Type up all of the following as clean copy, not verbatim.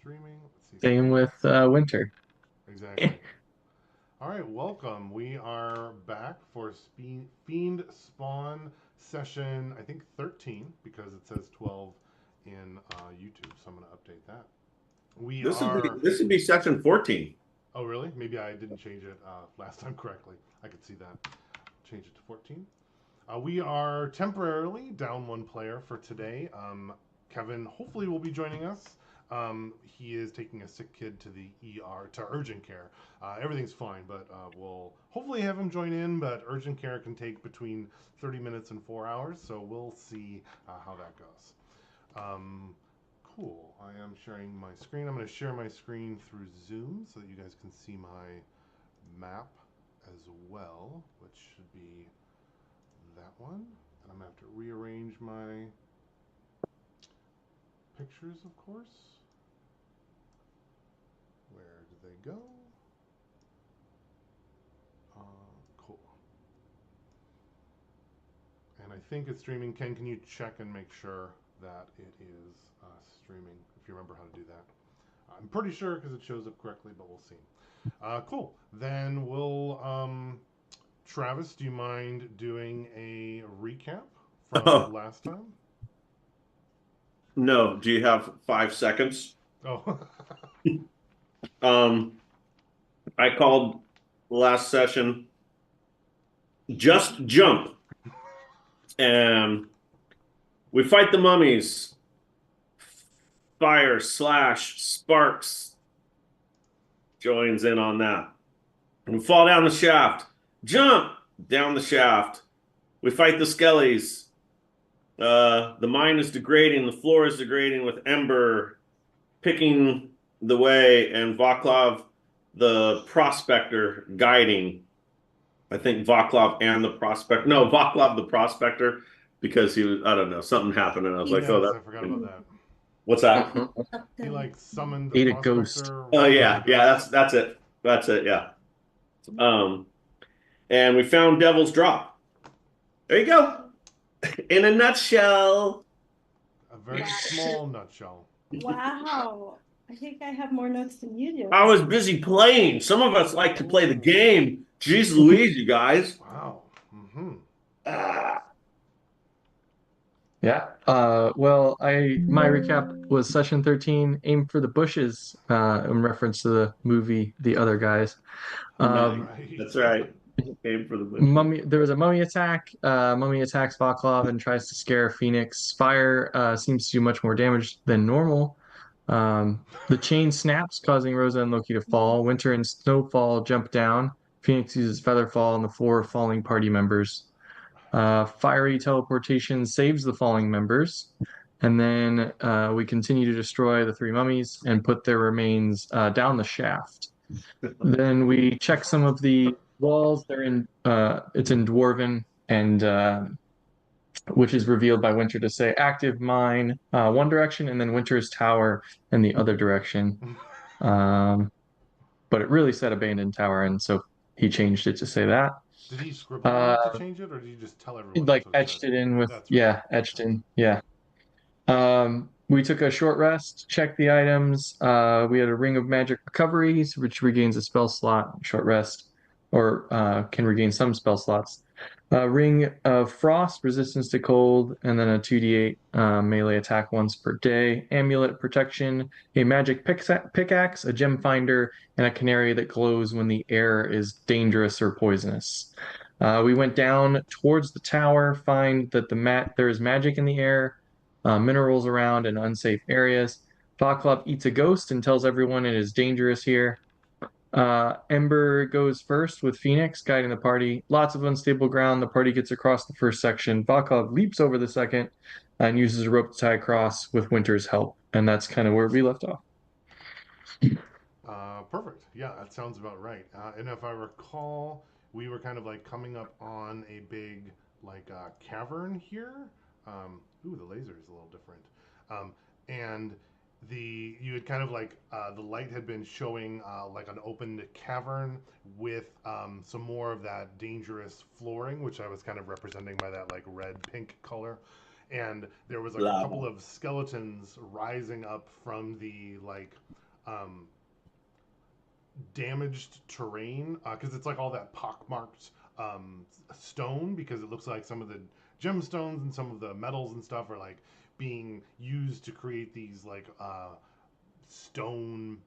streaming. Let's see. Same with winter. Exactly. All right, welcome. We are back for Fiend Spawn session, I think 13, because it says 12 in YouTube, so I'm going to update that. We This would be are. this would be section 14. Oh, really? Maybe I didn't change it last time correctly. I could see that. Change it to 14. We are temporarily down one player for today. Kevin hopefully will be joining us. He is taking a sick kid to the ER, to urgent care. Everything's fine, but we'll hopefully have him join in. But urgent care can take between 30 minutes and 4 hours, so we'll see how that goes. Cool. I am sharing my screen. I'm going to share my screen through Zoom so that you guys can see my map as well, which should be that one. And I'm going to have to rearrange my pictures, of course. Where did they go? Cool. And I think it's streaming. Ken, can you check and make sure that it is streaming, if you remember how to do that? I'm pretty sure because it shows up correctly, but we'll see. Cool. Then Travis, do you mind doing a recap from Oh, last time? no. Do you have 5 seconds? Oh, Um, I called last session Just Jump. And we fight the mummies. Fire slash Sparks joins in on that. We fall down the shaft. Jump down the shaft. We fight the skellies. The mine is degrading. The floor is degrading with Ember picking the way and Vaclav, the prospector, guiding. I think Vaclav and the prospector. No, Vaclav the prospector, because he was, I don't know, something happened. And I was like, oh, yes, that. I forgot about that. What's that? He like summoned the Ate a ghost. prospector. Oh, yeah. Ghost. Yeah, that's it. That's it. Yeah. And we found Devil's Drop. There you go. In a nutshell. A very small nutshell. Wow. I think I have more notes than you do. I was busy playing. Some of us like to play the game. Jeez Louise, you guys. Wow. Mm-hmm. Ah. Yeah. Well, my recap was session 13, Aim for the Bushes, in reference to the movie The Other Guys. Right. That's right. Aim for the bush. Mummy, there was a mummy attack. Mummy attacks Vaclav and tries to scare Phoenix. Fire seems to do much more damage than normal. The chain snaps, causing Rosa and Loki to fall. Winter and Snowfall jump down. Phoenix uses Featherfall on the 4 falling party members. Fiery teleportation saves the falling members. And then we continue to destroy the 3 mummies and put their remains down the shaft. Then we check some of the walls. They're in it's in Dwarven, and which is revealed by Winter to say active mine one direction, and then Winter's tower in the other direction. But it really said abandoned tower, and so he changed it to say that. Did he scribble on it to change it, or did he just tell everyone Like that's what it etched said? it in with That's right. etched in, yeah. We took a short rest, checked the items. We had a ring of magic recoveries, which regains a spell slot, short rest, or can regain some spell slots. Ring of Frost, resistance to cold, and then a 2d8 melee attack once per day. Amulet protection, a magic pickaxe, a gem finder, and a canary that glows when the air is dangerous or poisonous. We went down towards the tower, find that there is magic in the air, minerals around, and unsafe areas. Vaclav eats a ghost and tells everyone it is dangerous here. Ember goes first with Phoenix guiding the party. Lots of unstable ground. The party gets across the first section. Vaclav leaps over the second and uses a rope to tie across with Winter's help. And that's kind of where we left off. Perfect. Yeah, that sounds about right. And if I recall, we were kind of like coming up on a big like cavern here. The laser is a little different. And you had kind of like the light had been showing like an opened cavern with some more of that dangerous flooring, which I was kind of representing by that like red pink color. and there was like a couple of skeletons rising up from the like damaged terrain because it's like all that pockmarked stone because it looks like some of the gemstones and some of the metals and stuff are like being used to create these like stone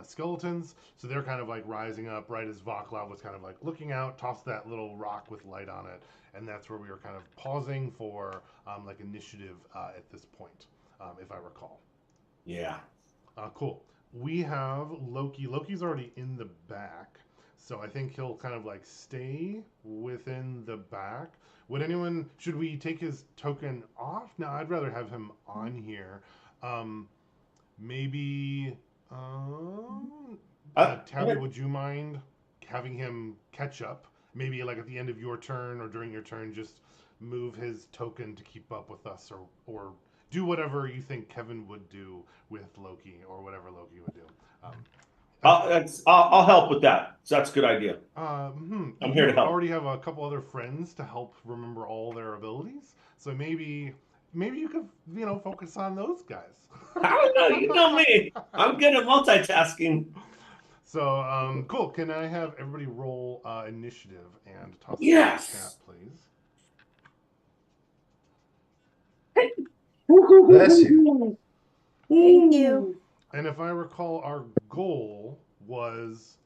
skeletons. So they're kind of like rising up right as Vaclav was kind of like looking out, tossed that little rock with light on it, and that's where we were kind of pausing for like initiative at this point, if I recall. Yeah. Cool. We have Loki. Loki's already in the back, so I think he'll kind of like stay within the back. Would anyone? Should we take his token off? No, I'd rather have him on here. Maybe. Tabby, would you mind having him catch up? Maybe like at the end of your turn or during your turn, just move his token to keep up with us, or do whatever you think Kevin would do with Loki, or whatever Loki would do. I'll help with that. So that's a good idea. I'm here to help. Already have a couple other friends to help remember all their abilities, so maybe you could focus on those guys. I don't know. You know me. I'm good at multitasking. So cool. Can I have everybody roll initiative and toss it in the chat, please? Bless you. Thank you. And if I recall, our goal was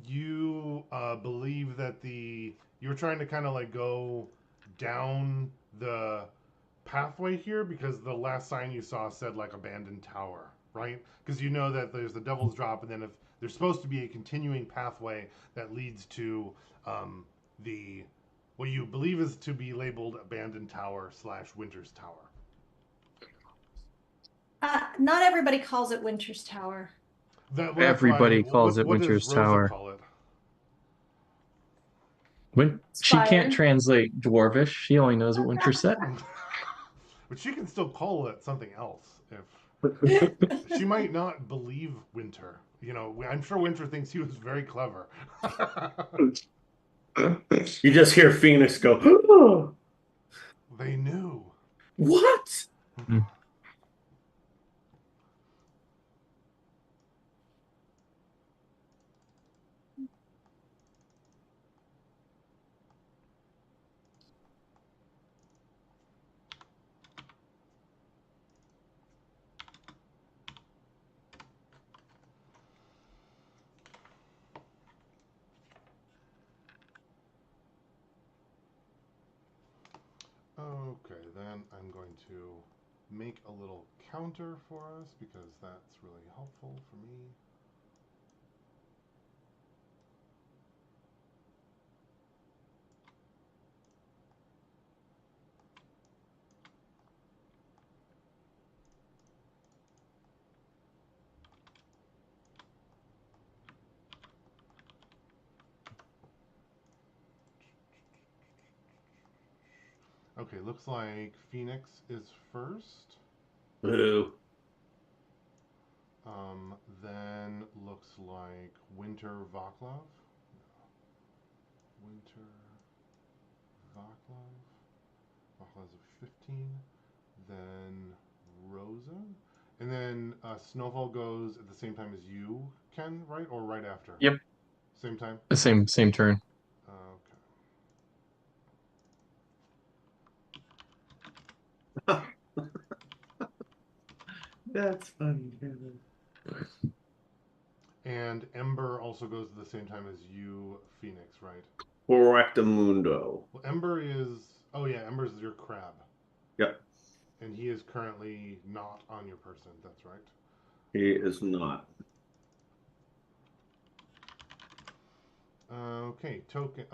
you believe that you were trying to kind of like go down the pathway here because the last sign you saw said like abandoned tower, right? Because you know that there's the Devil's Drop, and then if there's supposed to be a continuing pathway that leads to the what you believe is to be labeled abandoned tower / Winter's Tower. Not everybody calls it Winter's Tower. Everybody calls it Winter's Tower. Call it? She can't translate Dwarvish. She only knows what Winter said. But she can still call it something else. If she might not believe Winter. I'm sure Winter thinks he was very clever. You just hear Phoenix go, They knew. What? Okay, then I'm going to make a little counter for us because that's really helpful for me. Okay, looks like Phoenix is first. Boo. Then looks like Winter Vaclav. Winter Vaclav. Vaclav's at 15. Then Rosa. And then Snowfall goes at the same time as you, Ken, right? Or right after? Yep. Same time? The same turn. Okay. That's funny. And Ember also goes at the same time as you, Phoenix, right? Correctamundo. Well, Ember is... Oh, yeah, Ember's your crab. Yep. And he is currently not on your person, that's right? He is not. Okay, token.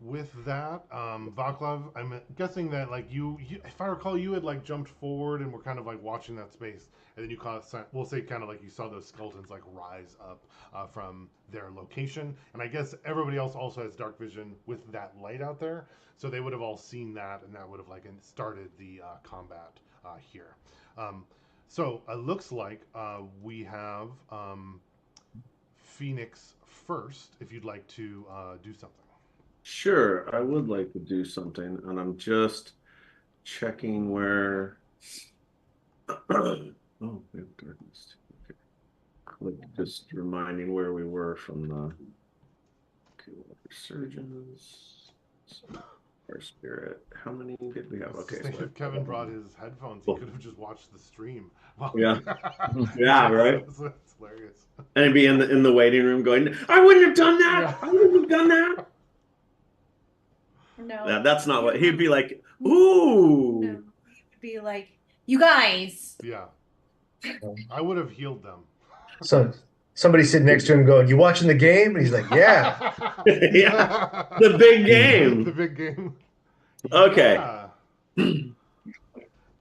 With that, Vaclav, I'm guessing that like you, if I recall, you had like jumped forward and were kind of like watching that space, and then you caught. We'll say kind of like you saw those skeletons like rise up from their location, and I guess everybody else also has dark vision with that light out there, so they would have all seen that, and that would have like started the combat here. So it looks like we have Phoenix first, if you'd like to do something. Sure, I would like to do something, and I'm just checking where. Oh, we have darkness. Okay. Just reminding where we were from the. Okay, surgeons. Our spirit. How many did we have? Okay, Think so if Kevin brought his headphones, he Cool. could have just watched the stream. Wow. Yeah. Yeah, right. That's hilarious. And he'd be in the waiting room going, "I wouldn't have done that. Yeah. I wouldn't have done that." No. That's not what he'd be like. No, Ooh. he would be like, you guys. Yeah. I would have healed them. So somebody sitting next to him going, "You watching the game?" And he's like, "Yeah." Yeah. The big game. The big game. Okay. Yeah.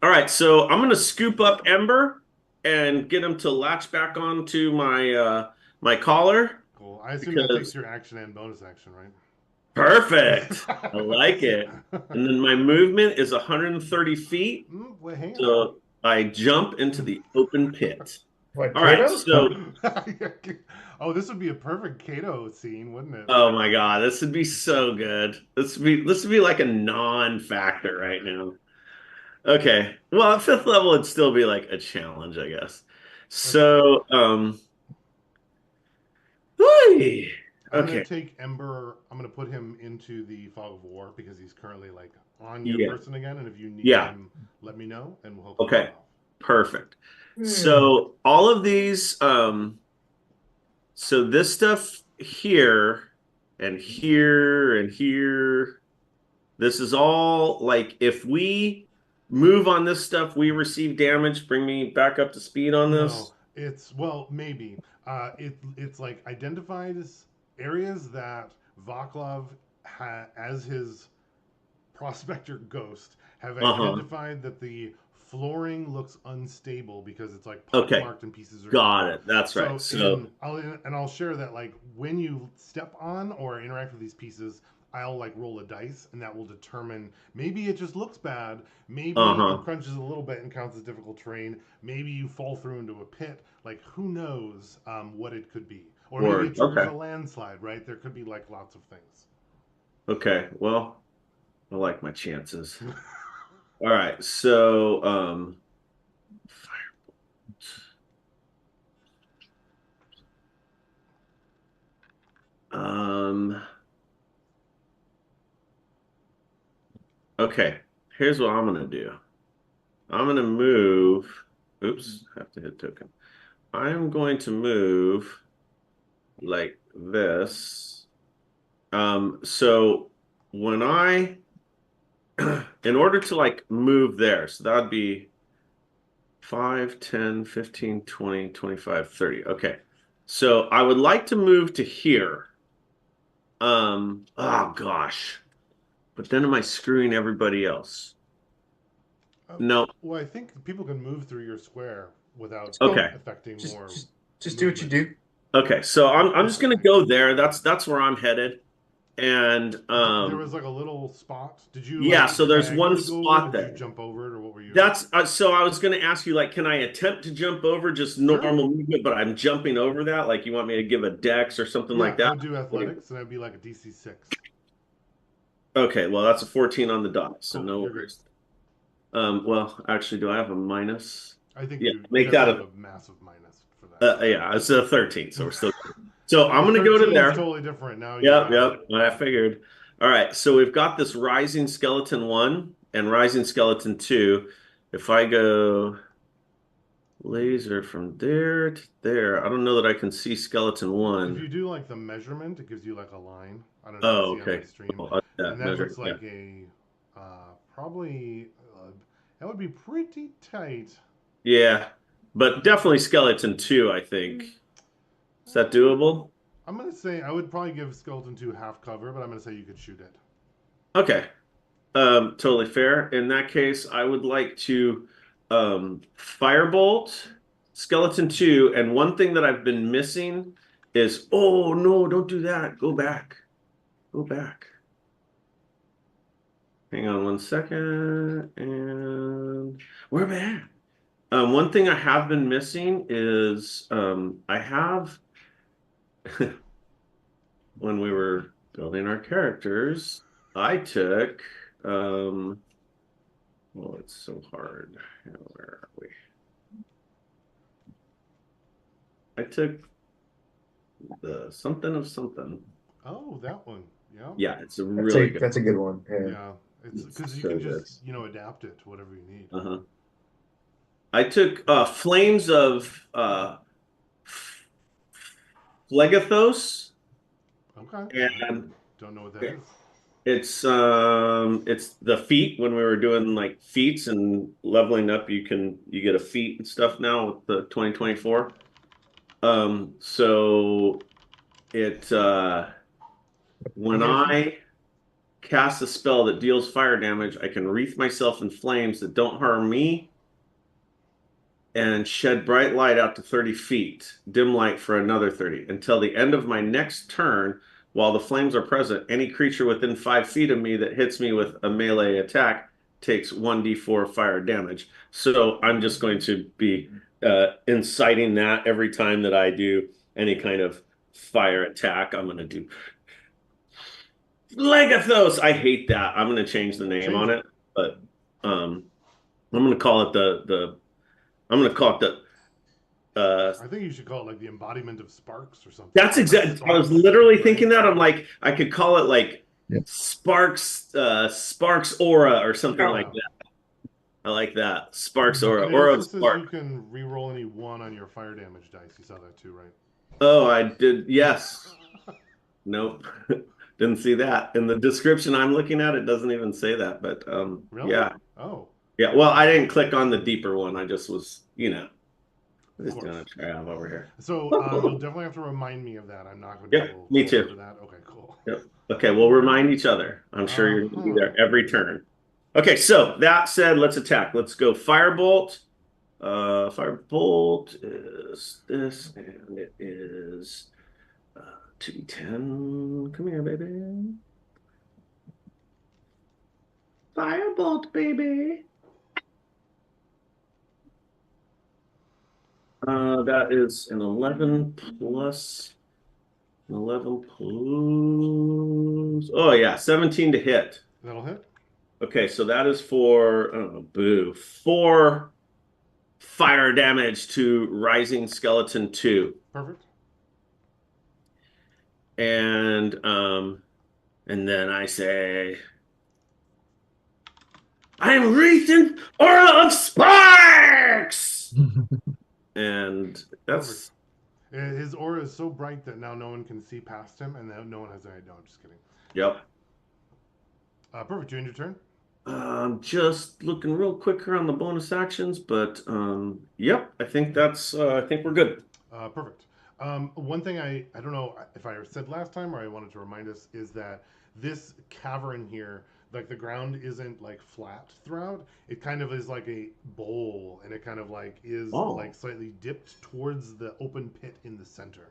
All right, so I'm gonna scoop up Ember and get him to latch back onto my my collar. Cool. I assume that Because- takes your action and bonus action, right? Perfect. I like it. And then my movement is 130 feet. Wait, hang on. So I jump into the open pit. What, All right, Kato? so Oh, this would be a perfect Kato scene, wouldn't it? oh my god, this would be so good. This would be like a non-factor right now. Okay. Well, at 5th level it'd still be like a challenge, I guess. So whee. I'm Okay. gonna take Ember. I'm gonna put him into the Fog of War because he's currently like on your Yeah. person again. And if you need Yeah. him, let me know, and we'll help Okay. you off. Perfect. So all of these so this stuff here and here and here, this is all like if we move on this stuff, we receive damage. Bring me back up to speed on this. No, it's maybe. It's like identifies areas that Vaclav as his prospector ghost have identified that the flooring looks unstable because it's like pockmarked and pieces are Got it. That's right. So I'll share that like when you step on or interact with these pieces, I'll like roll a dice and that will determine maybe it just looks bad, maybe it crunches a little bit and counts as difficult terrain, maybe you fall through into a pit, like who knows what it could be. Or maybe it triggers a landslide, right? There could be like lots of things. Okay, well, I like my chances. All right, so okay, here's what I'm gonna do. I'm gonna move. Oops, I have to hit token. I'm going to move like this. So when I in order to like move there, so that'd be 5, 10, 15, 20, 25, 30. Okay. So I would like to move to here. Oh gosh. But then am I screwing everybody else? No. Well, I think people can move through your square without affecting more. Just do what you do. Okay, so I'm just gonna go there. That's where I'm headed. And there was like a little spot. Did you? Yeah, like, so there's one diagonally go spot over it? Did there. you jump over it, or what were you? That's so I was going to ask you, like, can I attempt to jump over just normal movement, but I'm jumping over that? Like, you want me to give a dex or something like that? I would do athletics, and I'd be like a DC 6. Okay, well, that's a 14 on the dot, so Cool, no you're worries. Well, actually, do I have a minus? I think Yeah, you make that a massive minus for that. Yeah, it's a 13, so we're still good. So I'm going to go to 13 is there. totally different now. Yep, I figured. All right, so we've got this Rising Skeleton 1 and Rising Skeleton 2. If I go laser from there to there, I don't know that I can see Skeleton 1. If you do like the measurement, it gives you like a line. I don't know. Oh, if you see on okay. my stream. Cool. And that looks like a probably that would be pretty tight. Yeah, but definitely Skeleton 2, I think. Is that doable? I'm gonna say I would probably give Skeleton 2 half cover, but I'm gonna say you could shoot it. Okay. Totally fair. In that case, I would like to Firebolt Skeleton 2, and one thing that I've been missing is, oh no, don't do that. Go back. Go back. Hang on one second, and we're back. One thing I have been missing is I have when we were building our characters, I took Oh, it's so hard. Where are we? I took the something of something. Oh, that one. Yeah. Yeah, it's a really good. That's a good one. Yeah. Yeah. It's It's because you so can good. just, adapt it to whatever you need. Uh-huh. I took Flames of Phlegathos, Okay. I and don't know what that is. it's the feat when we were doing like feats and leveling up. You get a feat and stuff now with the 2024. So it when Okay. I cast a spell that deals fire damage, I can wreath myself in flames that don't harm me and shed bright light out to 30 feet, dim light for another 30. Until the end of my next turn, while the flames are present, any creature within 5 feet of me that hits me with a melee attack takes 1d4 fire damage. So I'm just going to be inciting that every time that I do any kind of fire attack. I'm going to do Legathos. I hate that. I'm going to change the name Change on it. it, but I'm going to call it the I'm going to call it the I think you should call it like the embodiment of sparks or something. That's Like exact. I was sparks, literally right? thinking that. I'm like, I could call it like Yeah. Sparks Aura or something like Yeah. that. I like that. Sparks Aura. And it Aura also of says you Spark. can re-roll any one on your fire damage dice. You saw that too, right? Oh, I did. Yes. Nope. Didn't see that. In the description I'm looking at, it doesn't even say that. But Really? yeah. Oh, Yeah. Well, I didn't click on the deeper one. I just was, of just doing a course. trial over here. So you'll definitely have to remind me of that. I'm not going to Yep, me too. remember that. Okay, cool. Yep. Okay, we'll remind each other. I'm sure you're going to be Uh-huh. there every turn. Okay, so that said, let's attack. Let's go Firebolt. Firebolt is this, and it is 2d10. Come here, baby. Firebolt, baby. That is an 11 plus 11 plus. Oh yeah, 17 to hit. That'll hit. Okay, so that is for, I don't know, boo, 4 fire damage to Rising Skeleton 2. Perfect. And then I say, I'm wreathed aura of sparks! And that's His aura is so bright that now no one can see past him, and no one has any. No, I'm just kidding. yep. Perfect. You end your turn. Just looking real quick around the bonus actions, but yep, I think I think we're good. Perfect. One thing I don't know if I said last time or I wanted to remind us is that this cavern here, like the ground isn't like flat throughout. It kind of is like a bowl, and it kind of like is Oh. like slightly dipped towards the open pit in the center.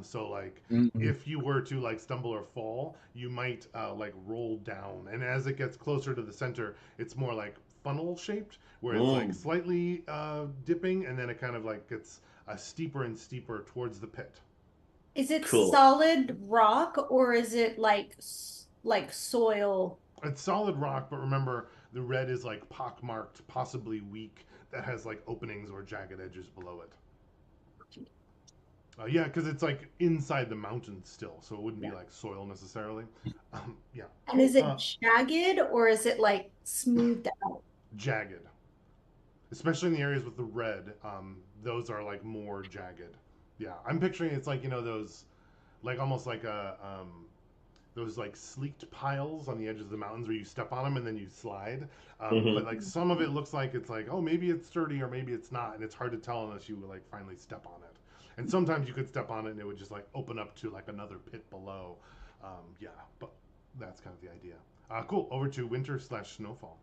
So like Mhm. if you were to like stumble or fall, you might like roll down, and as it gets closer to the center, it's more like funnel shaped, where it's like slightly dipping, and then it kind of like gets steeper and steeper towards the pit. Is it Cool. solid rock or is it like soil? It's solid rock, but remember the red is like pockmarked, possibly weak, that has like openings or jagged edges below it. Yeah, because it's like inside the mountain still, so it wouldn't be like soil necessarily. Yeah. And is it Uh, jagged or is it like smoothed out? Jagged, especially in the areas with the red. Those are like more jagged. Yeah, I'm picturing it's like those, like almost like those like sleeked piles on the edges of the mountains where you step on them and then you slide. But like some of it looks like it's like, oh, maybe it's sturdy or maybe it's not, and it's hard to tell unless you like finally step on it. And sometimes you could step on it and it would just like open up to like another pit below. Yeah, but that's kind of the idea. Cool. Over to winter/snowfall.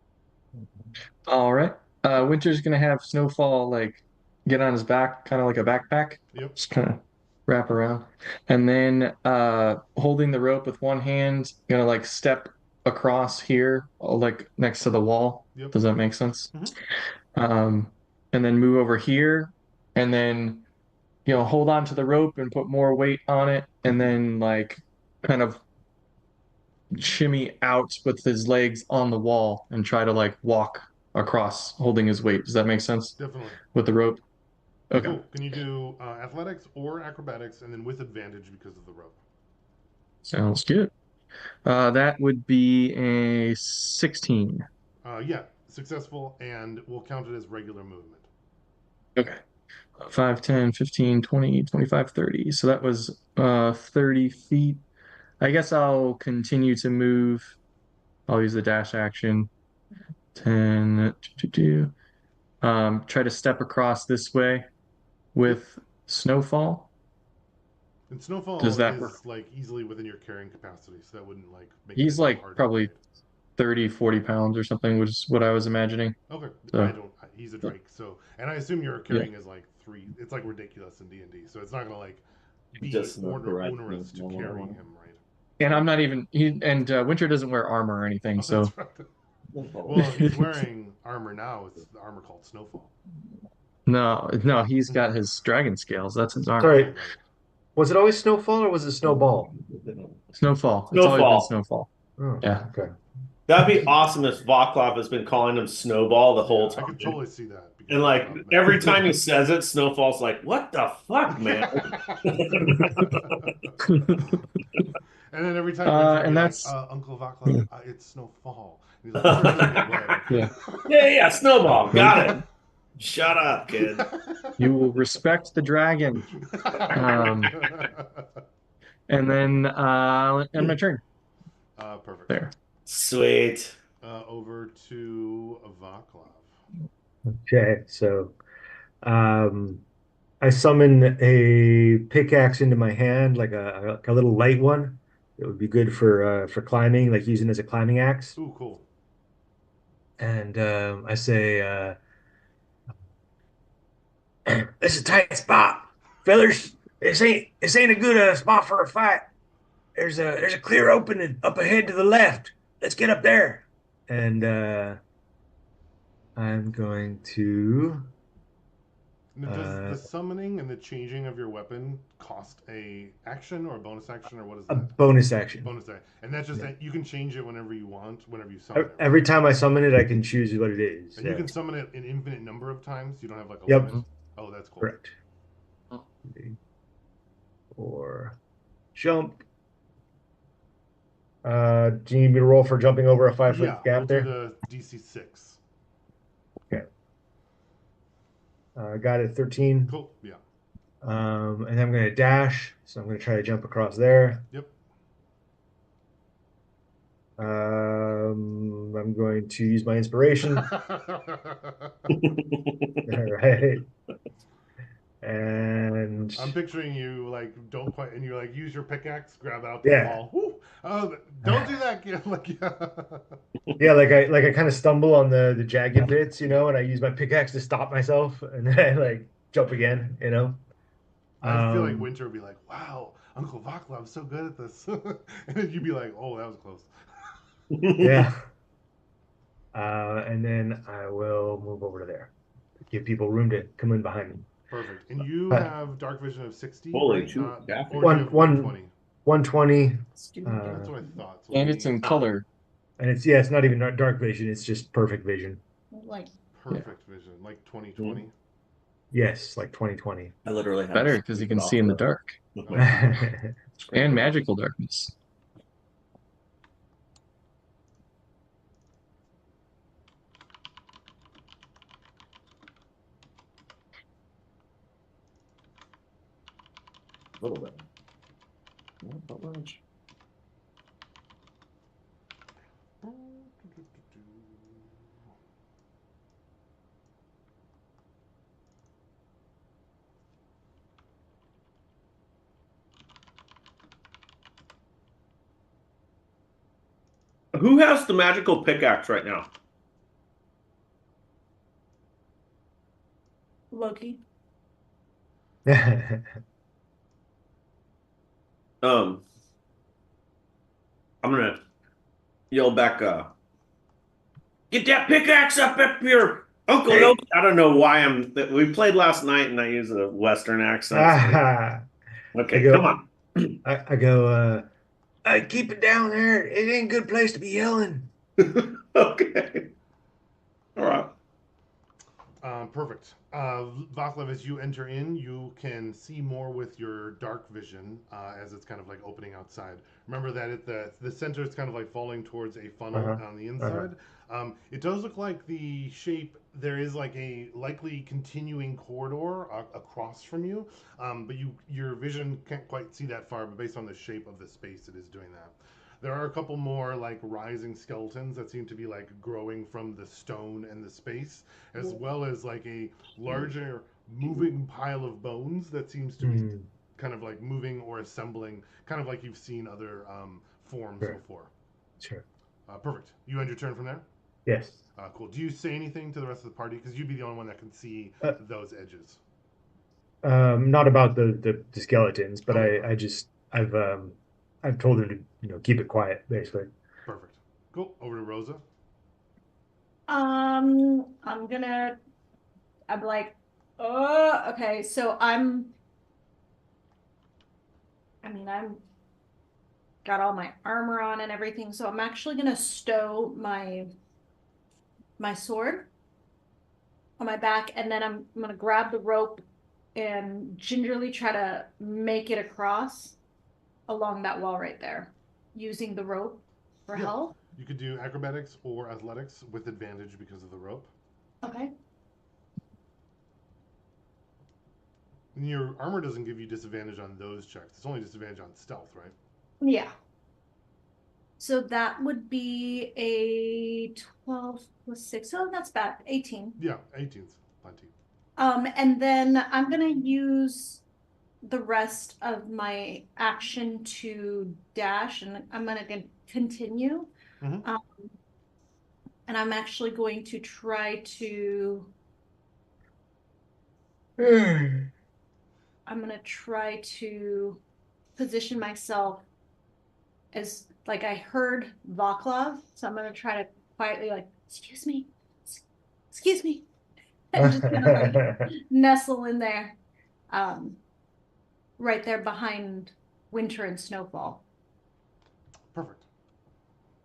All right. Winter's gonna have Snowfall like get on his back, kind of like a backpack, Yep. just kind of wrap around, and then holding the rope with one hand, gonna like step across here, like next to the wall. Yep. Does that make sense? Mhm. And then move over here, and then hold on to the rope and put more weight on it, and then like kind of shimmy out with his legs on the wall and try to like walk across, holding his weight. Does that make sense Definitely. with the rope? Okay. Cool. Can you do athletics or acrobatics, and then with advantage because of the rope? Sounds good. That would be a 16. Yeah, successful, and we'll count it as regular movement. Okay. 5, 10, 15, 20, 25, 30. So that was 30 feet. I guess I'll continue to move. I'll use the dash action. 10, try to step across this way with snowfall. And Does snowfall that work? is like easily within your carrying capacity, so that wouldn't like make He's it like hard to probably fight. 30, 40 pounds or something, which is what I was imagining. Okay, I So don't. He's a Drake, so and I assume your yeah. carrying is like 3. It's like ridiculous in D&D, so it's not gonna like be Just not the right onerous to thing. carrying him, right? And I'm not even Winter doesn't wear armor or anything, Oh, so that's right. Well, he's wearing armor now. It's the armor called Snowfall. no, he's got his dragon scales. That's his armor. Sorry, Right. was it always snowfall or was it snowball? Snowfall. It's always been Snowfall. snowfall. Oh, Yeah. okay. That'd be awesome if Vaclav has been calling him Snowball the whole I time. could totally see that. because And like of that. every time he says it, Snowfall's like, "What the fuck, man?" And then every time Richard And be that's like, Uncle Vaclav, it's Snowfall. And he's like, "Okay, whatever." yeah. Yeah, Snowball. Got it. Shut up, kid. You will respect the dragon. And then end my turn. Perfect. There. Sweet. Over to Vaclav. Okay, so I summon a pickaxe into my hand, like a little light one. It would be good for climbing, like using as a climbing axe. Ooh, cool. And I say, "This is a tight spot, fellas. This ain't a good spot for a fight. There's a clear opening up ahead to the left. Let's get up there." And I'm going to. Now, does the summoning and the changing of your weapon cost a action or a bonus action, or what is A that? bonus action. Bonus action. And that's just Yeah. you can change it whenever you want, whenever you summon it. Right? Every time I summon it, I can choose what it is. And you can summon it an infinite number of times. You don't have like a Yep. limit. Oh, that's cool. Correct. Or jump. Do you need me to roll for jumping over a 5-foot Yeah, gap we'll there? do the DC 6. Okay. Got it, 13. Cool. Yeah. And then I'm going to dash, so I'm going to try to jump across there. Yep. I'm going to use my inspiration. All right. And I'm picturing you like don't quite, and you like use your pickaxe, grab it out Yeah. the wall. Woo! Oh, don't do that, kid. Like yeah, I kind of stumble on the jagged bits, and I use my pickaxe to stop myself, and then I like jump again, I feel like Winter would be like, "Wow, Uncle Vaclav's so good at this," and then you'd be like, "Oh, that was close." Yeah. And then I will move over to there. Give people room to come in behind me. Perfect. And you have dark vision of 60. Holy right? shoot, Or Daffy. do you have 120? 120. That's what I thought. So And it's in color. And it's not even dark vision, it's just perfect vision. Like perfect vision, like 2020. Yes, like 2020. I literally have Better because you can see in the dark. And magical darkness. A little bit. Not much. Who has the magical pickaxe right now? Loki. I'm gonna yell back, get that pickaxe up here, Uncle Hey. Loki. I don't know why we played last night and I use a Western accent. Okay, go- come on. I go, keep it down there. It ain't a good place to be yelling. Okay. All right. Perfect. Vaclav, as you enter in, you can see more with your dark vision as it's kind of like opening outside. Remember that at the center is kind of like falling towards a funnel Uh-huh. on the Uh-huh. inside. It does look like the shape, there is like a likely continuing corridor across from you, but your vision can't quite see that far, but based on the shape of the space, it is doing that. There are a couple more like rising skeletons that seem to be like growing from the stone and the space, as well as like a larger moving pile of bones that seems to be Mm, kind of like moving or assembling, kind of like you've seen other forms sure. before. Sure. Perfect. You end your turn from there? Yes. Cool. Do you say anything to the rest of the party? Because you'd be the only one that can see Uh, those edges. not about the skeletons, but Okay, I perfect. just I've told them to keep it quiet, basically. Perfect. Cool. Over to Rosa. I'm like, oh, okay. So I'm got all my armor on and everything. So I'm actually gonna stow my sword on my back, and then I'm gonna grab the rope and gingerly try to make it across along that wall right there, using the rope for Yeah. help. You could do acrobatics or athletics with advantage because of the rope. Okay. And your armor doesn't give you disadvantage on those checks. It's only disadvantage on stealth, right? Yeah. So that would be a 12 plus 6. Oh, that's bad. 18. Yeah, 18's plenty. And then I'm gonna use the rest of my action to dash, and I'm gonna continue. Mm-hmm. Um, and I'm actually going to try to. I'm gonna try to position myself as like I heard Vaclav, so I'm gonna try to quietly like, excuse me, and just kind of like nestle in there, um, right there behind Winter and Snowfall. Perfect.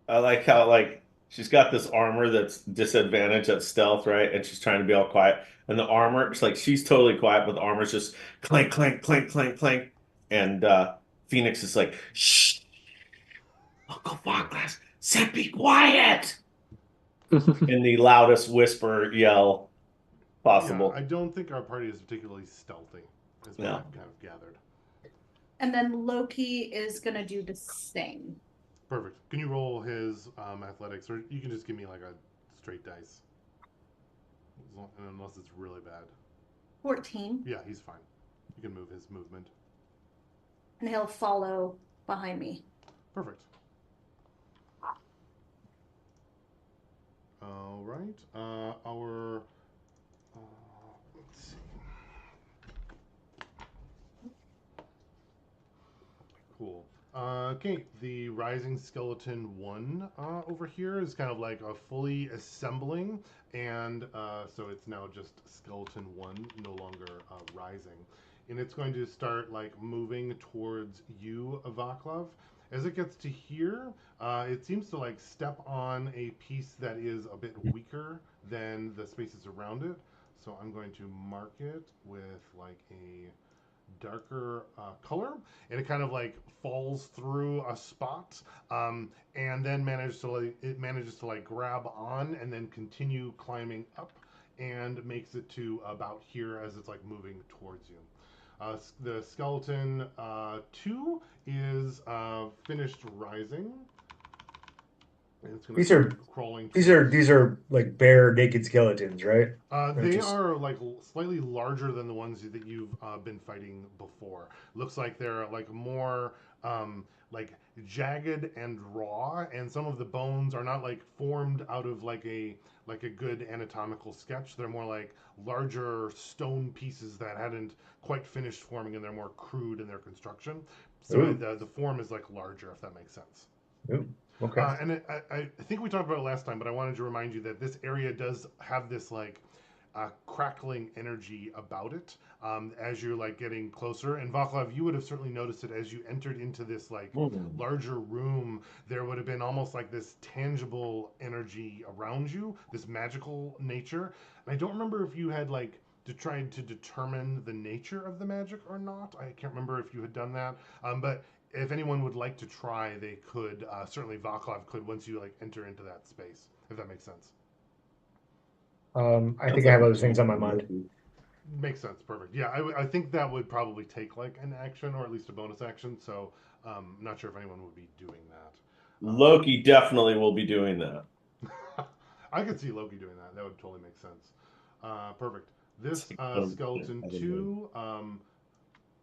I like how like she's got this armor that's disadvantage at stealth, right? And she's trying to be all quiet. And the armor, it's like she's totally quiet, but the armor's just clank, clank, clank, clank, clank. And Phoenix is like, shh, Uncle Foglass said be quiet in the loudest whisper yell Yeah, I possible. don't think our party is particularly stealthy, is what No. I've kind of gathered. And then Loki is gonna do the same. Perfect. Can you roll his athletics, or you can just give me like a straight dice, unless it's really bad. 14, Yeah, he's fine. You can move his movement. and he'll follow behind me. Perfect. All right. Let's see. Cool. Okay, the Rising Skeleton 1 over here is kind of like a fully assembling, and so it's now just Skeleton 1, no longer rising. And it's going to start like moving towards you, Vaclav. As it gets to here, it seems to like step on a piece that is a bit weaker than the spaces around it. So I'm going to mark it with like a darker color, and it kind of like falls through a spot, and then manages to like grab on and then continue climbing up, and makes it to about here as it's like moving towards you. The skeleton 2 is finished rising, and it's going to These start are crawling these towards. are these are like bare naked skeletons, right? Or They just are like slightly larger than the ones that you've been fighting before. Looks like they're like more like jagged and raw, and some of the bones are not like formed out of like a good anatomical sketch. They're more like larger stone pieces that hadn't quite finished forming, and they're more crude in their construction. So ooh, the form is like larger, if that makes sense. ooh, okay. I think we talked about it last time, but I wanted to remind you that this area does have this like crackling energy about it as you're like getting closer. And Vaclav, you would have certainly noticed it as you entered into this like larger room. There would have been almost like this tangible energy around you, this magical nature. And I don't remember if you had like tried to determine the nature of the magic or not. I can't remember if you had done that. But if anyone would like to try, they could. Certainly, Vaclav could once you like enter into that space, if that makes sense. I think I have other things on my mind. Makes sense. Perfect. Yeah, I think that would probably take like an action or at least a bonus action. So, not sure if anyone would be doing that. Loki definitely will be doing that. I could see Loki doing that. That would totally make sense. Perfect. This skeleton 2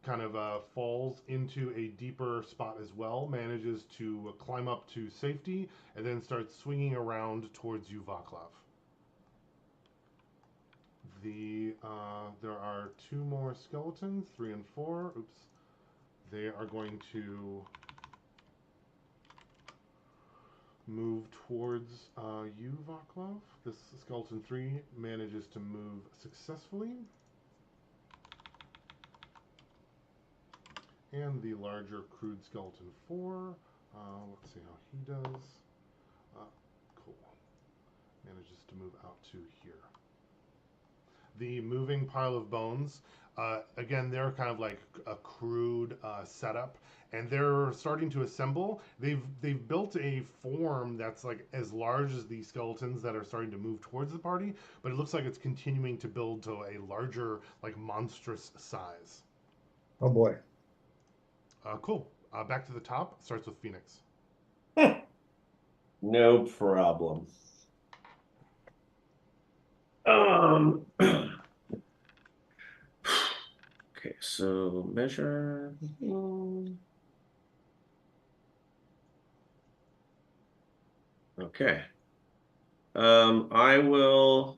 kind of falls into a deeper spot as well, manages to climb up to safety, and then starts swinging around towards you, Vaclav. There are 2 more skeletons, 3 and 4. Oops. They are going to move towards you, Vaclav. This skeleton 3 manages to move successfully. And the larger crude skeleton 4, let's see how he does. Cool. Manages to move out to here. The moving pile of bones, again, they're kind of like a crude setup, and they're starting to assemble. They've built a form that's like as large as the skeletons that are starting to move towards the party, but it looks like it's continuing to build to a larger, like monstrous size. Oh boy. Cool. Back to the top. Starts with Phoenix. No problem. Okay, so measure. Okay. I will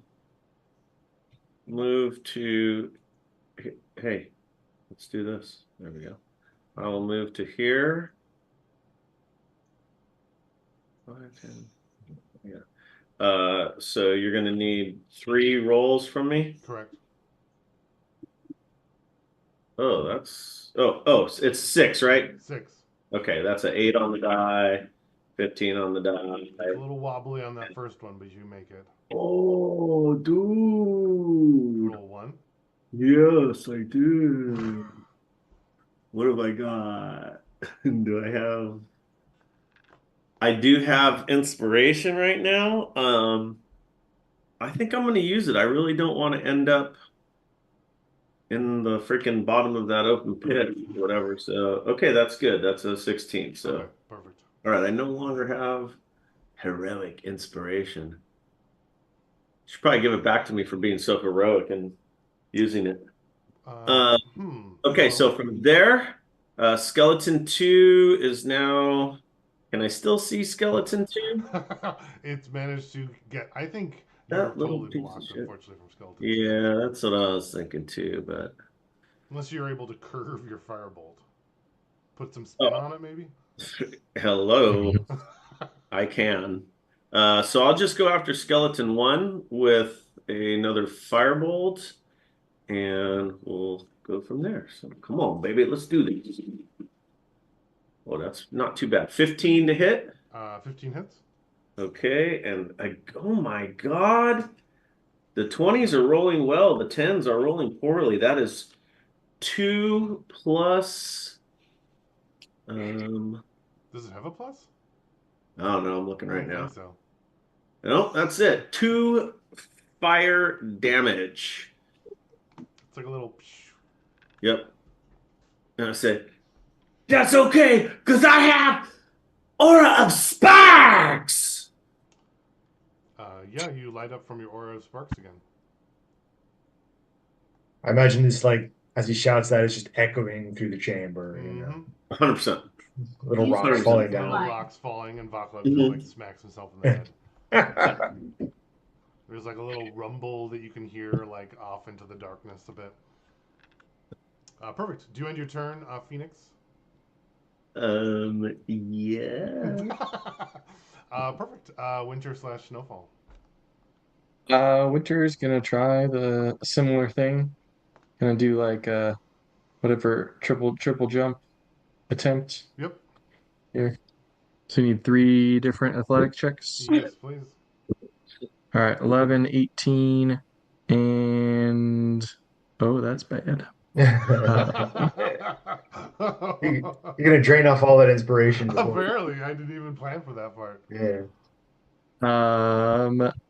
move to. Hey, let's do this. There we go. I will move to here. 5, 10. Yeah. So you're going to need 3 rolls from me. Correct. Oh, that's it's 6, right? 6. Okay, that's an 8 on the die, 15 on the die. It's a little wobbly on that first one, but you make it. Oh, dude. Roll 1. Yes, I do. What have I got? Do I have? I do have inspiration right now. I think I'm going to use it. I really don't want to end up in the freaking bottom of that open pit, whatever. So, okay, that's good. That's a 16. So, Okay, perfect. All right, I no longer have heroic inspiration. Should probably give it back to me for being so heroic and using it. Okay, so from there, skeleton 2 is now. Can I still see skeleton 2? It's managed to get. I think That you're little totally piece of blocked, shit. unfortunately, from skeleton 2. Yeah, that's what I was thinking too. But unless you're able to curve your firebolt, put some spin on it, maybe. Hello, I can. So I'll just go after skeleton 1 with another firebolt, and we'll go from there. So come on, baby, let's do this. Well, that's not too bad. 15 to hit. 15 hits. Okay, and oh my God, the 20s are rolling well. The 10s are rolling poorly. That is 2 plus. Does it have a plus? I don't know. I'm looking right I don't now. think so. No, that's it. 2 fire damage. It's like a little. Yep. And I said, that's okay, because I have Aura of Sparks! Yeah, you light up from your aura of sparks again. I imagine this, like, as he shouts that, it's just echoing through the chamber. You know, 100%. little These rocks are falling Little down. rocks falling, and Vaclav just like smacks himself in the head. There's like a little rumble that you can hear like off into the darkness a bit. Perfect. Do you end your turn, Phoenix? Yeah. Perfect. Winter/snowfall. Winter's gonna try the similar thing. Gonna do like whatever triple jump attempt Yep. here. So you need 3 different athletic checks. Yes, please. All right, 11, 18, and oh, that's bad. You're gonna drain off all that inspiration before. Apparently, I didn't even plan for that part. Yeah.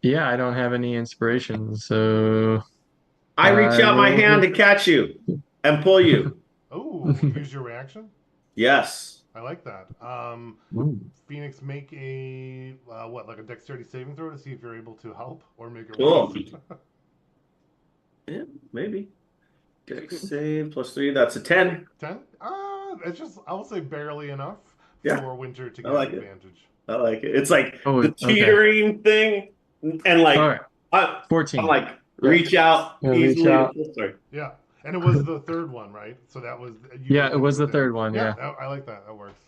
Yeah, I don't have any inspiration, so I reach out my hand to catch you and pull you. Oh, use your reaction. Yes. I like that. Phoenix, make a like a dexterity saving throw to see if you're able to help or make it Cool. worse. Yeah, maybe. Dex save +3. That's a 10. 10? It's just I'll say barely enough Yeah. for Winter to I get like it. advantage. I like it. It's like Oh, the okay. teetering thing, and like all right, I'm 14. like reach out Yeah, reach easily. out. Sorry. Yeah, and it was the third one, right? So that was Yeah, it was the third one. Yeah, I like that. That works.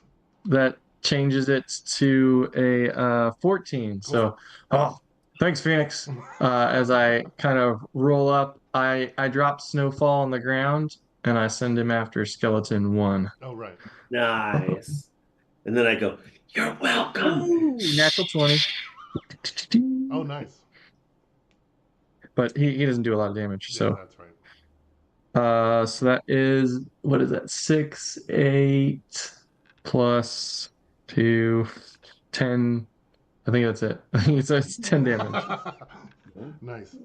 that changes it to a 14. So, oh, thanks, Phoenix. As I kind of roll up, I drop Snowfall on the ground and I send him after Skeleton 1. Oh right. Nice. And then I go, "You're welcome." Ooh, natural 20. Oh nice. But he doesn't do a lot of damage. Yeah, So, that's right. so that is, what is that? 6, 8 plus 2, 10. I think that's it. I think it's 10 damage. Nice.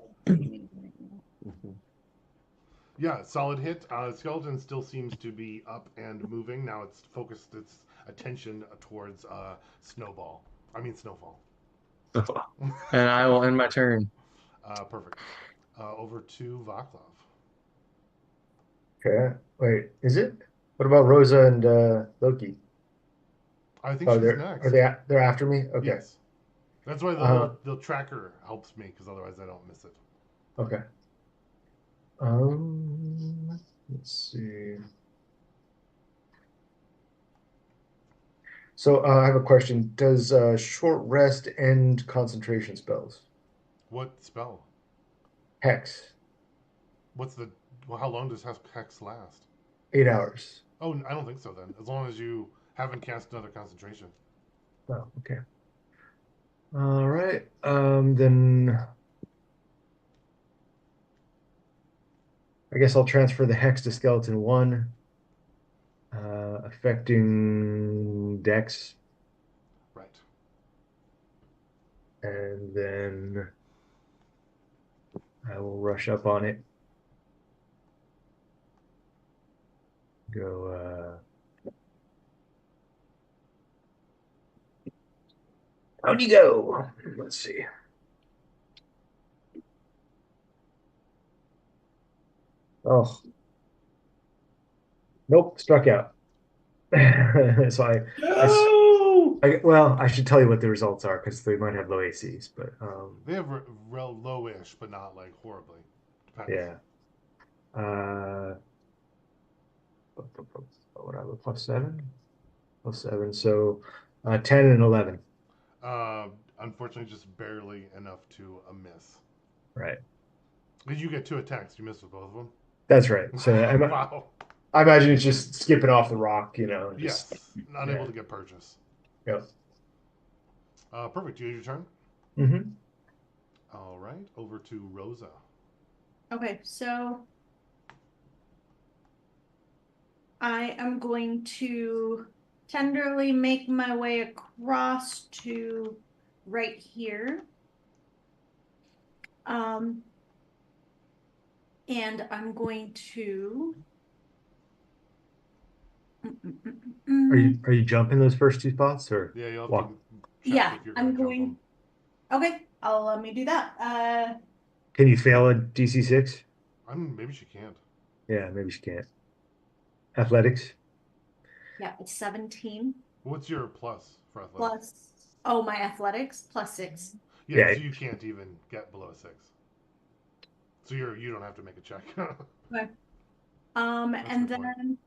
Yeah, solid hit. Skeleton still seems to be up and moving. Now it's focused its attention towards Snowfall. And I will end my turn. Perfect. Over to Vaclav. Okay. Wait, is it? What about Rosa and Loki? I think Oh, she's they're next. they're after me? Okay. Yes. That's why the tracker helps me, because otherwise I don't miss it. Okay. Let's see. So I have a question. Does short rest end concentration spells? What spell? Hex. How long does Hex last? 8 hours. Oh, I don't think so then. As long as you haven't cast another concentration. Oh, okay. All right. Then I guess I'll transfer the hex to skeleton 1, affecting Dex, Right. and then I will rush up on it. Go. How'd you go? Let's see. Oh, nope, struck out. So No. well, I should tell you what the results are because they might have low ACs, but They have real lowish, but not like horribly. Depends. yeah. What I have +7, +7. So 10 and 11. Unfortunately, just barely enough to a miss. Right. Did you get 2 attacks? You missed with both of them. That's right. So Wow. I imagine it's just skipping off the rock, Yes. Unable to get purchase. Yep. Perfect. You had your turn. Mm-hmm. All right. Over to Rosa. Okay, so I am going to tenderly make my way across to right here. And I'm going to. Are you jumping those first 2 spots or? Yeah, you'll have walk? to check Yeah, if you're I'm jump going. them. Okay, I'll let me do that. Can you fail a DC 6? Maybe she can't. Yeah, maybe she can't. Athletics. Yeah, it's 17 What's your plus for athletics? plus. Oh, my athletics +6. Yeah, so you can't even get below a 6. So you don't have to make a check. Okay. And then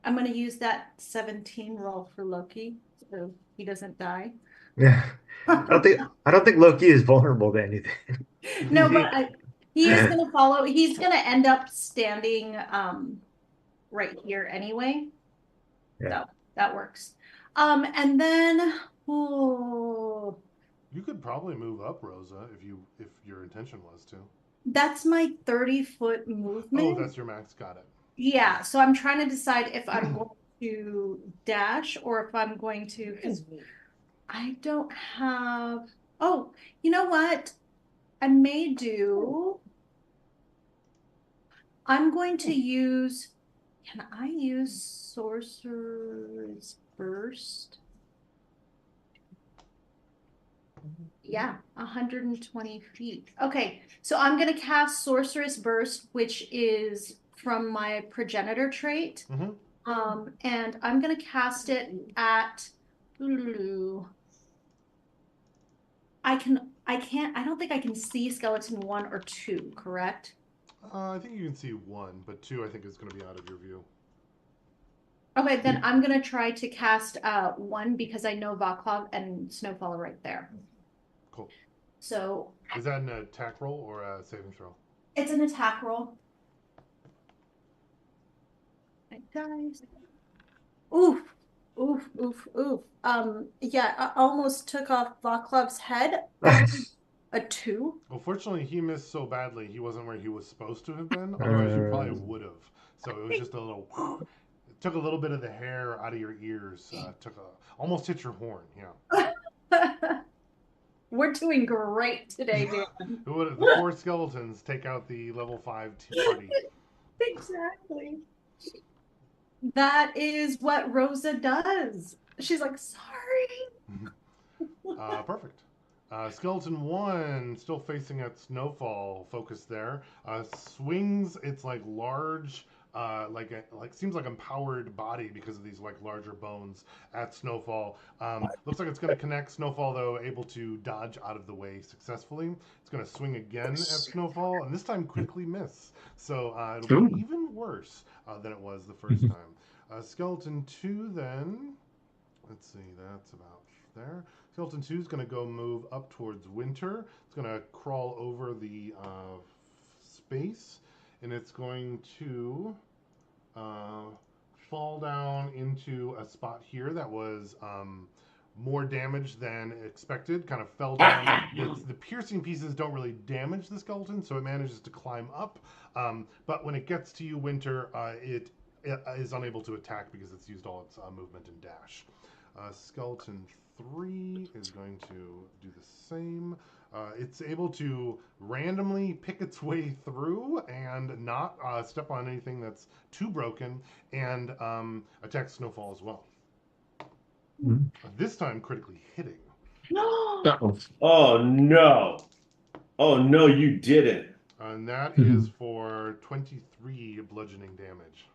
I'm going to use that 17 roll for Loki, so he doesn't die. Yeah. I don't think Loki is vulnerable to anything. No, but he is gonna follow. He's gonna end up standing right here anyway. Yeah. So that works. And then oh, You could probably move up, Rosa, if your intention was to. that's my 30-foot Oh, movement. that's your max. Got it. Yeah, so I'm trying to decide if I'm going to dash or if I'm going to, because I don't have. Oh, you know what? I may do. I'm going to use. Can I use Sorcerer's Burst? Yeah, 120 feet. Okay, so I'm gonna cast Sorceress Burst, which is from my progenitor trait. Mm-hmm. And I'm gonna cast it at. I don't think I can see skeleton 1 or 2, correct? I think you can see 1, but 2 I think is going to be out of your view. Okay, then I'm gonna try to cast 1 because I know Vaclav and Snowfall are right there. Cool. So Is that an attack roll or a saving throw? it's an attack roll. Guys. Oof, oof, oof, oof. Yeah, I almost took off Vaclav's head. A 2. Well, fortunately, he missed so badly he wasn't where he was supposed to have been. Otherwise, you probably would have. So it was just a little. It took a little bit of the hair out of your ears. Almost hit your horn. Yeah. We're doing great today, Dan. The 4 skeletons take out the level 5 party. Exactly. That is what Rosa does. She's like, sorry. Perfect. Skeleton 1, still facing at Snowfall, focused there. Swings its like large, seems like empowered body because of these like larger bones at Snowfall. Looks like it's going to connect Snowfall though, able to dodge out of the way successfully. It's going to swing again at Snowfall, and this time quickly miss. So it'll be even worse than it was the first time. Skeleton 2 then. Let's see, that's about there. Skeleton 2 is going to go move up towards Winter. It's going to crawl over the space, and it's going to fall down into a spot here that was more damage than expected. Kind of fell down. The piercing pieces don't really damage the skeleton, so it manages to climb up. But when it gets to you, Winter, it is unable to attack because it's used all its movement and dash. Skeleton 3 is going to do the same. It's able to randomly pick its way through and not step on anything that's too broken, and attack Snowfall as well. This time critically hitting. Oh no. Oh no, you didn't. And that is for 23 bludgeoning damage.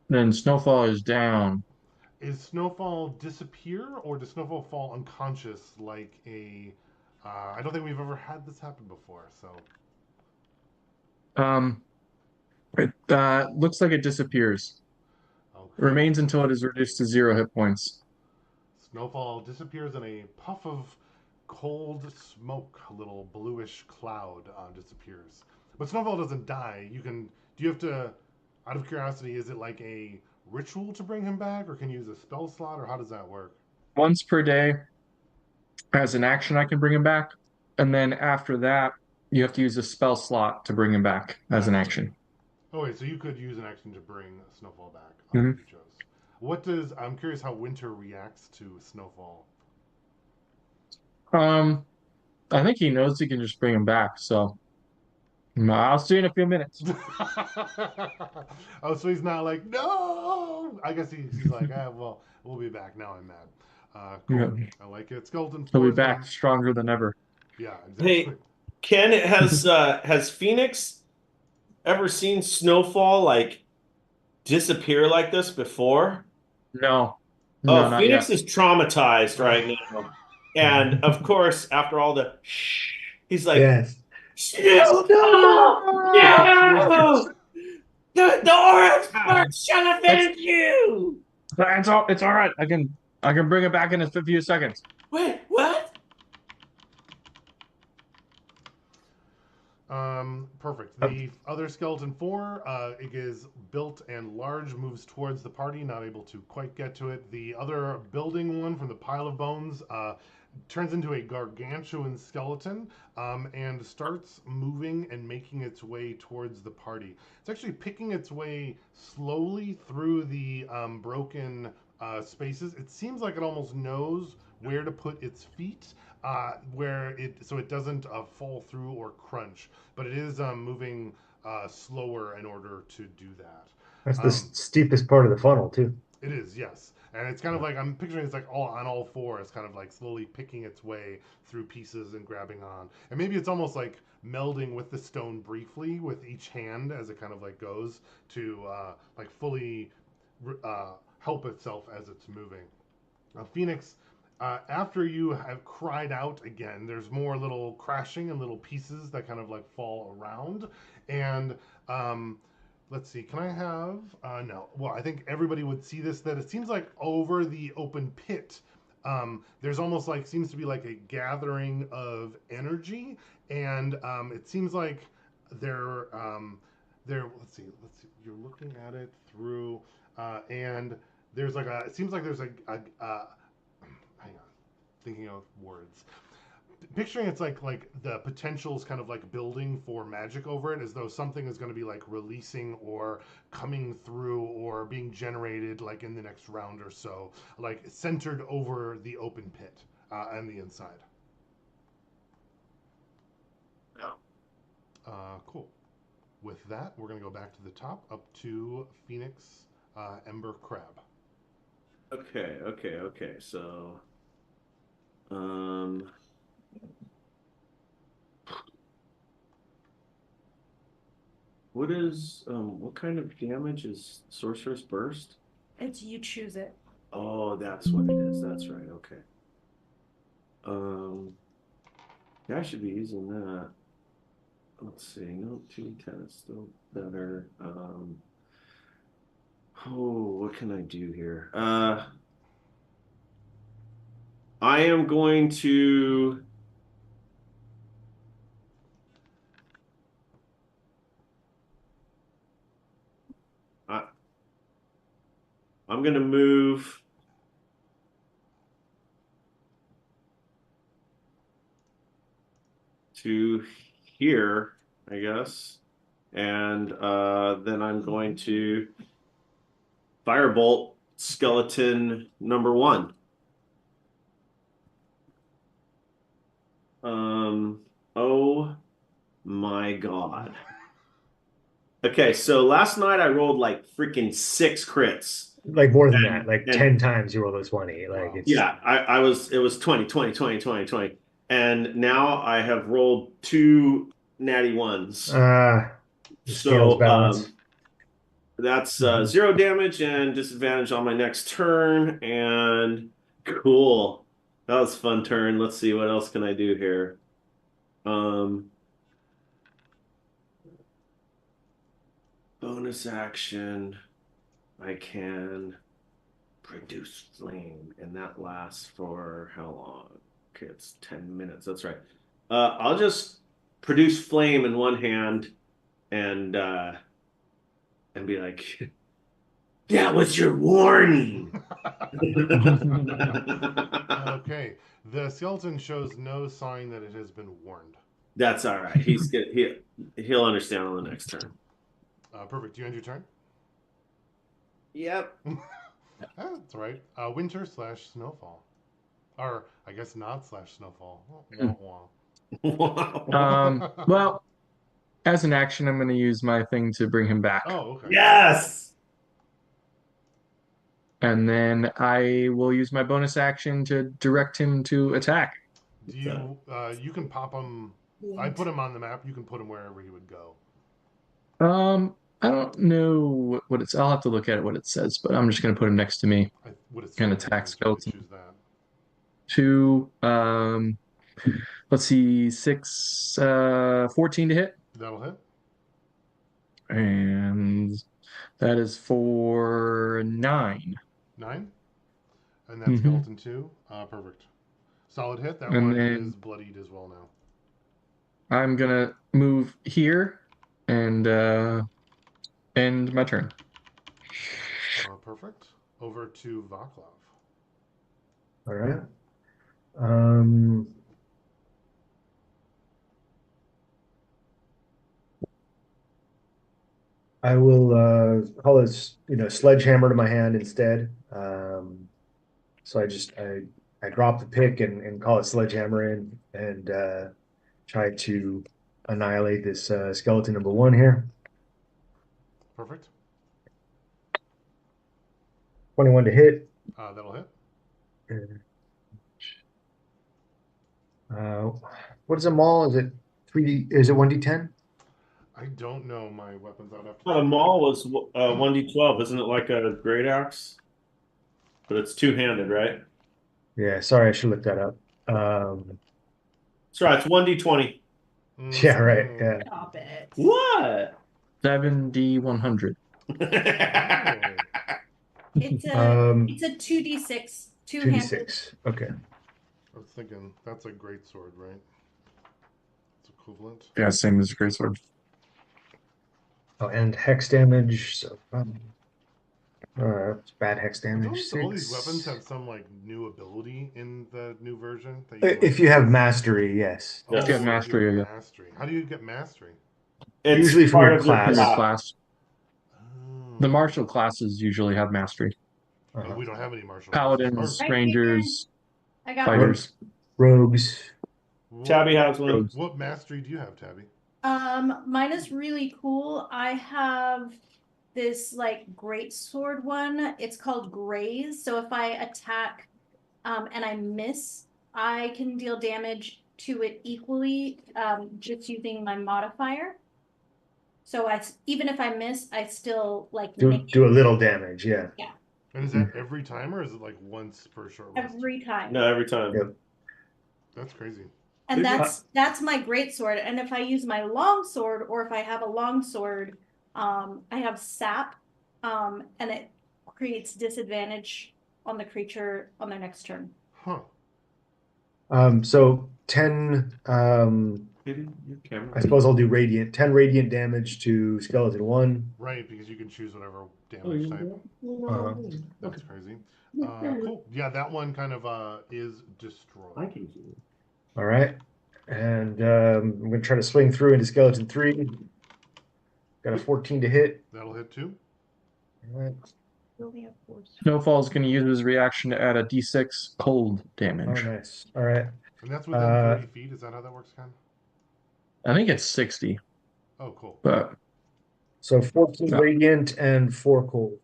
Then Snowfall is down. Is Snowfall disappear, or does Snowfall fall unconscious like a... I don't think we've ever had this happen before, so... It looks like it disappears. Okay. It remains until it is reduced to 0 hit points. Snowfall disappears in a puff of cold smoke. A little bluish cloud disappears. But Snowfall doesn't die. Do you have to... Out of curiosity, is it like a ritual to bring him back, or can you use a spell slot, or how does that work? Once per day, as an action, I can bring him back. And then after that, you have to use a spell slot to bring him back as an action. Oh, wait, so you could use an action to bring Snowfall back if you chose. I'm curious how Winter reacts to Snowfall. I think he knows he can just bring him back, so I'll see you in a few minutes. Oh, so he's not like, no! I guess he's like, well, we'll be back. Now I'm mad. Cool. Yeah. I like it. Skeleton 4. He'll be back stronger than ever. Yeah, exactly. Hey, Ken, has Phoenix ever seen Snowfall like disappear like this before? No. Oh, Phoenix is traumatized right now. And of course, after all the shh, he's like, Yes. No! No! The orange spark shall avenge you! It's all right. I can bring it back in a few seconds. Wait, what? Perfect. The other skeleton 4, it is built and large, moves towards the party, not able to quite get to it. The other building one from the pile of bones turns into a gargantuan skeleton and starts moving and making its way towards the party. It's actually picking its way slowly through the broken spaces. It seems like it almost knows where to put its feet, where it so it doesn't fall through or crunch, but it is moving slower in order to do that. That's the steepest part of the funnel, too. It is, yes. And it's kind of like I'm picturing it's like all on all fours, kind of like slowly picking its way through pieces and grabbing on. And maybe it's almost like melding with the stone briefly with each hand as it kind of like goes to like fully help itself as it's moving. Phoenix, after you have cried out again, there's more little crashing and little pieces that kind of like fall around. And let's see, can I have? No. Well, I think everybody would see this, that it seems like over the open pit, there's almost like, seems to be like a gathering of energy. And it seems like let's see, you're looking at it through, and there's like it seems like there's hang on, thinking of words. Picturing it's like the potential's kind of like building for magic over it, as though something is going to be like releasing or coming through or being generated like in the next round or so, like centered over the open pit and the inside. Cool. With that, we're going to go back to the top, up to Phoenix, Ember, Crab. Okay. So, what kind of damage is Sorcerer's Burst? It's you choose it. Oh, that's what it is. That's right. Okay. Yeah, I should be using that. Let's see. No, 2d10 is still better. What can I do here? I am going to I'm going to move to here, I guess. And then I'm going to Firebolt skeleton number 1. Oh my God. Okay, so last night I rolled like freaking 6 crits. Like more than that, like and 10 times you roll a 20. Like Wow. it's Yeah, it was 20, 20, 20, 20, 20. And now I have rolled 2 natty ones. the scales balance. That's 0 damage and disadvantage on my next turn. And cool. That was a fun turn. Let's see, what else can I do here? Bonus action. I can produce flame, and that lasts for how long? Okay, it's 10 minutes. That's right. I'll just produce flame in one hand and be like, that was your warning. Okay. The skeleton shows no sign that it has been warned. That's all right. He'll understand on the next turn. Perfect. Do you end your turn? Yep. That's right. Winter / snowfall. Or, I guess not / snowfall. Well, as an action, I'm going to use my thing to bring him back. Oh, okay. Yes. And then I will use my bonus action to direct him to attack. Do you, you can pop him. I put him on the map. You can put him wherever he would go. I don't know what it's. I'll have to look at it what it says, but I'm just going to put him next to me. I would assume Can you attack would skeleton. choose that. 2, let's see, 6, 14 to hit. That'll hit. And that is for 9. 9. And that's skeleton 2. Perfect. Solid hit. That And one then- is bloodied as well now. I'm gonna move here and end my turn. Perfect. Over to Vaclav. All right. Um, I will call it, sledgehammer to my hand instead. So I drop the pick and call it sledgehammer in and try to annihilate this skeleton number 1 here. Perfect. 21 to hit. That'll hit. What is a maul? Is it 3D? Is it 1d10? I don't know my weapons. I'd have to. But a maul was 1d12, isn't it like a great axe? But it's two-handed, right? Yeah, sorry, I should look that up. That's right, it's 1d20. Yeah, right. Yeah. Stop it. What? 7D100. It's a Um, it's a 2d6 two-handed. 2d6. Okay. I was thinking that's a great sword, right? It's equivalent. Yeah, same as a greatsword. Oh, and hex damage. So, it's bad hex I damage. noticed all these 6. weapons have some like new ability in the new version. That If you have mastery, yes. oh, Yes. If you have mastery, you yeah. have mastery. How do you get mastery? It's Usually from part your of their class. Your class. class. Oh. The martial classes usually have mastery. But we don't have any martial Paladins, classes. Right. rangers, I got fighters. Rogues. Tabby has one. What mastery do you have, Tabby? Mine is really cool. I have this like great sword one. It's called Graze. So if I attack and I miss, I can deal damage to it equally just using my modifier. So even if I miss, I still like Do a little damage, yeah. And is that every time, or is it like once per short rest? every time. No, every time. Yep. That's crazy. And Maybe- that's my great sword. And if I use my long sword, or if I have a long sword, I have sap, and it creates disadvantage on the creature on their next turn. Huh. So 10, Your camera. I suppose I'll do radiant. 10 radiant damage to skeleton 1. Right, because you can choose whatever damage type. Uh-huh. That's crazy. Cool. Yeah, that one kind of is destroyed. I can do it. All right. And I'm going to try to swing through into skeleton 3. Got a 14 to hit. That'll hit too. All right. Snowfall's going to use his reaction to add a d6 cold Oh, damage. nice. All right. And that's within 30 feet. Is that how that works, Ken? I think it's 60, Oh, cool. but So 14 No. radiant and 4 cold.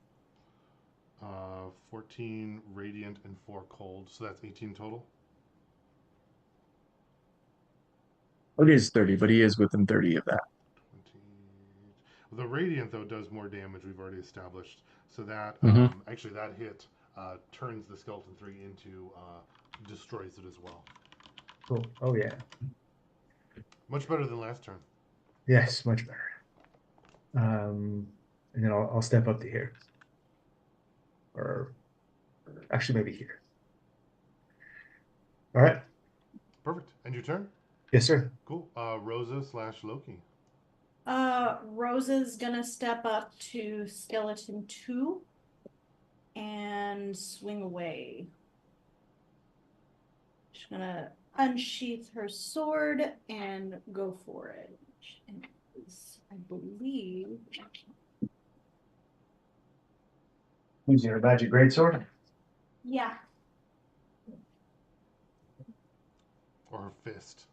14 radiant and 4 cold. So that's 18 total. it is 30, but he is within 30 of that. 20. The radiant though does more damage. We've already established. So that Mhm. actually that hit turns the skeleton 3 into destroys it as well. Cool. Oh, yeah. Much better than last turn. Yes, much better. And then I'll step up to here. Or actually, maybe here. All right. Perfect. And your turn. Yes, sir. Cool. Rosa / Loki. Rosa's gonna step up to skeleton 2 and swing away. She's gonna unsheath her sword and go for it. And it's, I believe, Using her magic greatsword. yeah. Or her fist.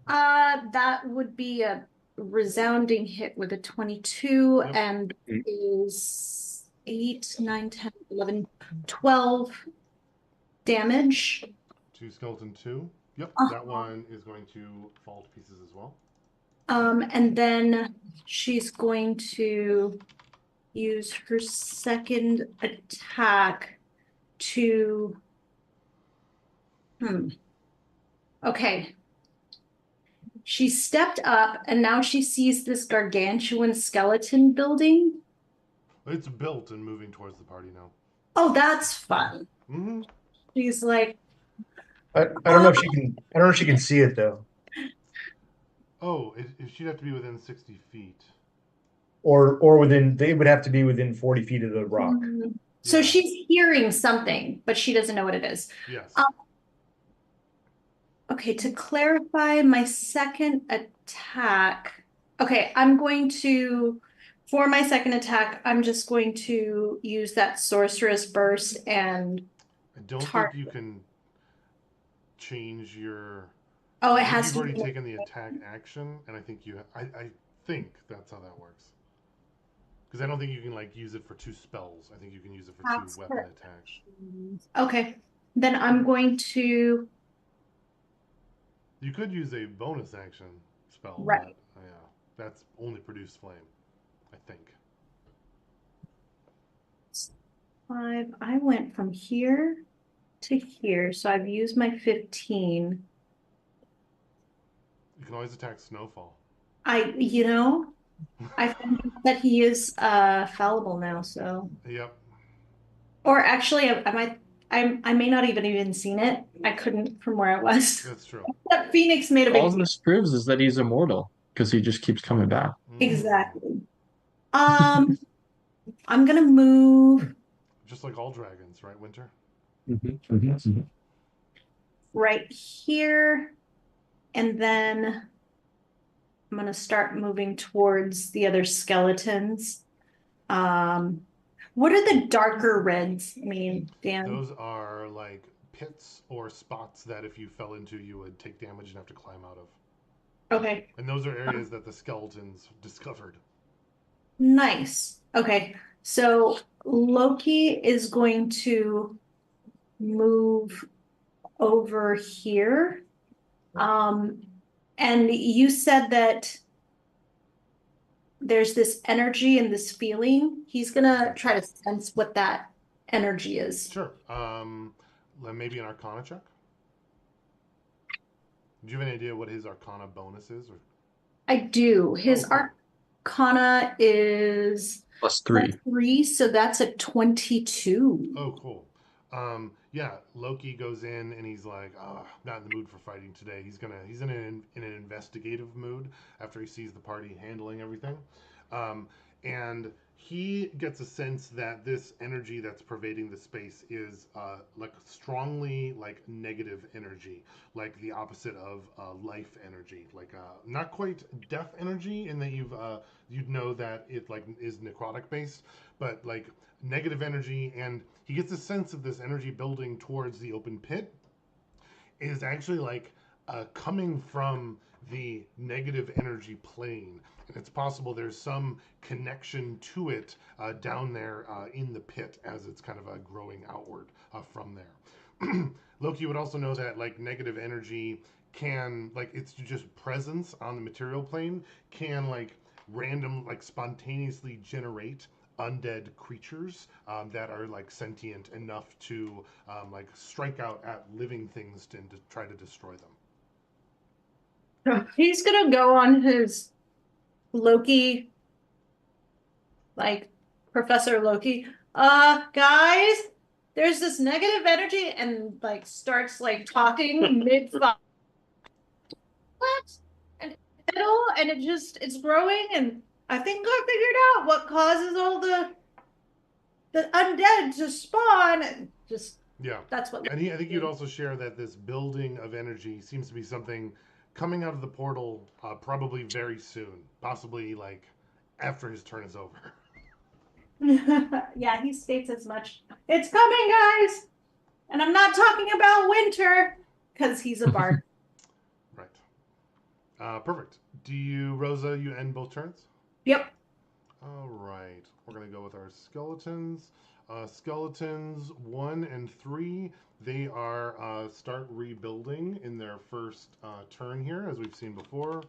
That would be a resounding hit with a 22 Yep. and is 8, 9, 10, 11, 12 damage. To skeleton 2. Yep. Uh-huh. That one is going to fall to pieces as well. And then she's going to use her second attack to okay. She stepped up and now she sees this gargantuan skeleton building. It's built and moving towards the party now. Oh, that's fun. Mm-hmm. She's like, I don't know if she can. I don't know if she can see it though, Oh, she'd have to be within 60 feet. or within. They would have to be within 40 feet of the rock. So Yeah. she's hearing something, but she doesn't know what it is. Yes. Okay, to clarify my second attack. Okay, I'm going to, for my second attack, I'm just going to use that sorceress burst and I don't think target. you can change your. Oh, it I think has you've to already be. taken the attack action, and I think you. I think that's how that works. Because I don't think you can like use it for 2 spells. I think you can use it for 2 That's weapon correct. attacks. Okay, then I'm going to, You could use a bonus action spell, right. but yeah, that's only produce flame. I think. 5. I went from here to here, so I've used my 15. You can always attack Snowfall. I found out that he is fallible now, so. Yep, Or actually, I may not even seen it. I couldn't from where I was. that's true. But Phoenix made a All big deal. this proves is that he's immortal because he just keeps coming back. Exactly. I'm gonna move Just like all dragons, right, Winter? right here, and then I'm gonna start moving towards the other skeletons. What are the darker reds mean, Dan? Those are like pits or spots that if you fell into, you would take damage and have to climb out of. Okay, And those are areas that the skeletons discovered. nice. Okay, so Loki is going to move over here. And you said that there's this energy and this feeling. He's gonna try to sense what that energy is. Sure. Maybe an Arcana check. Do you have any idea what his Arcana bonus is? Or I do. His cool. Arcana is +3. 3, so that's a 22. Oh, cool. Yeah, Loki goes in and he's like, not in the mood for fighting today. He's in an investigative mood after he sees the party handling everything. And he gets a sense that this energy that's pervading the space is like strongly like negative energy, like the opposite of life energy, like not quite death energy in that you'd know that it like is necrotic based, but like negative energy. And he gets a sense of this energy building towards the open pit is actually like coming from the negative energy plane. And it's possible there's some connection to it down there in the pit as it's kind of growing outward from there. Loki would also know that like negative energy can like it's just presence on the material plane can like random like spontaneously generate undead creatures that are like sentient enough to like strike out at living things and to try to destroy them. He's gonna go on his Loki, like Professor Loki. Guys, there's this negative energy, and like starts like talking mid and middle, and it's growing, and I think I figured out what causes all the undead to spawn. And just Yeah. that's what. And I think you'd also share that this building of energy seems to be something coming out of the portal probably very soon, possibly like after his turn is over. Yeah, he states as much. It's coming, guys, and I'm not talking about winter because he's a bard. Right. Perfect. Rosa, you end both turns? Yep. All right. We're going to go with our skeletons. Skeletons 1 and 3, they are start rebuilding in their first turn here, as we've seen before.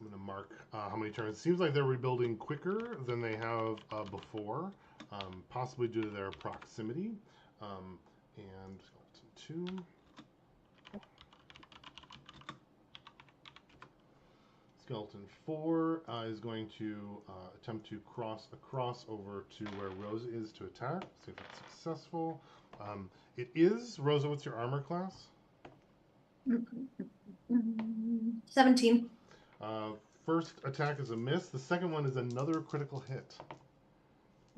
I'm going to mark how many turns. It seems like they're rebuilding quicker than they have before, possibly due to their proximity. And skeleton 2. Skeleton 4 is going to attempt to cross across over to where Rosa is to attack. See if it's successful. It is. Rosa, what's your armor class? 17. First attack is a miss. The second one is another critical hit.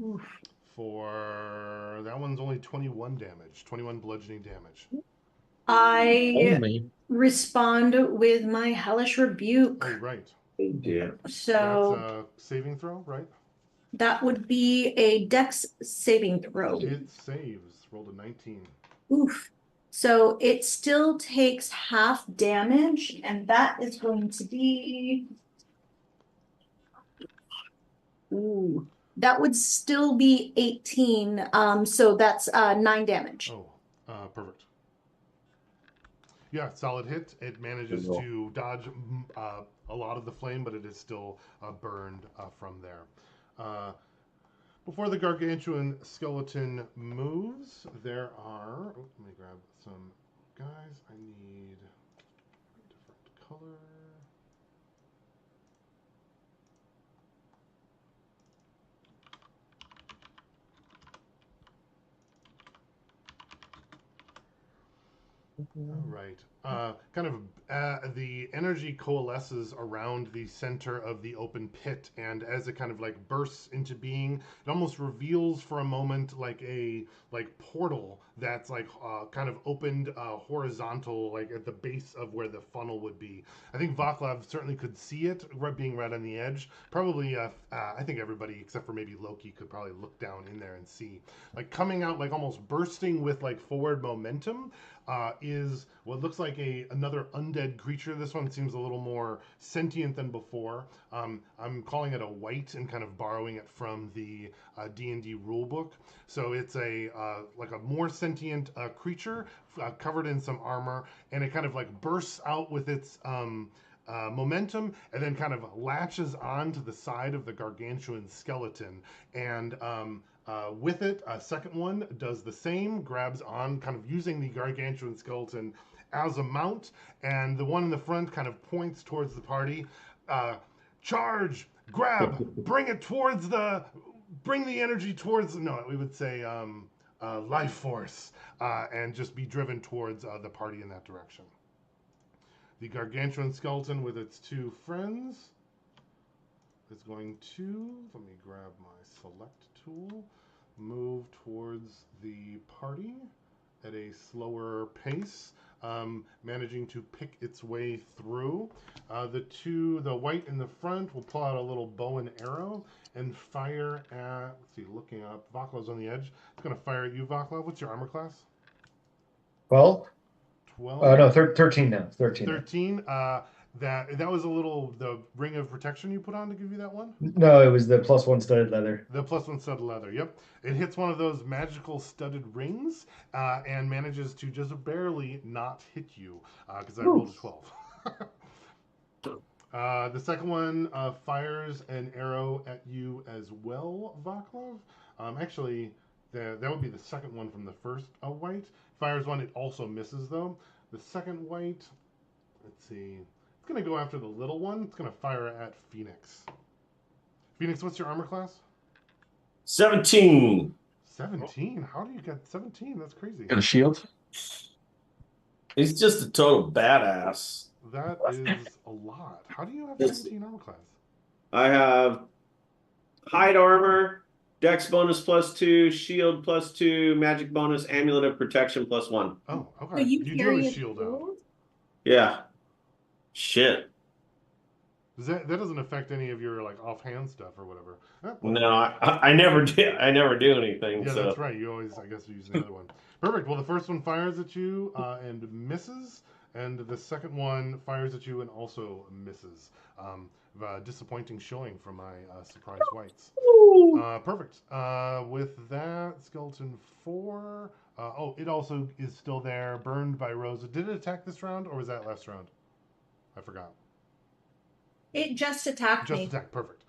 Oof. For that one's only 21 damage, 21 bludgeoning damage. I Only. respond with my hellish rebuke. Oh, right. Yeah. So That's a saving throw, right? that would be a dex saving throw. It saves. Rolled a 19. Oof. So it still takes half damage, and that is going to be. Ooh. That would still be 18. So that's 9 damage. Oh, perfect. Yeah, solid hit. It manages to dodge a lot of the flame, but it is still burned from there. Before the gargantuan skeleton moves, there are. Oh, let me grab some guys. I need different color. All right. The energy coalesces around the center of the open pit, and as it kind of like bursts into being, it almost reveals for a moment like a portal that's like kind of opened horizontal, like at the base of where the funnel would be. I think Vaclav certainly could see it being right on the edge. Probably, I think everybody except for maybe Loki could probably look down in there and see, like coming out, like almost bursting with like forward momentum. Is what looks like another undead creature. This one seems a little more sentient than before. I'm calling it a wight and kind of borrowing it from the D&D rulebook. So it's like a more sentient creature covered in some armor, and it kind of like bursts out with its momentum and then kind of latches onto the side of the gargantuan skeleton. And with it, a second one does the same, grabs on, kind of using the gargantuan skeleton as a mount, and the one in the front kind of points towards the party. Charge, grab, bring the energy towards, no, we would say life force, and just be driven towards the party in that direction. The gargantuan skeleton with its two friends is going to, let me grab my select tool, move towards the party at a slower pace, managing to pick its way through. The wight in the front will pull out a little bow and arrow and fire at, let's see, looking up, Vaclav's on the edge. It's going to fire at you, Vaclav. What's your armor class? 12? 12? No, 13 now. 13. 13. That was the ring of protection you put on to give you that one? No, it was the +1 studded leather. The +1 studded leather, yep. It hits one of those magical studded rings and manages to just barely not hit you because I rolled a 12. The second one fires an arrow at you as well, Vaclav. Actually, that would be the second one from the first wight. Fires one, it also misses though. The second wight, let's see. It's going to go after the little one. It's going to fire at Phoenix. Phoenix, what's your armor class? 17. 17? How do you get 17? That's crazy. Got a shield? He's just a total badass. That is a lot. How do you have 17 armor class? I have hide armor, dex bonus +2, shield +2, magic bonus, amulet of protection +1. Oh, okay. So you do carry have a a shield out. Yeah. Shit. That doesn't affect any of your like offhand stuff or whatever. No, I never do. I never do anything. Yeah, so. that's right. You always, I guess, use the other one. Perfect. Well, the first one fires at you and misses, and the second one fires at you and also misses. Disappointing showing from my surprise wights. Perfect. With that, skeleton 4. It also is still there, burned by Rosa. Did it attack this round, or was that last round? I forgot. It just attacked me. Just attack. Perfect.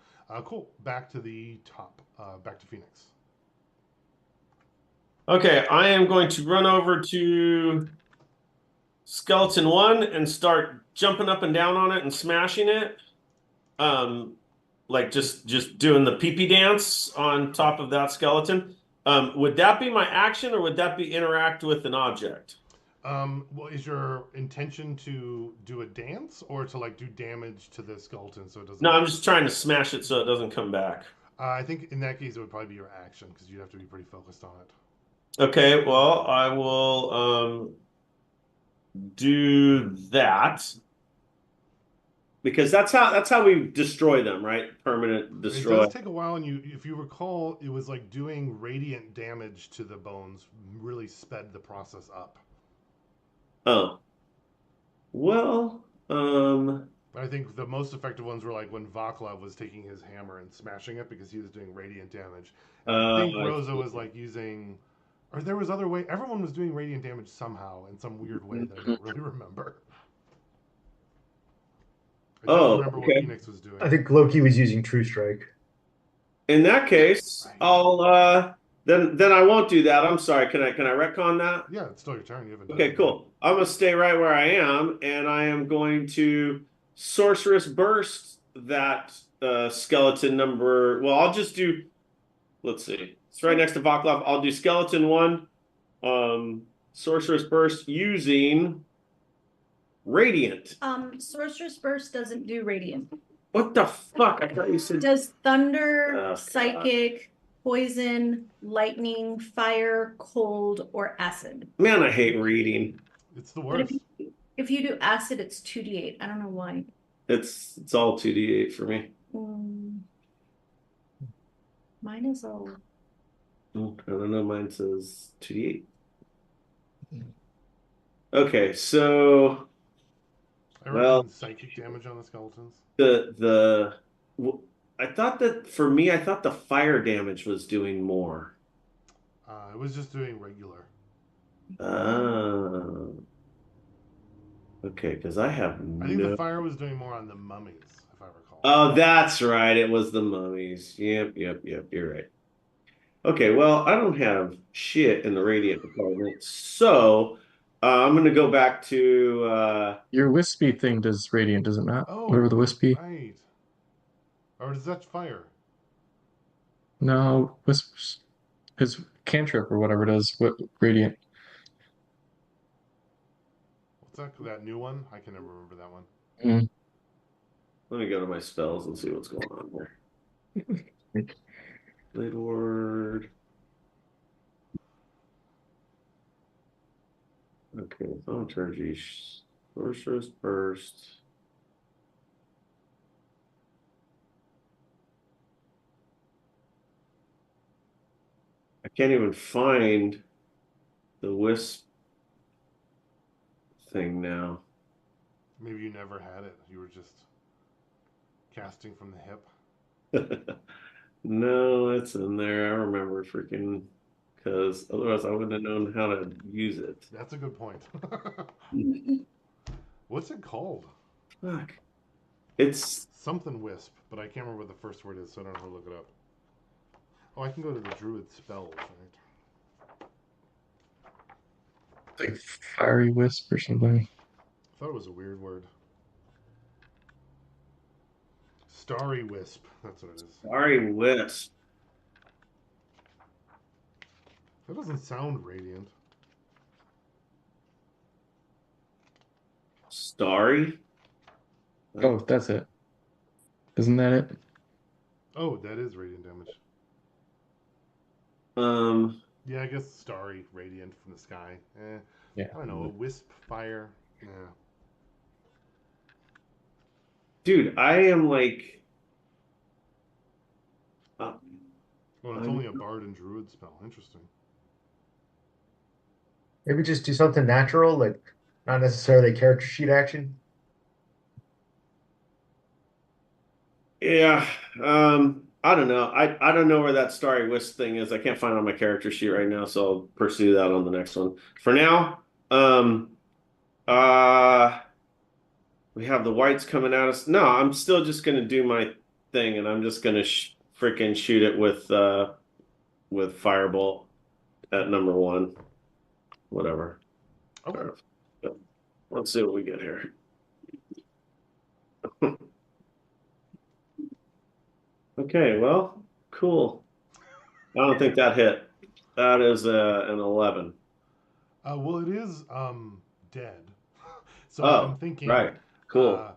Cool. Back to the top. Back to Phoenix. Okay, I am going to run over to Skeleton 1 and start jumping up and down on it and smashing it. like just doing the pee-pee dance on top of that skeleton, would that be my action or would that be interact with an object? Well, is your intention to do a dance or to like do damage to the skeleton so it doesn't? No, I'm just trying to smash it so it doesn't come back. I think in that case it would probably be your action because you'd have to be pretty focused on it. Okay, well, I will do that because that's how we destroy them, right? Permanent It destroy. does take a while, and if you recall, it was like doing radiant damage to the bones really sped the process up. Oh. Well, But I think the most effective ones were like when Vaclav was taking his hammer and smashing it because he was doing radiant damage. And I think Rosa was like using, or there was other way. Everyone was doing radiant damage somehow in some weird way that I don't really remember. I don't remember what okay. Phoenix was doing. I think Loki was using True Strike. In that case, I'll then I won't do that. I'm sorry. Can I retcon that? Yeah, it's still your turn. You haven't done Okay, it cool. I'm gonna stay right where I am, and I am going to sorceress burst that skeleton number. Well, I'll just do. Let's see. It's right next to Vaclav. I'll do skeleton 1, sorceress burst using radiant. Sorcerer's Burst doesn't do radiant. What the fuck? I thought you It said. does thunder, Oh, God. psychic, poison, lightning, fire, cold, or acid. Man, I hate reading. It's the But worst. if you do acid, it's 2d8. I don't know why. It's all 2d8 for me. Mine is all. I don't know. Mine says 2d8. Okay, so I well, recommend psychic damage on the skeletons. I thought that for me, I thought the fire damage was doing more. It was just doing regular. Okay, because I have I think the fire was doing more on the mummies, if I recall. Oh, that's right. It was the mummies. Yep. You're right. Okay, well, I don't have shit in the radiant department, so I'm gonna go back to Your wispy thing does radiant, does it not? Oh, Whatever the wispy. right. Or is that fire? No, wisps. His cantrip or whatever it is. What radiant? What's that new one? I can never remember that one. let me go to my spells and see what's going on here. Blade word. Okay, thaumaturgy, sorcerer's burst. I can't even find the wisp thing now. Maybe you never had it. You were just casting from the hip. No, it's in there. I remember freaking because otherwise I wouldn't have known how to use it. That's a good point. What's it called? Fuck. It's something wisp, but I can't remember what the first word is, so I don't know how to look it up. Oh, I can go to the druid spells, right? Like fiery wisp or something. I thought it was a weird word. Starry wisp. That's what it is. Starry wisp. That doesn't sound radiant. Starry? Oh, that's it. Isn't that it? Oh, that is radiant damage. Yeah, I guess starry, radiant from the sky. Yeah. I don't know, a wisp, fire. Yeah. Dude, I am like. Well, it's only a bard and druid spell. Interesting. Maybe just do something natural, like not necessarily character sheet action. Yeah. I don't know. I don't know where that starry wisp thing is. I can't find it on my character sheet right now, so I'll pursue that on the next one. For now, we have the whites coming at us. No, I'm still just gonna do my thing, and I'm just gonna freaking shoot it with firebolt at number 1. Whatever. Okay. Let's see what we get here. Okay, well, cool. I don't think that hit. That is an 11. Well, it is dead. So I'm Oh, thinking, right. uh, Cool.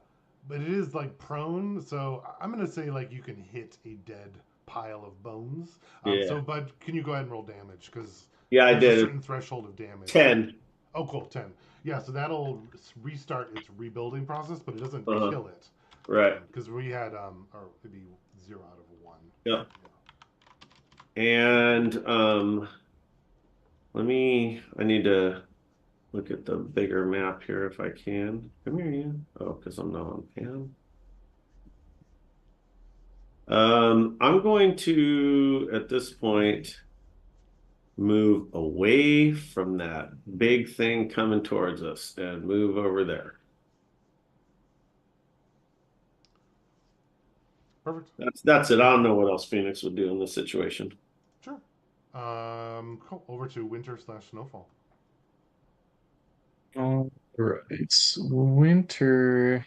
but it is like prone. So I'm gonna say like you can hit a dead pile of bones. Yeah. So, but can you go ahead and roll damage? Because Yeah, I there's a did it. certain threshold of damage. 10. Oh, cool, 10. Yeah, so that'll restart its rebuilding process, but it doesn't Uh-huh. kill it. Right. Because we had, or it'd be 0 out of a 1. Yep. And I need to look at the bigger map here if I can. Come here, you. Oh, because I'm not on Pam. I'm going to, at this point, move away from that big thing coming towards us and move over there. Perfect. That's it. I don't know what else Phoenix would do in this situation. Sure. Cool. Over to winter slash snowfall. All right. Winter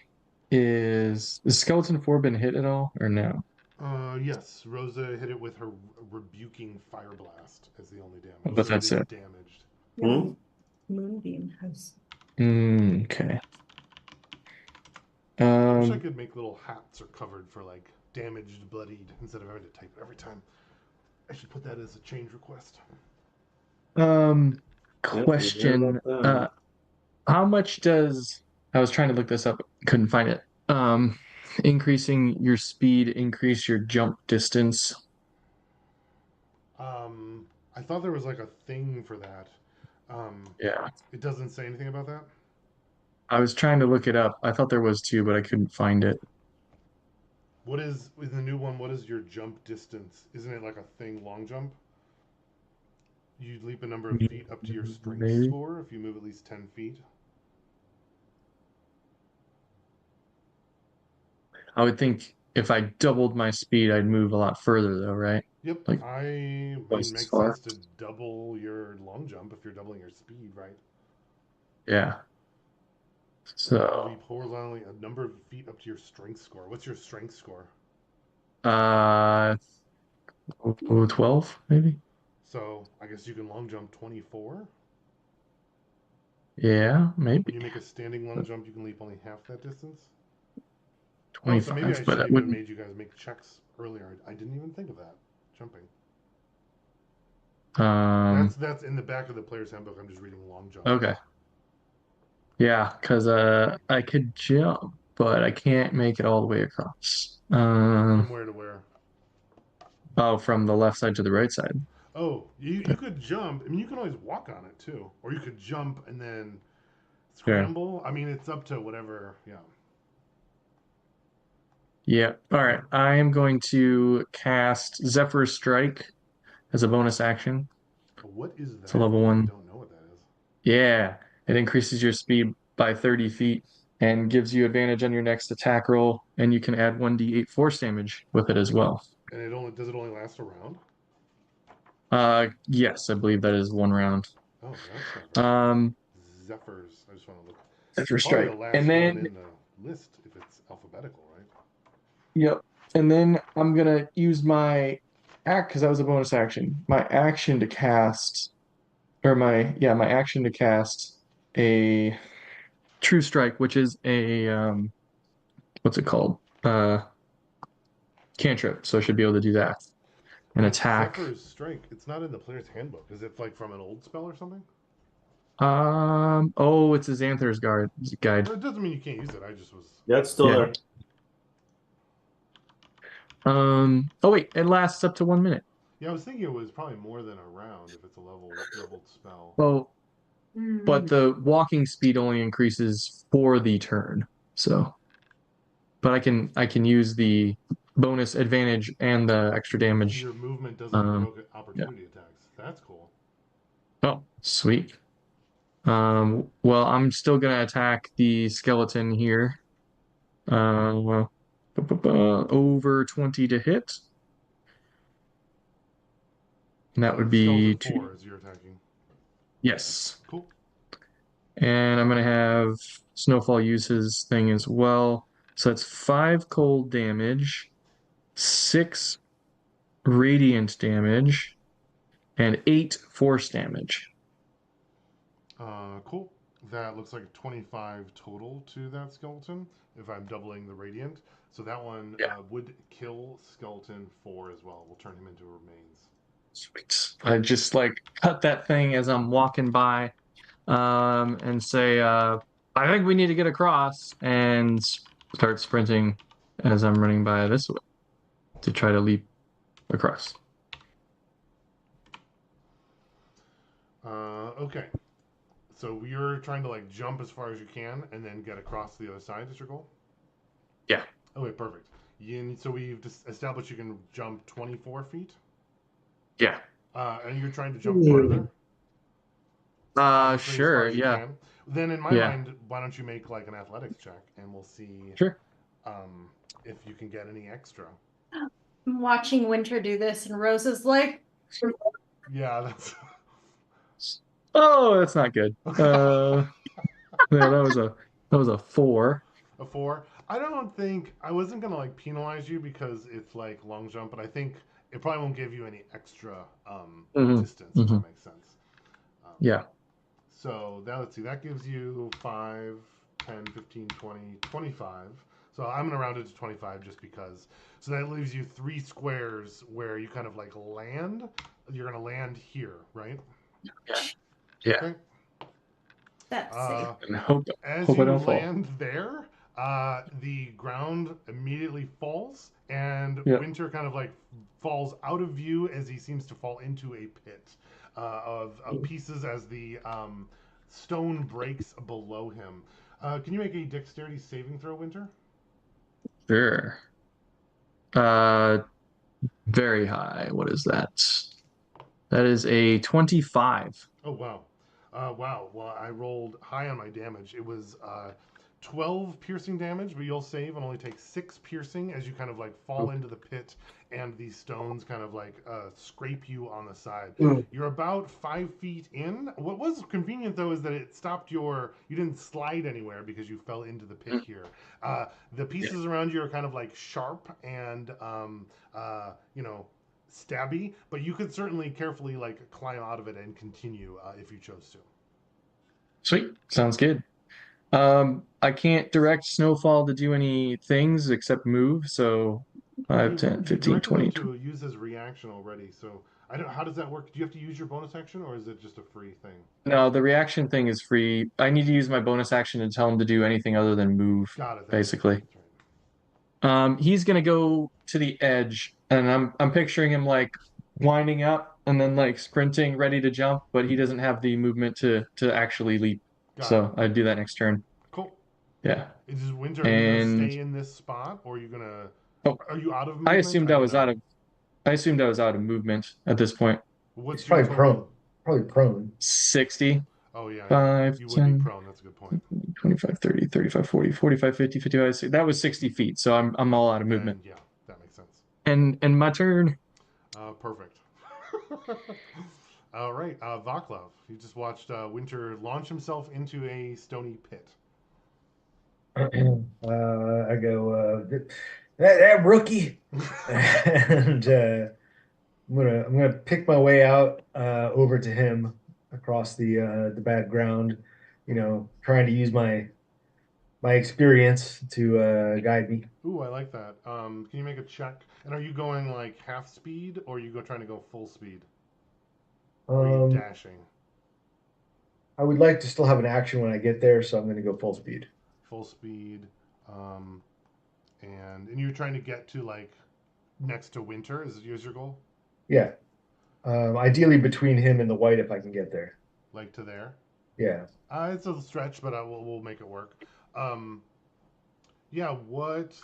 is skeleton 4 been hit at all or no? Yes, Rosa hit it with her rebuking fire blast as the only damage. But So that's it is it. damaged. Hmm? Moonbeam has. Okay. I wish I Um, could make little hats or covered for like damaged, bloodied instead of having to type it every time. I should put that as a change request. um, Yep, you're right question. about that. How much does I was trying to look this up, couldn't find it. Increasing your speed, increase your jump distance. I thought there was like a thing for that. Yeah. It doesn't say anything about that. I was trying to look it up. I thought there was too, but I couldn't find it. What is with the new one? What is your jump distance? Isn't it like a thing long jump? You leap a number of feet up to your strength Maybe. score if you move at least 10 feet. I would think if I doubled my speed, I'd move a lot further though, right? Yep, Like I mean, twice as makes far. sense to double your long jump if you're doubling your speed, right? Yeah. So, Leap horizontally a number of feet up to your strength score. What's your strength score? uh, 12 maybe? So I guess you can long jump 24. Yeah, When maybe you make a standing long jump, you can leap only half that distance. Oh, so maybe 25, I but should that even have wouldn't. made you guys make checks earlier. I didn't even think of that. Jumping. Um, That's in the back of the player's handbook. I'm just reading long jump. okay. Yeah, because I could jump, but I can't make it all the way across. From where to where? Oh, from the left side to the right side. Oh, you could jump. I mean, you can always walk on it too, or you could jump and then Yeah. scramble. I mean, it's up to whatever. Yeah. Yeah. All right. I am going to cast Zephyr Strike as a bonus action. What is It's a that? level I 1. don't know what that is. Yeah. It increases your speed by 30 feet and gives you advantage on your next attack roll, and you can add 1d8 force damage with it as well. And it only last a round? Yes, I believe that is 1 round. Oh, that's not very good. Um, Zephyrs. I just want to look. Zephyr Probably Strike. the last And one then in the list if it's alphabetical, right? Yep. And then I'm gonna use my act because that was a bonus action. My action to cast, or my action to cast a True Strike, which is a what's it called? Cantrip. So I should be able to do that. An What's attack. Zephyr's strike? It's not in the player's handbook. Is it like from an old spell or something? Oh, it's a Xanthor's guide. Well, it doesn't mean you can't use it. I just was. That's still Yeah. there. Oh wait, it lasts up to 1 minute. Yeah, I was thinking it was probably more than a round if it's a leveled spell. Oh, but the walking speed only increases for the turn. So, but I can use the bonus advantage and the extra damage. Your movement doesn't Um, provoke yeah. opportunity attacks. That's cool. Oh, sweet. Well, I'm still gonna attack the skeleton here. Over 20 to hit. And that would be Skeleton 4 as you're attacking. yes. Cool. And I'm gonna have Snowfall use his thing as well. So that's 5 cold damage. 6 radiant damage, and 8 force damage. Cool. That looks like 25 total to that skeleton if I'm doubling the radiant. So that one Yeah. would kill skeleton 4 as well. We'll turn him into remains. Sweet. I just like cut that thing as I'm walking by, and say, I think we need to get across, and start sprinting as I'm running by this way to try to leap across. Okay. So you're trying to like jump as far as you can and then get across to the other side. Is your goal? Yeah. Okay, perfect. So we've just established you can jump 24 feet. Yeah. And you're trying to jump farther. Obviously, as far Sure. as you Yeah. can. Then in my Yeah. mind, why don't you make like an athletics check and we'll see Sure. if you can get any extra. I'm watching Winter do this, and Rose is like, Yeah, that's. Oh, that's not good. Yeah, that was a 4. A 4. I don't think I wasn't gonna like penalize you because it's like long jump, but I think it probably won't give you any extra distance if that makes sense. Yeah. So now let's see. That gives you 5, 10, 15, 20, 25. So I'm gonna round it to 25 just because. So that leaves you 3 squares where you kind of like land. You're gonna land here, right? Yeah. Okay. that's safe. And hope As I you don't fall. land there, the ground immediately falls, and Yeah. Winter kind of like falls out of view as he seems to fall into a pit of pieces as the stone breaks below him. Can you make a dexterity saving throw, Winter? Sure. Very high. What is that? That is a 25. Oh, wow. Wow. Well, I rolled high on my damage. It was 12 piercing damage, but you'll save and only take 6 piercing as you kind of like fall into the pit and these stones kind of like scrape you on the side. You're about 5 feet in. What was convenient though is that it stopped you didn't slide anywhere because you fell into the pit here. The pieces around you are kind of like sharp and, stabby, but you could certainly carefully like climb out of it and continue if you chose to. Sweet. Sounds good. I can't direct Snowfall to do any things except move, so 5, 10, You 15, directed him 20. to use his reaction already, so I don't. How does that work? Do you have to use your bonus action, or is it just a free thing? No, the reaction thing is free. I need to use my bonus action to tell him to do anything other than move, Got it. basically. That's right. He's gonna go to the edge, and I'm picturing him like winding up and then like sprinting, ready to jump, but he doesn't have the movement to actually leap. Got So I'd do that next turn. Cool. Yeah. Is Winter? Are you gonna And stay in this spot, or are you gonna? oh, Are you out of movement? I assumed I was out of movement at this point. What's He's your probably total? prone. Probably prone. 60. Oh yeah, 5, you would be 10, prone. That's a good point. 25, 30, 35, 40, 45, 50, 55. That was 60 feet, so I'm all out of movement. And yeah, that makes sense. And my turn. Perfect. All right, Vaclav. You just watched Winter launch himself into a stony pit. I go, that rookie, and I'm gonna pick my way out over to him across the bad ground, trying to use my experience to guide me. Ooh, I like that. Can you make a check? And are you going like half speed, or are you trying to go full speed? Or are you dashing? I would like to still have an action when I get there, so I'm going to go full speed. Full speed, and you're trying to get to like next to Winter. Is your goal? Yeah. Ideally between him and the white, if I can get there. Like to there? Yeah. It's a stretch, but we'll make it work. Yeah. What?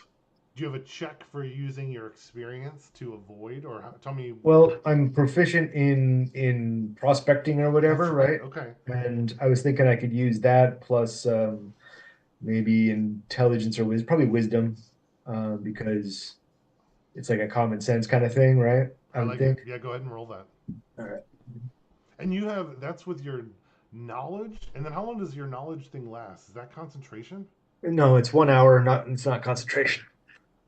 Do you have a check for using your experience to avoid, or tell me? Well, I'm proficient in prospecting or whatever, That's right? Okay. And I was thinking I could use that plus maybe intelligence or wisdom, probably wisdom, because it's like a common sense kind of thing, right? I would like think. it. Yeah, go ahead and roll that. All right. And that's with your knowledge, and then how long does your knowledge thing last? Is that concentration? No, it's 1 hour. It's not concentration.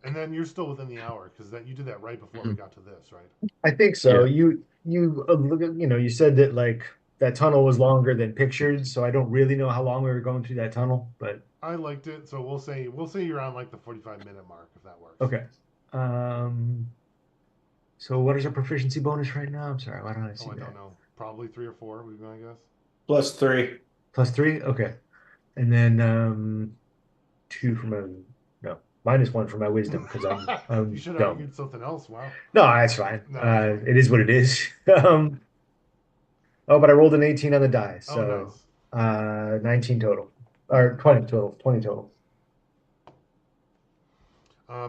And then you're still within the hour because that you did that right before we got to this, right? I think so. Yeah. You look at, you said that like that tunnel was longer than pictured, so I don't really know how long we were going through that tunnel, but I liked it, so we'll say you're on like the 45-minute mark if that works. okay. Um, so what is our proficiency bonus right now? I'm sorry, why don't I see Oh, I that? don't know. Probably 3 or 4, would be my guess. +3. +3? Okay. And then 2 for my no, -1 for my wisdom because You I'm should have dumb. argued something else. Wow. No, that's fine. No, that's fine. It is what it is. Oh, but I rolled an 18 on the die, Oh, so nice. 19 total. Or 20 total. 20 total.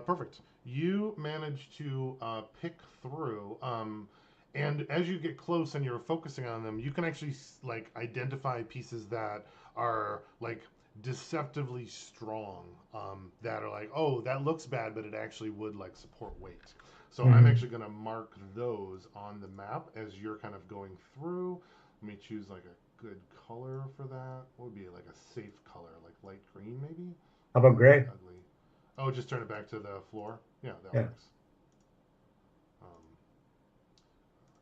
Perfect. You manage to pick through, and as you get close and you're focusing on them, you can actually like identify pieces that are like deceptively strong. That are like, oh, that looks bad, but it actually would like support weight. So I'm Mhm. actually going to mark those on the map as you're kind of going through. Let me choose like a good color for that. What would be like a safe color, like light green maybe? How about gray? Ugly. Oh, just turn it back to the floor. Yeah, that Yeah. works.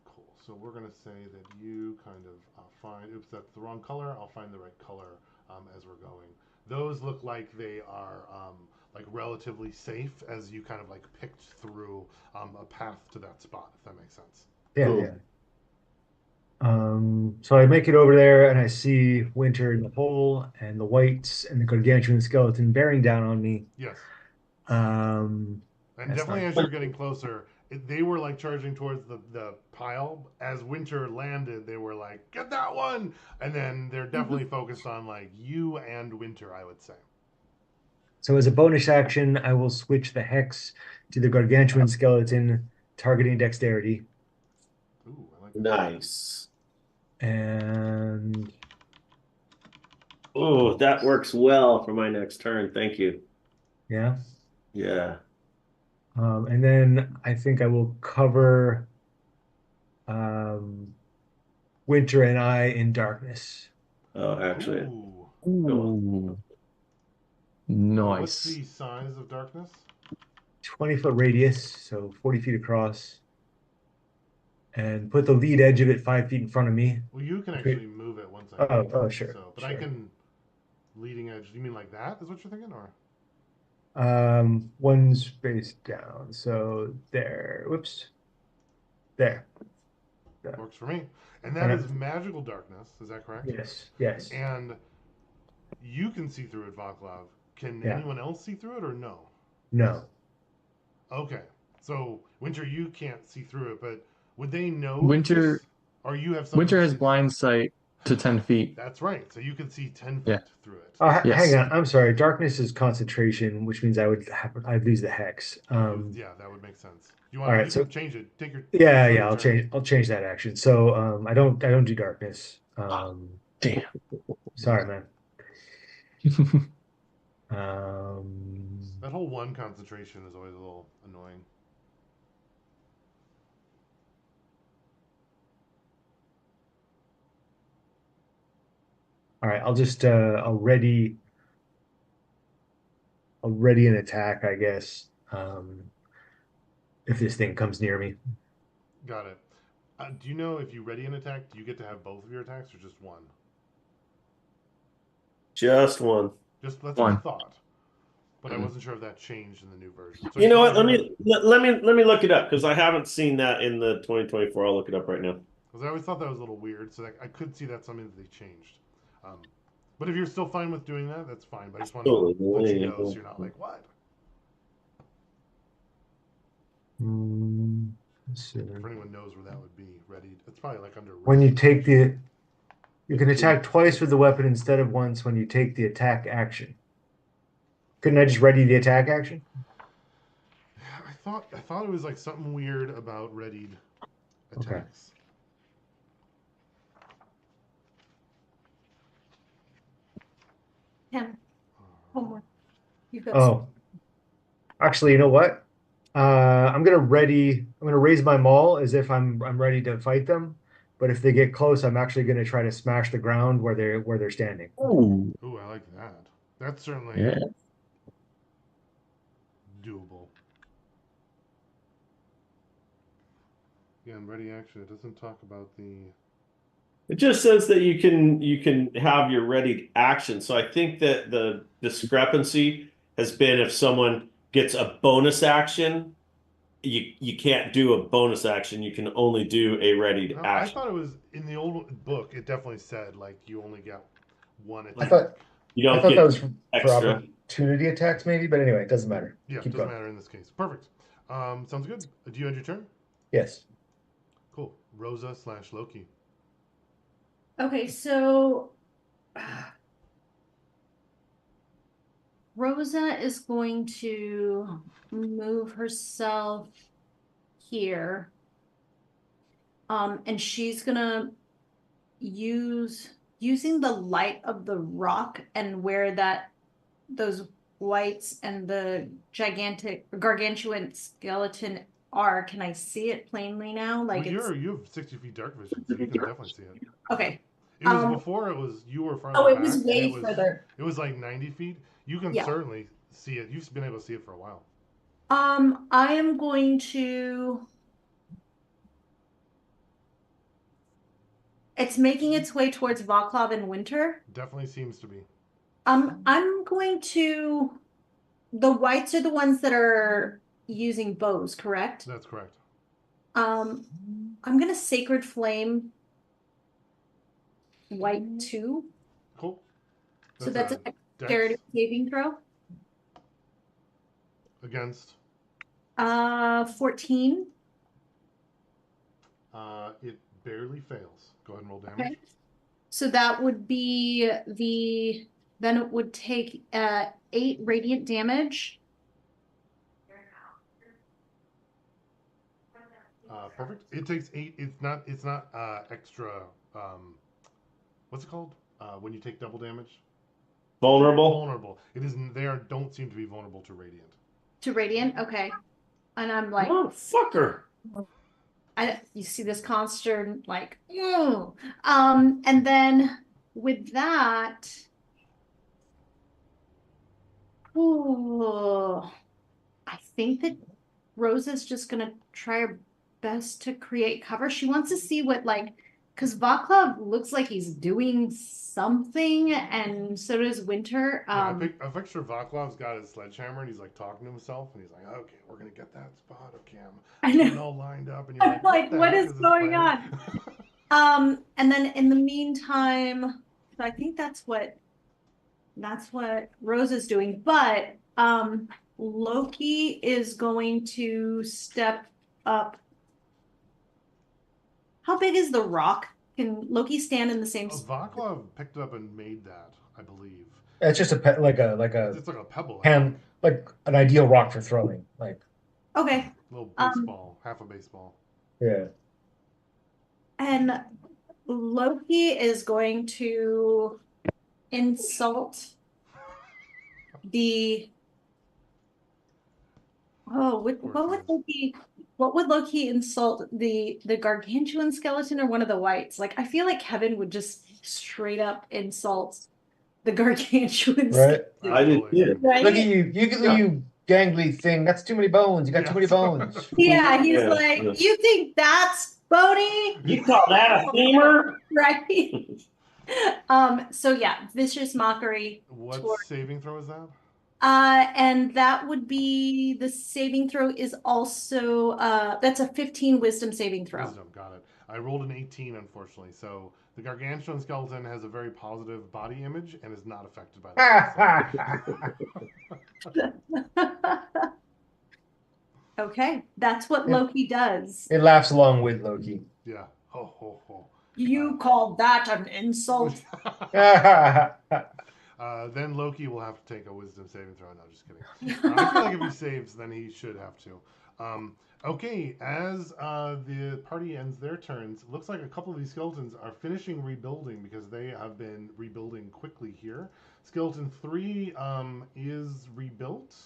Cool. So we're gonna say that you kind of find. Oops, that's the wrong color. I'll find the right color as we're going. Those look like they are like relatively safe as you kind of like picked through a path to that spot. If that makes sense. Yeah, Cool. yeah. So I make it over there and I see Winter in the hole and the whites and the gargantuan skeleton bearing down on me. Yes. Um, And that's definitely not as you're getting closer, they were like charging towards the pile. As Winter landed, they were like, get that one! And then they're definitely focused on like you and Winter, I would say. So as a bonus action, I will switch the hex to the gargantuan skeleton, targeting dexterity. Ooh, I like that. Nice. And Oh, that works well for my next turn. Thank you. yeah. Yeah. And then I think I will cover um, Winter and I in darkness. Oh, actually, Ooh. Ooh. What's Nice. the size of darkness? 20-foot radius, so 40 feet across. And put the lead edge of it 5 feet in front of me. Well, you can actually move it once I Oh, move oh, it, sure. So, but sure. I can leading edge. You mean like that? Is what you're thinking, or? One space down. So there. Whoops. There. Works for me. And that And is magical darkness. Is that correct? yes, yes. And you can see through it, Vaclav. Can Yeah. anyone else see through it, or no? No. Okay. So Winter, you can't see through it, but would they know? Winter- this? Or you have something Winter has see- blind sight to 10 feet. That's right. So you can see 10 feet Yeah. through it. Oh, Yes. hang on. I'm sorry. Darkness is concentration, which means I'd lose the hex. Yeah, that would make sense. You want? all right, You so- can change it. Take your. Yeah, take yeah. your I'll turn. change. I'll change that action. So I don't do darkness. Damn. Sorry, man. Um, That whole one concentration is always a little annoying. all right. I'll just I'll ready an attack, I guess. If this thing comes near me. Got it. Do you know if you ready an attack, do you get to have both of your attacks or just one? just one. Just that's what I One. thought, but I Mhm. wasn't sure if that changed in the new version. So You know can what? have- Let me look it up because I haven't seen that in the 2024. I'll look it up right now. Because I always thought that was a little weird, so that, I could see that's something that they changed. But if you're still fine with doing that, that's fine. But I just want to let you know so you're not like, what? Let's see. If anyone knows where that would be, ready. It's probably like under. When you risk. take you can attack twice with the weapon instead of once when you take the attack action. Couldn't I just ready the attack action? I thought it was like something weird about readied attacks. Ken, homework. You've got Oh, actually, you know what? I'm gonna raise my maul as if I'm ready to fight them. But if they get close, I'm actually gonna try to smash the ground where they're standing. Ooh. Ooh, I like that. That's certainly Yeah. doable. Again, ready action. It doesn't talk about the. It just says that you can have your ready action. So I think that the discrepancy has been if someone gets a bonus action, you can't do a bonus action. You can only do a ready I action. thought it was in the old book. It definitely said like you only get one I attack. thought You I don't thought get that was for extra. opportunity attacks, maybe. But anyway, it doesn't matter. Yeah, Keep doesn't going. matter in this case. Perfect. Sounds good. Do you end your turn? Yes. Cool. Rosa / Loki. Okay, so Rosa is going to move herself here. And she's gonna using the light of the rock and where those whites and the gargantuan skeleton are. Can I see it plainly now? Like Well, you have 60 feet dark vision, so you can definitely see it. okay. It was before. It was you were farther Oh, it back. was and way further. It was like 90 feet. You can Yeah. certainly see it. You've been able to see it for a while. I am going to. It's making its way towards Vaclav and Winter. Definitely seems to be. I'm going to. The whites are the ones that are using bows, correct? That's correct. I'm gonna Sacred Flame white 2. Cool. So that's a Dex dexterity saving throw. against. 14. It barely fails. Go ahead and roll damage. Okay. So that would be then it would take 8 radiant damage. Perfect. It takes 8. It's not extra. What's it called? When you take double damage. Vulnerable. Vulnerable. It is. Don't seem to be vulnerable to radiant. To radiant, okay. And I'm like, motherfucker. You see this concern, like, ew. And then with that, oh, I think that Rosa's just gonna try her best to create cover. She wants to see what, like, because Vaclav looks like he's doing something, and so does Winter. I picture Vaclav's got his sledgehammer and he's like talking to himself and he's like, "Okay, we're gonna get that spot. Okay, I'm getting all lined up." And you're I'm like, what is going on? And then in the meantime, so I think that's what Rosa's doing. But Loki is going to step up. How big is the rock? Can Loki stand in the same spot? Vaclav picked it up and made that, I believe. It's just like a It's like a pebble. like an ideal rock for throwing. Like Okay. Little baseball, half a baseball. Yeah. And Loki is going to insult the. Oh, what would Loki insult the gargantuan skeleton or one of the whites? Like, I feel like Kevin would just straight up insult the gargantuan Right. skeleton. I did too. Right? Look at you gangly thing. That's too many bones. You got too many bones. Yeah, he's Yeah, like, yeah. you think that's bony? You call that a femur? Right. So yeah, vicious mockery. What saving throw is that? And that would be the saving throw is also that's a 15 wisdom saving throw. Wisdom, got it. I rolled an 18, unfortunately. So the gargantuan skeleton has a very positive body image and is not affected by that. Okay, that's what Loki does. It laughs along with Loki. Yeah. Ho ho ho. You call that an insult? Then Loki will have to take a wisdom saving throw. No, just kidding. I feel like if he saves, then he should have to. Okay, as the party ends their turns, it looks like a couple of these skeletons are finishing rebuilding because they have been rebuilding quickly here. Skeleton 3 is rebuilt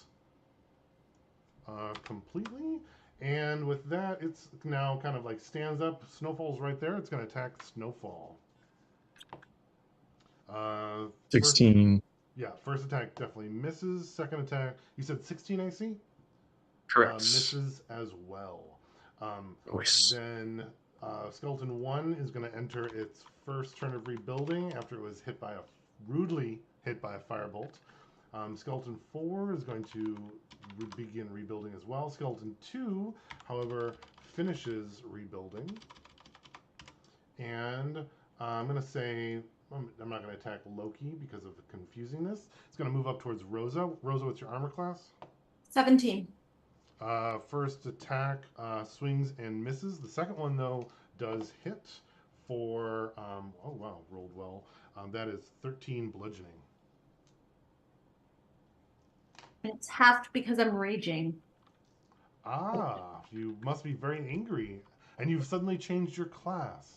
completely. And with that, it's now kind of like stands up. Snowfall's right there. It's going to attack Snowfall. 16. First attack definitely misses. Second attack, you said 16 AC? Correct. Misses as well. Nice. Then Skeleton 1 is going to enter its first turn of rebuilding after it was rudely hit by a firebolt. Skeleton 4 is going to begin rebuilding as well. Skeleton 2, however, finishes rebuilding. And I'm going to say, I'm not going to attack Loki because of the confusingness. It's going to move up towards Rosa. Rosa, what's your armor class? 17. First attack swings and misses. The second one, though, does hit for, oh wow, rolled well. That is 13 bludgeoning. And it's halved because I'm raging. Ah, you must be very angry. And you've suddenly changed your class.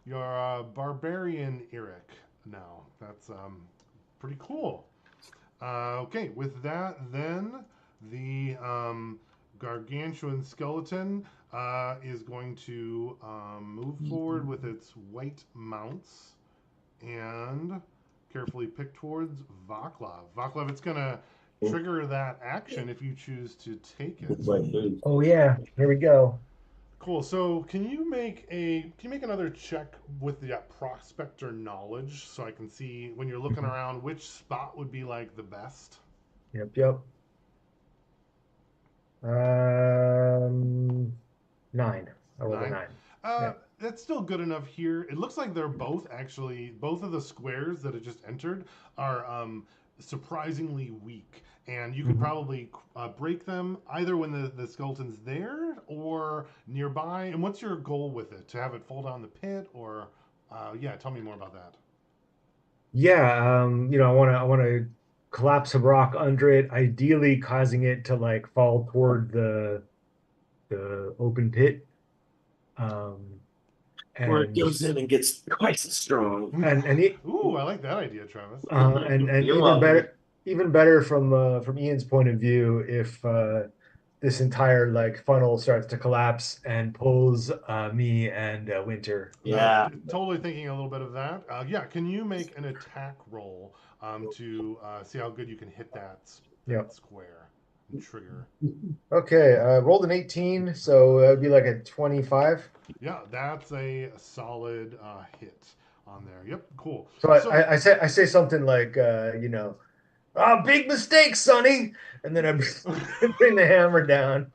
You're a barbarian Eric now. That's pretty cool. Okay, with that, then the gargantuan skeleton is going to move forward with its white mounts and carefully pick towards Vaclav. Vaclav, it's going to trigger that action if you choose to take it. Oh yeah, here we go. Cool. So can you make another check with the prospector knowledge so I can see when you're looking around which spot would be like the best? Yep. 9. I rolled a 9. Yeah. That's still good enough here. It looks like they're both of the squares that it just entered are surprisingly weak. And you could probably break them either when the skeleton's there or nearby. And what's your goal with it? To have it fall down the pit, or tell me more about that. Yeah, I want to collapse a rock under it, ideally causing it to like fall toward the open pit. Where it goes in and gets twice as strong. Ooh, I like that idea, Travis. And even better from Ian's point of view, if this entire like funnel starts to collapse and pulls me and Winter. Yeah. Totally thinking a little bit of that. Can you make an attack roll to see how good you can hit that square and trigger? Okay, rolled an 18, so it would be like a 25. Yeah, that's a solid hit on there. Yep, cool. So I say something like, big mistake, Sonny, and then I bring the hammer down.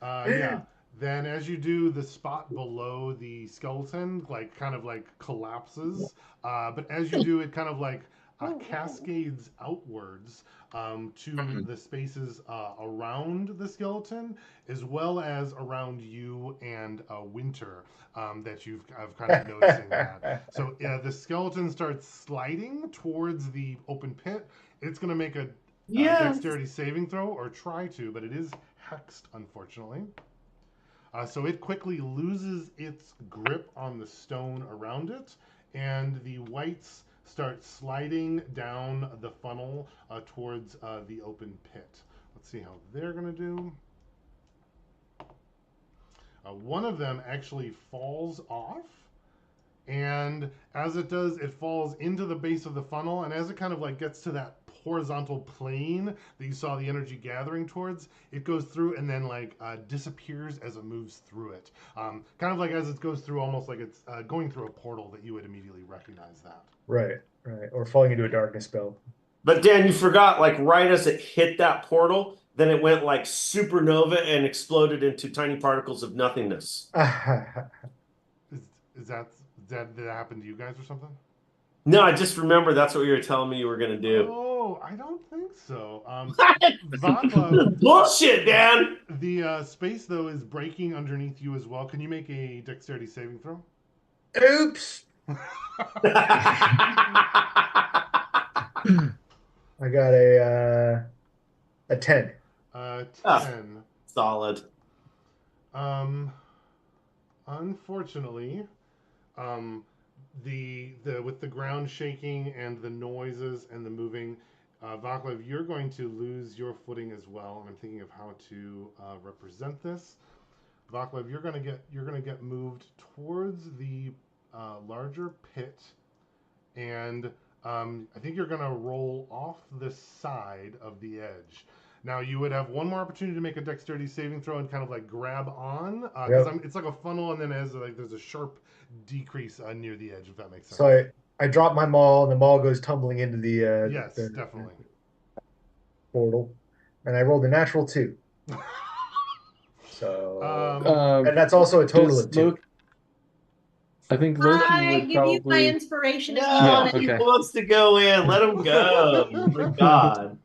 Then as you do, the spot below the skeleton kind of collapses. But as you do, it kind of cascades outwards to the spaces around the skeleton, as well as around you and Winter that I've kind of noticing that. So the skeleton starts sliding towards the open pit. It's going to make a dexterity saving throw, or try to, but it is hexed, unfortunately. So it quickly loses its grip on the stone around it, and the whites start sliding down the funnel towards the open pit. Let's see how they're going to do. One of them actually falls off, and as it does, it falls into the base of the funnel, and as it kind of gets to that horizontal plane that you saw the energy gathering towards, it goes through and then disappears as it moves through it. Kind of like as it goes through, almost like it's going through a portal that you would immediately recognize that. Right. Or falling into a darkness spell. But Dan, you forgot, right as it hit that portal, then it went like supernova and exploded into tiny particles of nothingness. Did that happen to you guys or something? No, I just remember that's what you were telling me you were going to do. Oh, I don't think so. Bullshit, Dan! The space, though, is breaking underneath you as well. Can you make a dexterity saving throw? Oops! I got a 10. 10. Solid. Unfortunately, with the ground shaking and the noises and the moving, Vaclav, you're going to lose your footing as well. And I'm thinking of how to represent this. Vaclav, you're going to get moved towards the larger pit, and I think you're going to roll off the side of the edge. Now you would have one more opportunity to make a dexterity saving throw and kind of like grab on, because Yep. it's like a funnel, and then there's a sharp decrease near the edge, if that makes sense. So I drop my maul, and the maul goes tumbling into Yes, the definitely. portal, and I rolled a natural 2. So and that's Uh, also a total does of 2. I think Loki I would give you my probably. inspiration if you No, want Yeah, he it. okay. wants to go in. Let him go. My God.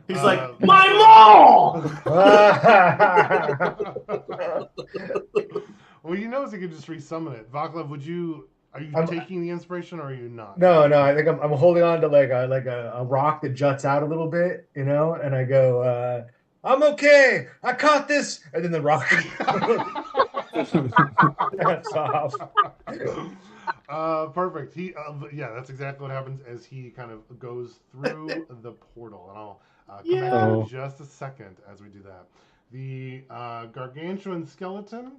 He's like, Uh, my Vaclav- mall! Well, he knows he can just resummon it. Vaclav, are you I'm- taking the inspiration or are you not? No, I think I'm holding on to like a rock that juts out a little bit, and I go, I'm okay. I caught this, and then the rock snaps off. Perfect. Yeah, that's exactly what happens as he kind of goes through the portal, and I'll come back to you in Oh. just a second as we do that. The gargantuan skeleton,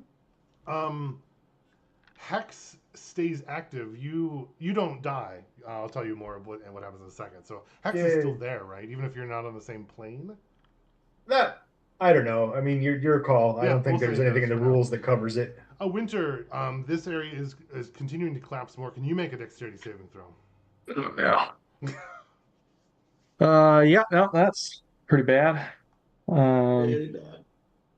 Hex stays active. You don't die. I'll tell you more of what happens in a second. So Hex is still Yay. there, right? Even if you're not on the same plane. That I don't know. I mean, your call. I Yeah, don't think we'll there's say it anything in does the for now. rules that covers it. Winter. This area is continuing to collapse more. Can you make a dexterity saving throw? Yeah. Yeah, no, that's pretty bad. Very bad.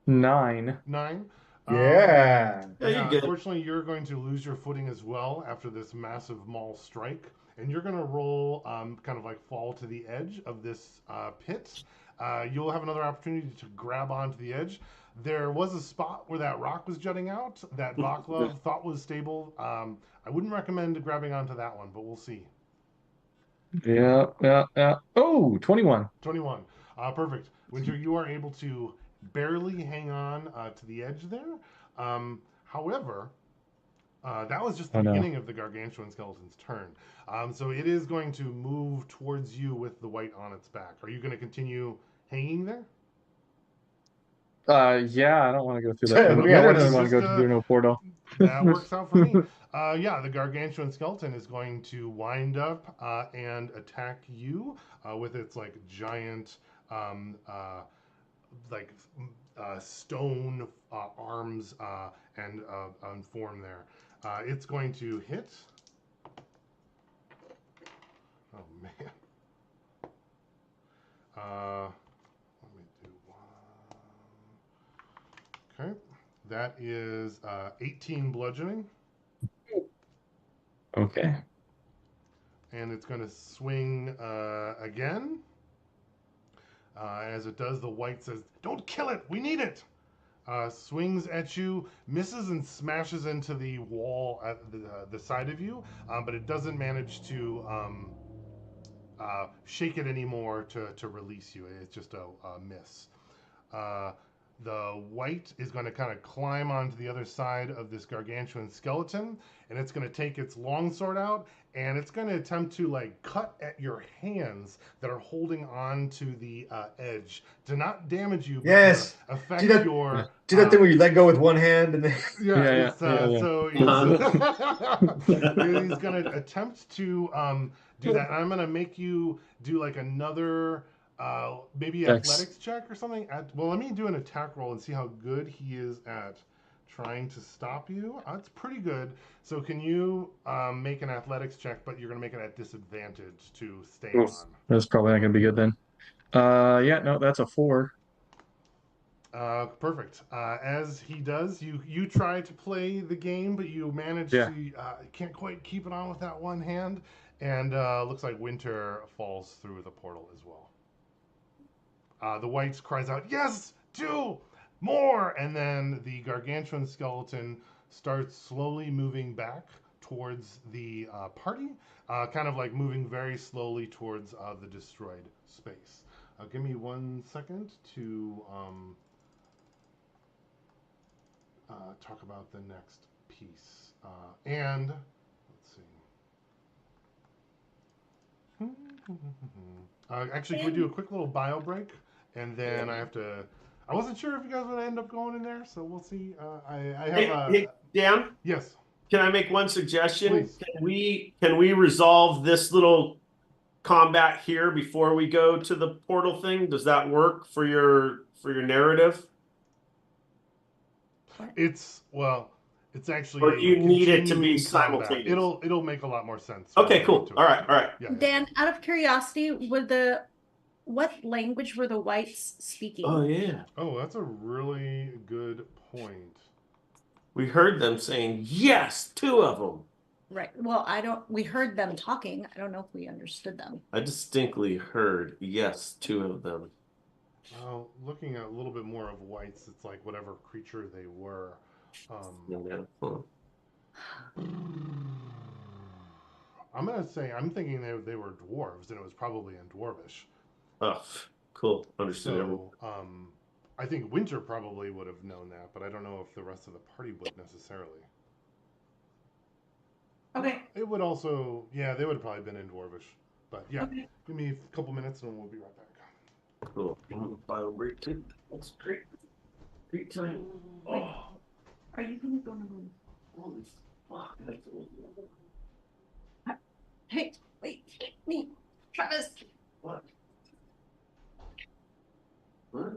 9. 9. Yeah. Yeah, you're good. Unfortunately, you're going to lose your footing as well after this massive maul strike, and you're going to roll, kind of like fall to the edge of this pit. You'll have another opportunity to grab onto the edge. There was a spot where that rock was jutting out that Vaclav thought was stable. I wouldn't recommend grabbing onto that one, but we'll see. Yeah. Oh, 21. 21. Perfect. Winter, you are able to barely hang on to the edge there. However, that was just the Oh, no. beginning of the gargantuan skeleton's turn. So it is going to move towards you with the white on its back. Are you going to continue hanging there? Yeah, I don't want to go through that portal. Yeah, I what don't is want to go just, through no portal. That works out for me. Yeah, the gargantuan skeleton is going to wind up and attack you with its like giant like stone arms and form there. It's going to hit. Oh man. Let me do one. Okay, that is 18 bludgeoning, Okay. and it's going to swing again. As it does, the white says, "Don't kill it. We need it." Swings at you, misses and smashes into the wall at the side of you, but it doesn't manage to shake it anymore to release you. It's just a miss. The white is going to kind of climb onto the other side of this gargantuan skeleton, and it's going to take its longsword out, and it's going to attempt to like cut at your hands that are holding on to the edge to not damage you, but Yes. to affect Do that- your. Do that thing where you let go with one hand and then Yeah. So he's going to attempt to do that. And I'm going to make you do like another maybe Dex. athletics check or something. Well, let me do an attack roll and see how good he is at trying to stop you. It's pretty good. So can you make an athletics check, but you're going to make it at disadvantage to stay Oof. on. That's probably not going to be good then. Yeah, no, that's a 4. Perfect. As he does, you try to play the game, but you manage Yeah. to can't quite keep it on with that one hand, and looks like Winter falls through the portal as well. The white cries out, "Yes, do more!" And then the gargantuan skeleton starts slowly moving back towards the party, kind of like moving very slowly towards the destroyed space. Give me 1 second to talk about the next piece. And let's see. Actually, can we do a quick little bio break? And then I have to. I wasn't sure if you guys would end up going in there, so we'll see. I have. Hey, Dan, Yes. can I make one suggestion? Please. Can we resolve this little combat here before we go to the portal thing? Does that work for your narrative? It's actually Or do you need it to be continuing combat. simultaneous? It'll make a lot more sense. Okay, when we cool. get to it. All right. Yeah, Dan, out of curiosity, what language were the whites speaking? Oh yeah. Oh, that's a really good point. We heard them saying yes, 2 of them. Right. Well, we heard them talking. I don't know if we understood them. I distinctly heard yes, 2 of them. Well, looking at a little bit more of whites, it's like whatever creature they were. I'm thinking they were dwarves, and it was probably in dwarvish. Oh, cool. Understood. So, I think Winter probably would have known that, but I don't know if the rest of the party would necessarily. Okay. It would also, they would have probably been in dwarvish. But yeah, Okay. give me a couple minutes and we'll be right back. Cool. Final break too. That's great. Great time. Oh, Are you gonna go? holy fuck. Hey, wait, me, Travis. What? What?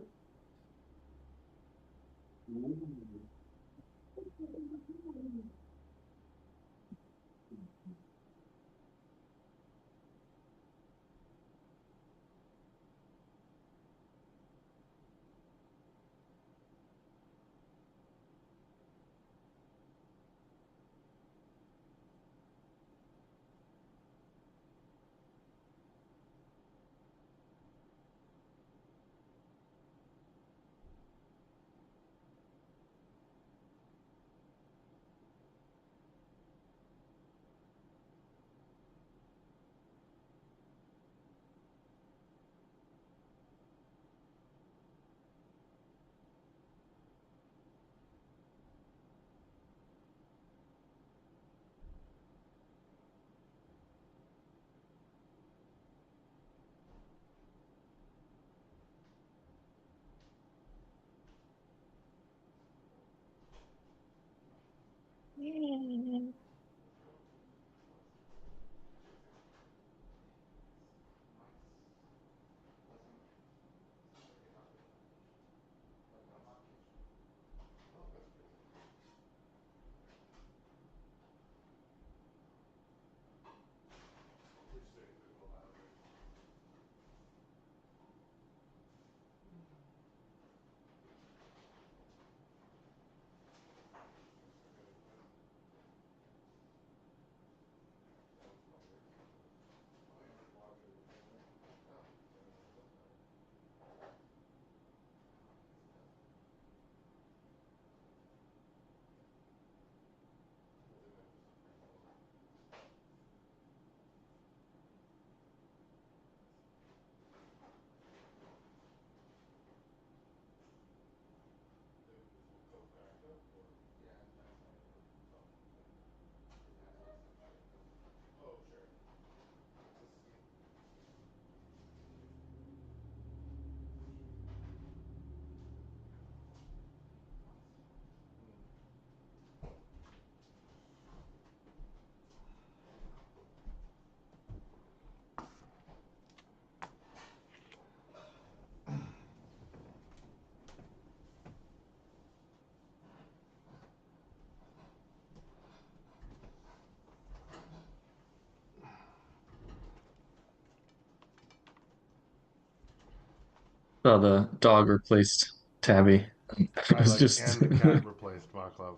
Oh, the dog replaced Tabby. It I was like, just and the cat replaced Vaclav.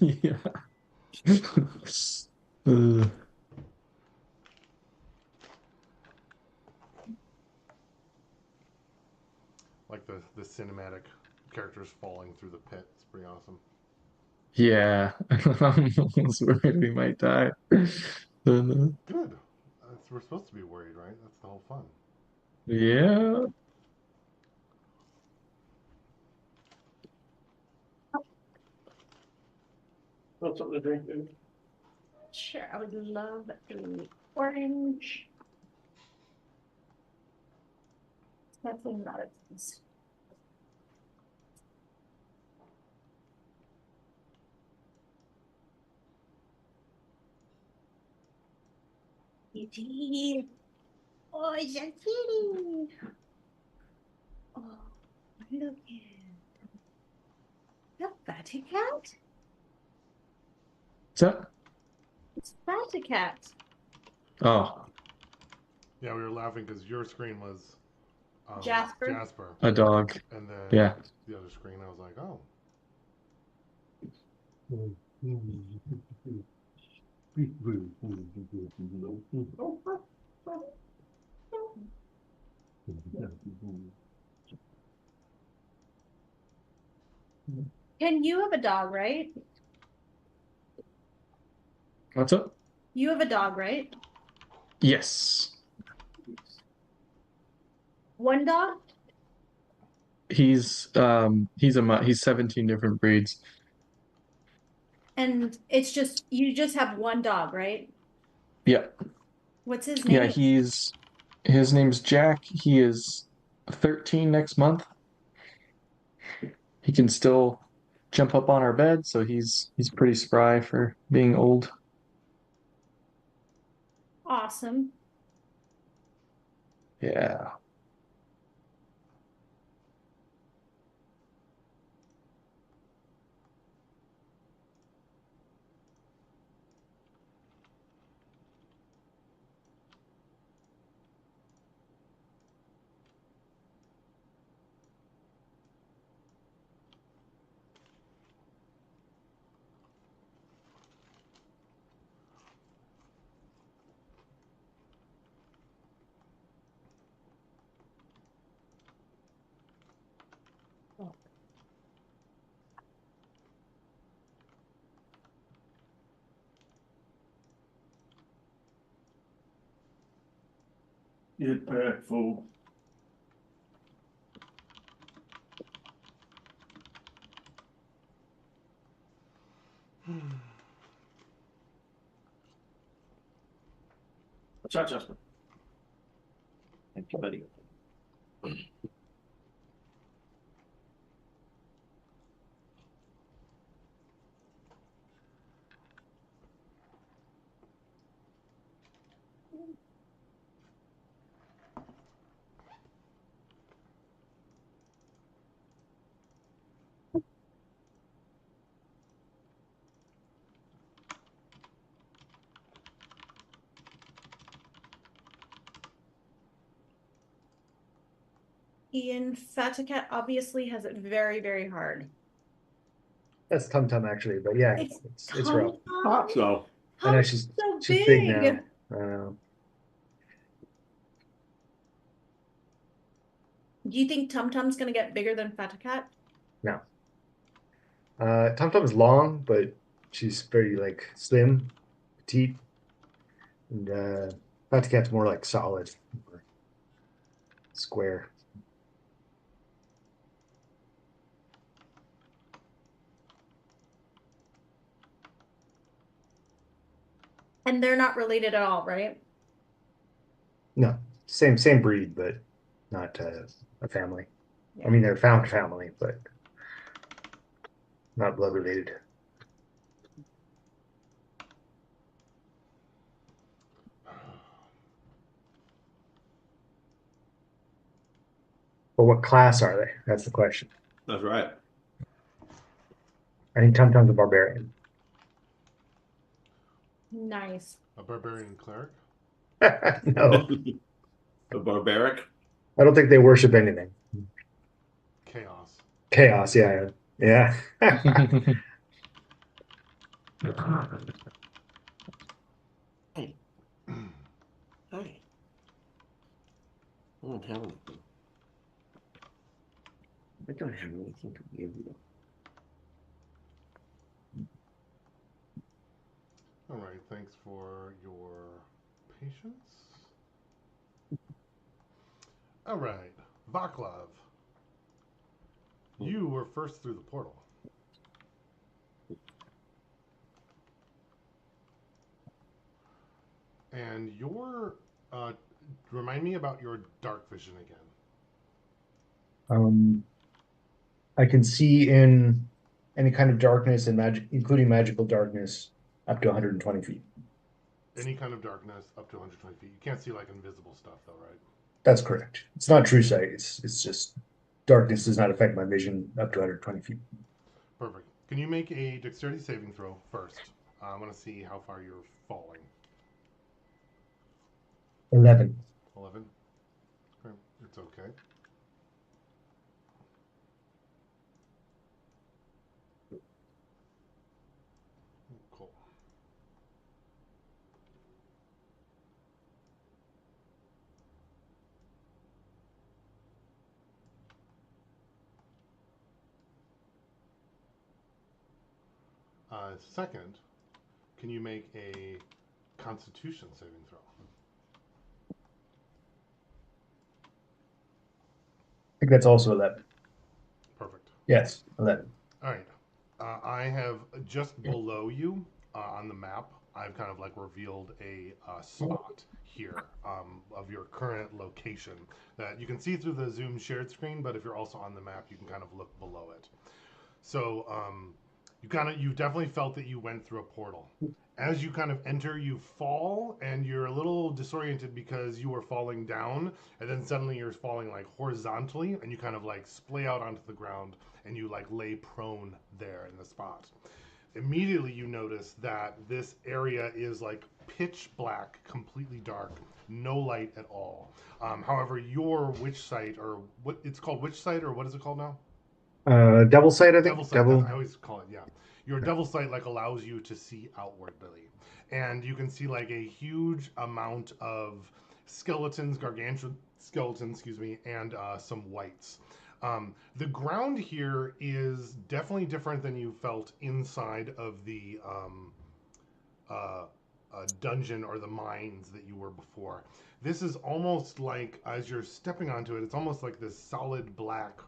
yeah. Uh, Like the cinematic characters falling through the pit. It's pretty awesome. yeah. I'm almost worried we might die. Good. We're supposed to be worried, right? That's the whole fun. Yeah. Want something to drink, dude? Sure, I would love the orange. Definitely not a piece. E.T. Oh, it's a kitty. Oh, look at the fatty cat. What's that? It's fatty cat. Oh, Yeah, we were laughing because your screen was Jasper. Jasper, a dog. and then Yeah. the other screen, I was like, oh. Can you have a dog, right? What's up? You have a dog, right? Yes. One dog? He's 17 different breeds. And it's just you just have one dog, right? Yeah. What's his Yeah, name? his name's Jack. He is 13 next month. He can still jump up on our bed, so he's pretty spry for being old. Awesome. Yeah. Get back, fool. Watch out, Jasper. Thank you, buddy. Ian, fatty cat obviously has it very, very hard. That's Tum Tum actually, but yeah, It's it's rough. Thought so. I know Tum's so she's big big. now. I know. Do you think Tum Tum's gonna get bigger than Fatty Cat? No. Tum Tum is long, but she's very like slim, petite, and Fat Cat's more like solid, or square. And they're not related at all, right? No, same breed, but not a family. I mean, they're found family, but not blood related. But what class are they? That's the question. That's right. I think Tum Tum's a barbarian. Nice. A barbarian cleric. No, A barbaric. I don't think they worship anything. Chaos. Chaos, yeah, yeah. Hey. Hey. I don't have anything. I don't have anything to give you. All right, thanks for your patience. All right, Vaclav. You were first through the portal. And remind me about your dark vision again. I can see in any kind of darkness and magic, including magical darkness, up to 120 feet. Any kind of darkness up to 120 feet. You can't see like invisible stuff though, right? That's correct. It's not true sight. It's just darkness does not affect my vision up to 120 feet. Perfect. Can you make a dexterity saving throw first? I want to see how far you're falling. 11. 11. Okay. It's okay. Cool. Second, can you make a Constitution saving throw? I think that's also 11. Perfect. Yes, 11. All right. I have just below you on the map. I've kind of like revealed a spot here of your current location that you can see through the Zoom shared screen. But if you're also on the map, you can kind of look below it. So you definitely felt that you went through a portal. As you kind of enter, you fall, and you're a little disoriented because you were falling down, and then suddenly you're falling like horizontally, and you kind of like splay out onto the ground, and you like lay prone there in the spot. Immediately, you notice that this area is like pitch black, completely dark, no light at all. However, your witch sight, or what it's called, witch sight, or what is it called now? Devil sight, I think. Devil sight. I always call it, yeah. Your devil sight like allows you to see outwardly, and you can see like a huge amount of skeletons, gargantuan skeletons, excuse me, and some whites. The ground here is definitely different than you felt inside of the dungeon or the mines that you were before. This is almost like, as you're stepping onto it, it's almost like this solid black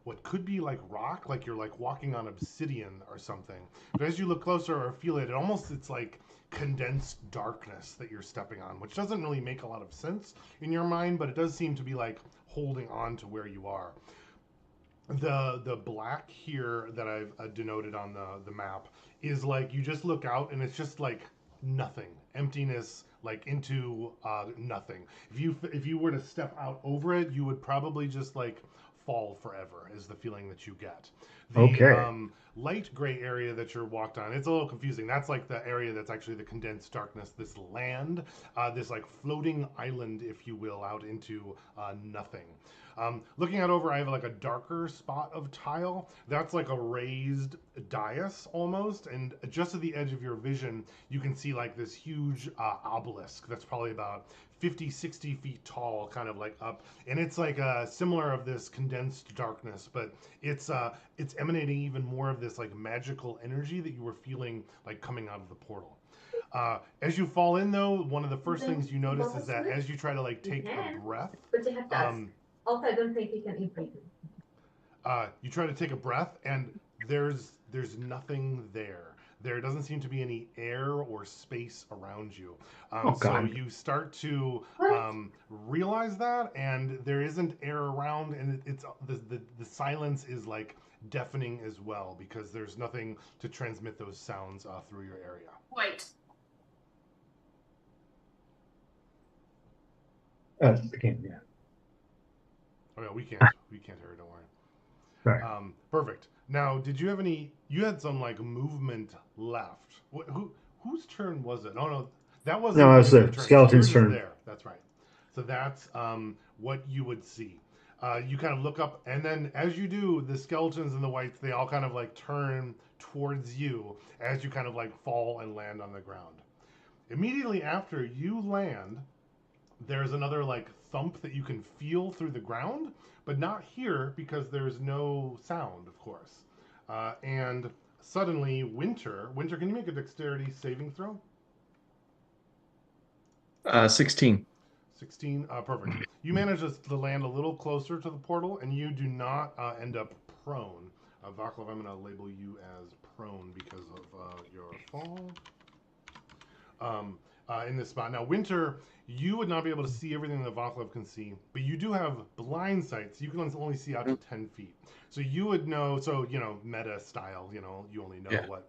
what could be like rock, like you're like walking on obsidian or something. But as you look closer or feel it, it's like condensed darkness that you're stepping on, which doesn't really make a lot of sense in your mind, but it does seem to be like holding on to where you are. The black here that I've denoted on the map is like you just look out and it's just like nothing, emptiness, like into nothing. If you were to step out over it, you would probably just like fall forever is the feeling that you get. The Okay. Light gray area that you're walked on, it's a little confusing. That's like the area that's actually the condensed darkness, this land, this like floating island, if you will, out into nothing. Looking out over, I have like a darker spot of tile. That's like a raised dais almost. And just at the edge of your vision, you can see like this huge obelisk that's probably about 50, 60 feet tall, kind of like up. And it's like similar of this condensed darkness, but it's emanating even more of this like magical energy that you were feeling like coming out of the portal. As you fall in, though, one of the first things you notice is that as you try to like take a breath, but you have to ask. Also, I don't think you can inflate it. you try to take a breath, and there's nothing there. There doesn't seem to be any air or space around you. Oh, so God. you start to realize that, and there isn't air around, and it's the silence is like deafening as well because there's nothing to transmit those sounds through your area. Wait. Again, yeah. Oh yeah, we can't hear it. Don't worry. Right. Perfect. Now, did you have any? You had some like movement left. Whose turn was it? Oh no, that wasn't. No, it was the turn. skeleton's Yours is turn. there. That's right. So that's what you would see. You kind of look up, and then as you do, the skeletons and the whites, they all kind of like turn towards you as you kind of like fall and land on the ground. Immediately after you land, there's another like thump that you can feel through the ground, but not here because there's no sound, of course. And suddenly, Winter, can you make a dexterity saving throw? 16. 16, perfect. You manage to land a little closer to the portal, and you do not end up prone. Vaclav, I'm going to label you as prone because of your fall. In this spot. Now, Winter, you would not be able to see everything that Vaclav can see, but you do have blind sights. You can only see out to 10 feet. So you would know, meta style, you only know what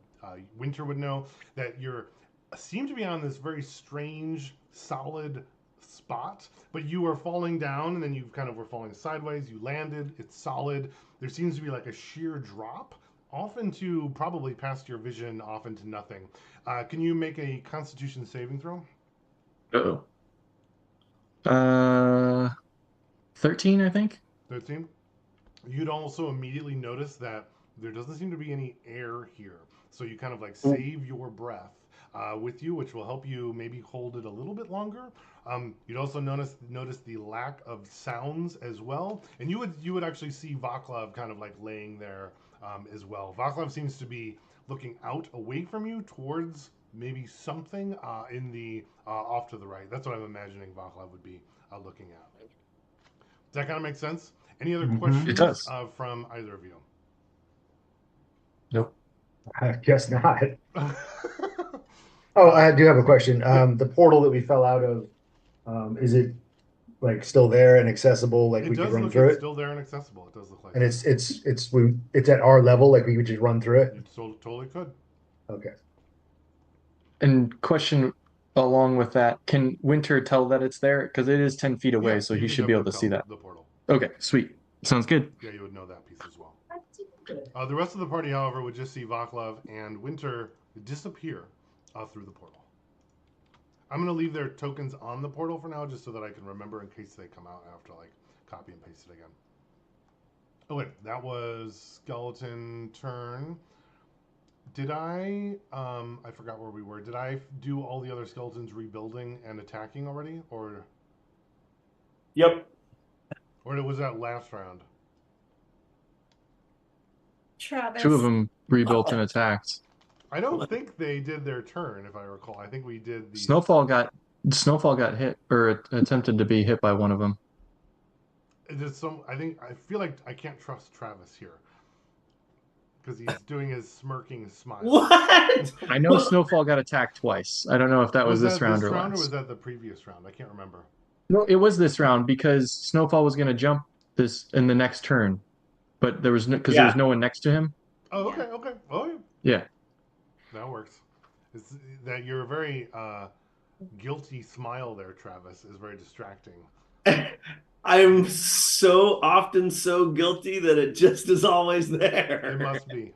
Winter would know, that seem to be on this very strange, solid spot, but you were falling down and then you kind of were falling sideways. You landed, it's solid. There seems to be like a sheer drop off into probably past your vision, off into nothing. Can you make a Constitution saving throw? Uh-oh. 13, I think. 13. You'd also immediately notice that there doesn't seem to be any air here. So you kind of like save your breath with you, which will help you maybe hold it a little bit longer. You'd also notice the lack of sounds as well, and you would actually see Vaclav kind of like laying there as well. Vaclav seems to be looking out away from you towards maybe something in the off to the right. That's what I'm imagining Vaclav would be looking at. Does that kind of make sense? Any other questions It does. from either of you? Nope. I guess not. Oh, I do have a question. The portal that we fell out of, is it like still there and accessible? Like we could run through it? Still there and accessible. It does look like. And it's at our level. Like we could just run through it. You totally could. Okay. And question along with that, can Winter tell that it's there? Because it is 10 feet away, so he should be able to see that. The portal. Okay, sweet. Sounds good. Yeah, you would know that piece as well. The rest of the party, however, would just see Vaclav and Winter disappear through the portal. I'm going to leave their tokens on the portal for now, just so that I can remember in case they come out. I have to like copy and paste it again. Oh wait, that was skeleton turn. Did I forgot where we were. Did I do all the other skeletons rebuilding and attacking already? Or Yep. Or was that last round? Travis. 2 of them rebuilt and attacked. I don't think they did their turn, if I recall. I think we did the Snowfall got hit or attempted to be hit by one of them. I feel like I can't trust Travis here. Because he's doing his smirking smile. What? I know Snowfall got attacked twice. I don't know if that was this round or last. Or was that the previous round? I can't remember. No, it was this round because Snowfall was going to jump this in the next turn, but there was there was no one next to him. Oh, okay. Oh, yeah. That works. It's that your very guilty smile there, Travis, is very distracting. I'm so often so guilty that it just is always there. It must be.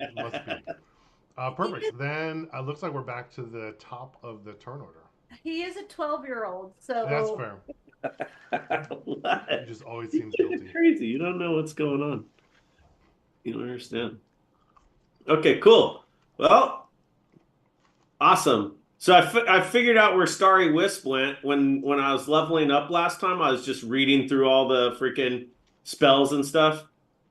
Perfect. Then it looks like we're back to the top of the turn order. He is a 12-year-old, so that's fair. What? He just always seems guilty. It's crazy. You don't know what's going on. You don't understand. Okay, cool. Well, awesome. So I figured out where Starry Wisp went when I was leveling up last time. I was just reading through all the freaking spells and stuff,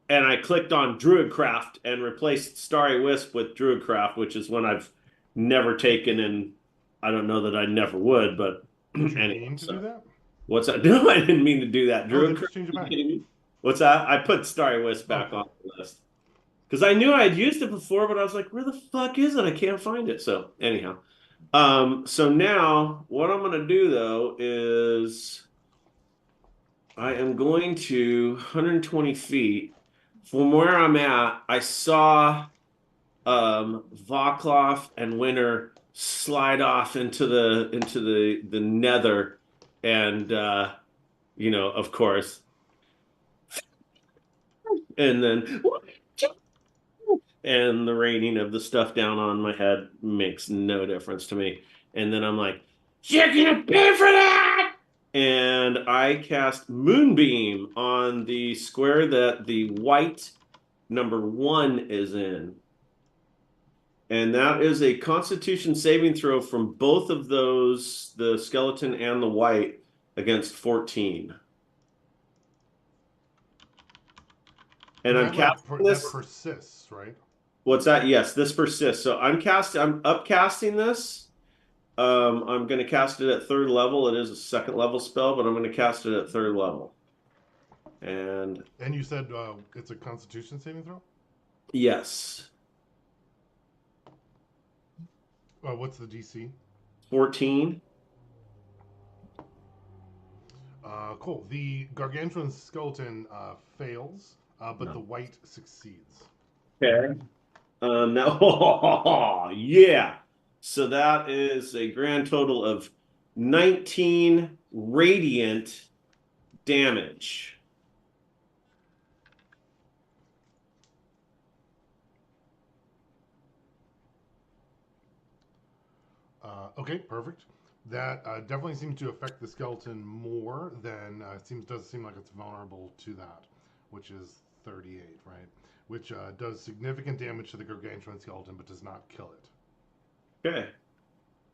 and I clicked on Druidcraft and replaced Starry Wisp with Druidcraft, which is one I've never taken, and I don't know that I never would. But did you mean to do that? What's that? No, I didn't mean to do that. Druidcraft. What's that? I put Starry Wisp back on the list because I knew I had used it before, but I was like, where the fuck is it? I can't find it. So anyhow. So now what I'm going to do though is I am going to 120 feet from where I'm at. I saw Vaclav and Winter slide off into the nether, and of course, and then and the raining of the stuff down on my head makes no difference to me. And then I'm like, you're gonna pay for that! And I cast Moonbeam on the square that the white number 1 is in. And that is a Constitution saving throw from both of those, the skeleton and the white, against 14. And I'm casting this. That persists, right? What's that? Yes, this persists. So I'm upcasting this. I'm going to cast it at 3rd level. It is a 2nd level spell, but I'm going to cast it at 3rd level. And you said it's a Constitution saving throw? Yes. What's the DC? 14. Cool. The gargantuan skeleton fails, but the white succeeds. Okay. Now, yeah. So that is a grand total of 19 radiant damage. Okay, perfect. That definitely seems to affect the skeleton more than does seem like it's vulnerable to that, which is 38, right? Which does significant damage to the gargantuan skeleton, but does not kill it. Okay.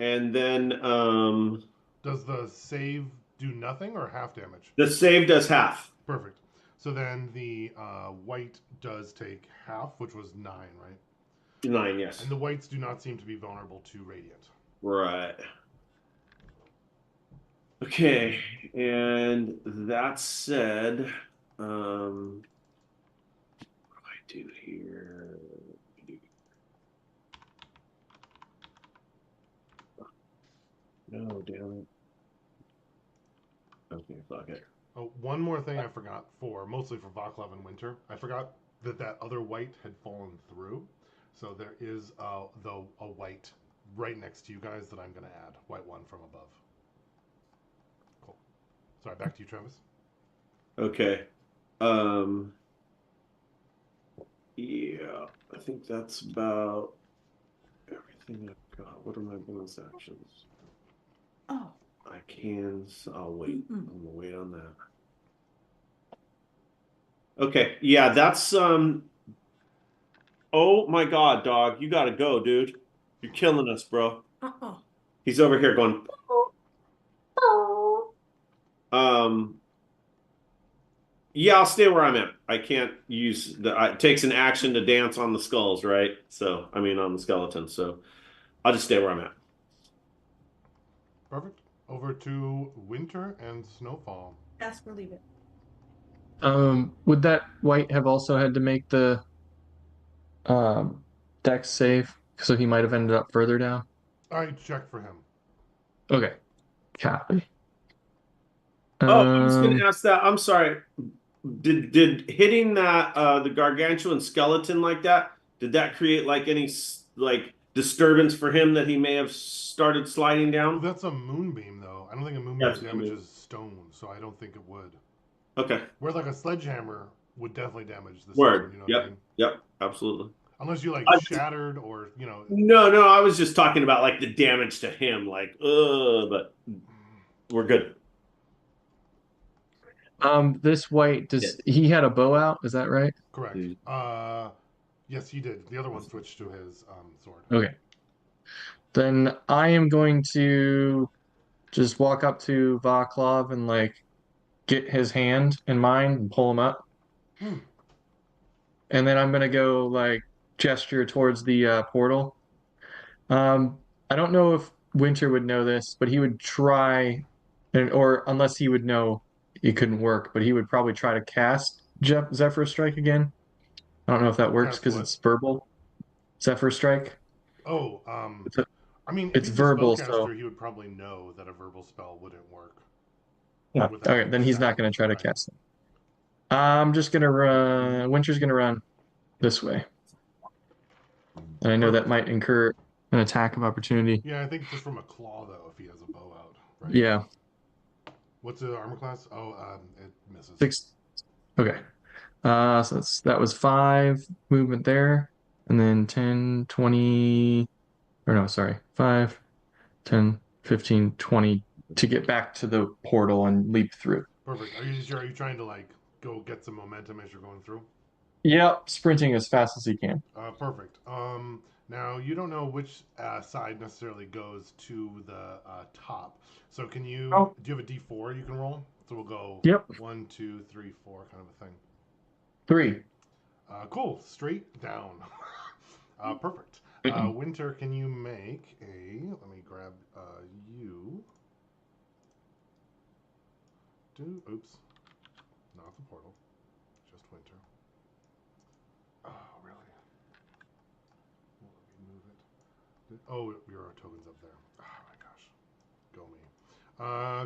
And then does the save do nothing or half damage? The save does half. Perfect. So then the white does take half, which was 9, right? 9, yes. And the whites do not seem to be vulnerable to radiant. Right. Okay, and that said, what do I do here? No, damn it. Okay, fuck it. Oh, one more thing I forgot mostly for Vaclav and Winter. I forgot that other white had fallen through. So there is a white right next to you guys that I'm going to add. White one from above. Cool. Sorry, back to you, Travis. Okay. Yeah, I think that's about everything I've got. What are my bonus actions? Oh. I can, so I'll wait. I'm gonna wait on that. Okay, yeah, that's oh my god, dog, you gotta go, dude. You're killing us, bro. He's over here going yeah, I'll stay where I'm at. I can't use it takes an action to dance on the skulls, right? So I mean on the skeleton, so I'll just stay where I'm at. Perfect. Over to Winter and Snowfall. Ask or leave it. Would that white have also had to make the dex save? So he might have ended up further down. I check for him. Okay. Copy. Oh, I was gonna ask that. I'm sorry. Did hitting that the gargantuan skeleton like that, did that create like any like disturbance for him that he may have started sliding down? That's a moonbeam, though. I don't think a moonbeam damages stone, so I don't think it would. Okay. Where like a sledgehammer would definitely damage the Word. stone. You know yep. what I mean? Yep. Absolutely. Unless you like shattered or you know. No. I was just talking about like the damage to him, like but we're good. This white he had a bow out? Is that right? Correct. Yes, he did. The other one switched to his sword. Okay. Then I am going to just walk up to Vaclav and like get his hand in mine and pull him up. And then I'm gonna go like gesture towards the portal. I don't know if Winter would know this, but he would try, or unless he would know it couldn't work, but he would probably try to cast Zephyr Strike again. I don't know if that works because it's verbal. Zephyr Strike. Oh, I mean, it's if he's verbal, a spellcaster, so he would probably know that a verbal spell wouldn't work. Yeah. Okay, then he's not going to try to cast it. I'm just going to run. Winter's going to run this way. And I know that might incur an attack of opportunity. Yeah, I think just from a claw, though, if he has a bow out. Right? Yeah. What's the armor class? Oh, it misses. 6. Okay. So that was 5 movement there. And then 10, 20. Or no, sorry. 5, 10, 15, 20 to get back to the portal and leap through. Perfect. Are you trying to like go get some momentum as you're going through? Yep, sprinting as fast as he can. Perfect. Now you don't know which side necessarily goes to the top. So can you? Oh. Do you have a D4 you can roll? So we'll go. Yep. 1, 2, 3, 4, kind of a thing. 3. Cool. Straight down. Perfect. Winter, can you make a? Let me grab you. Oops. Not the portal. Just Winter. Oh, really? Won't let me move it. Oh, your token's up there. Oh my gosh. Go me.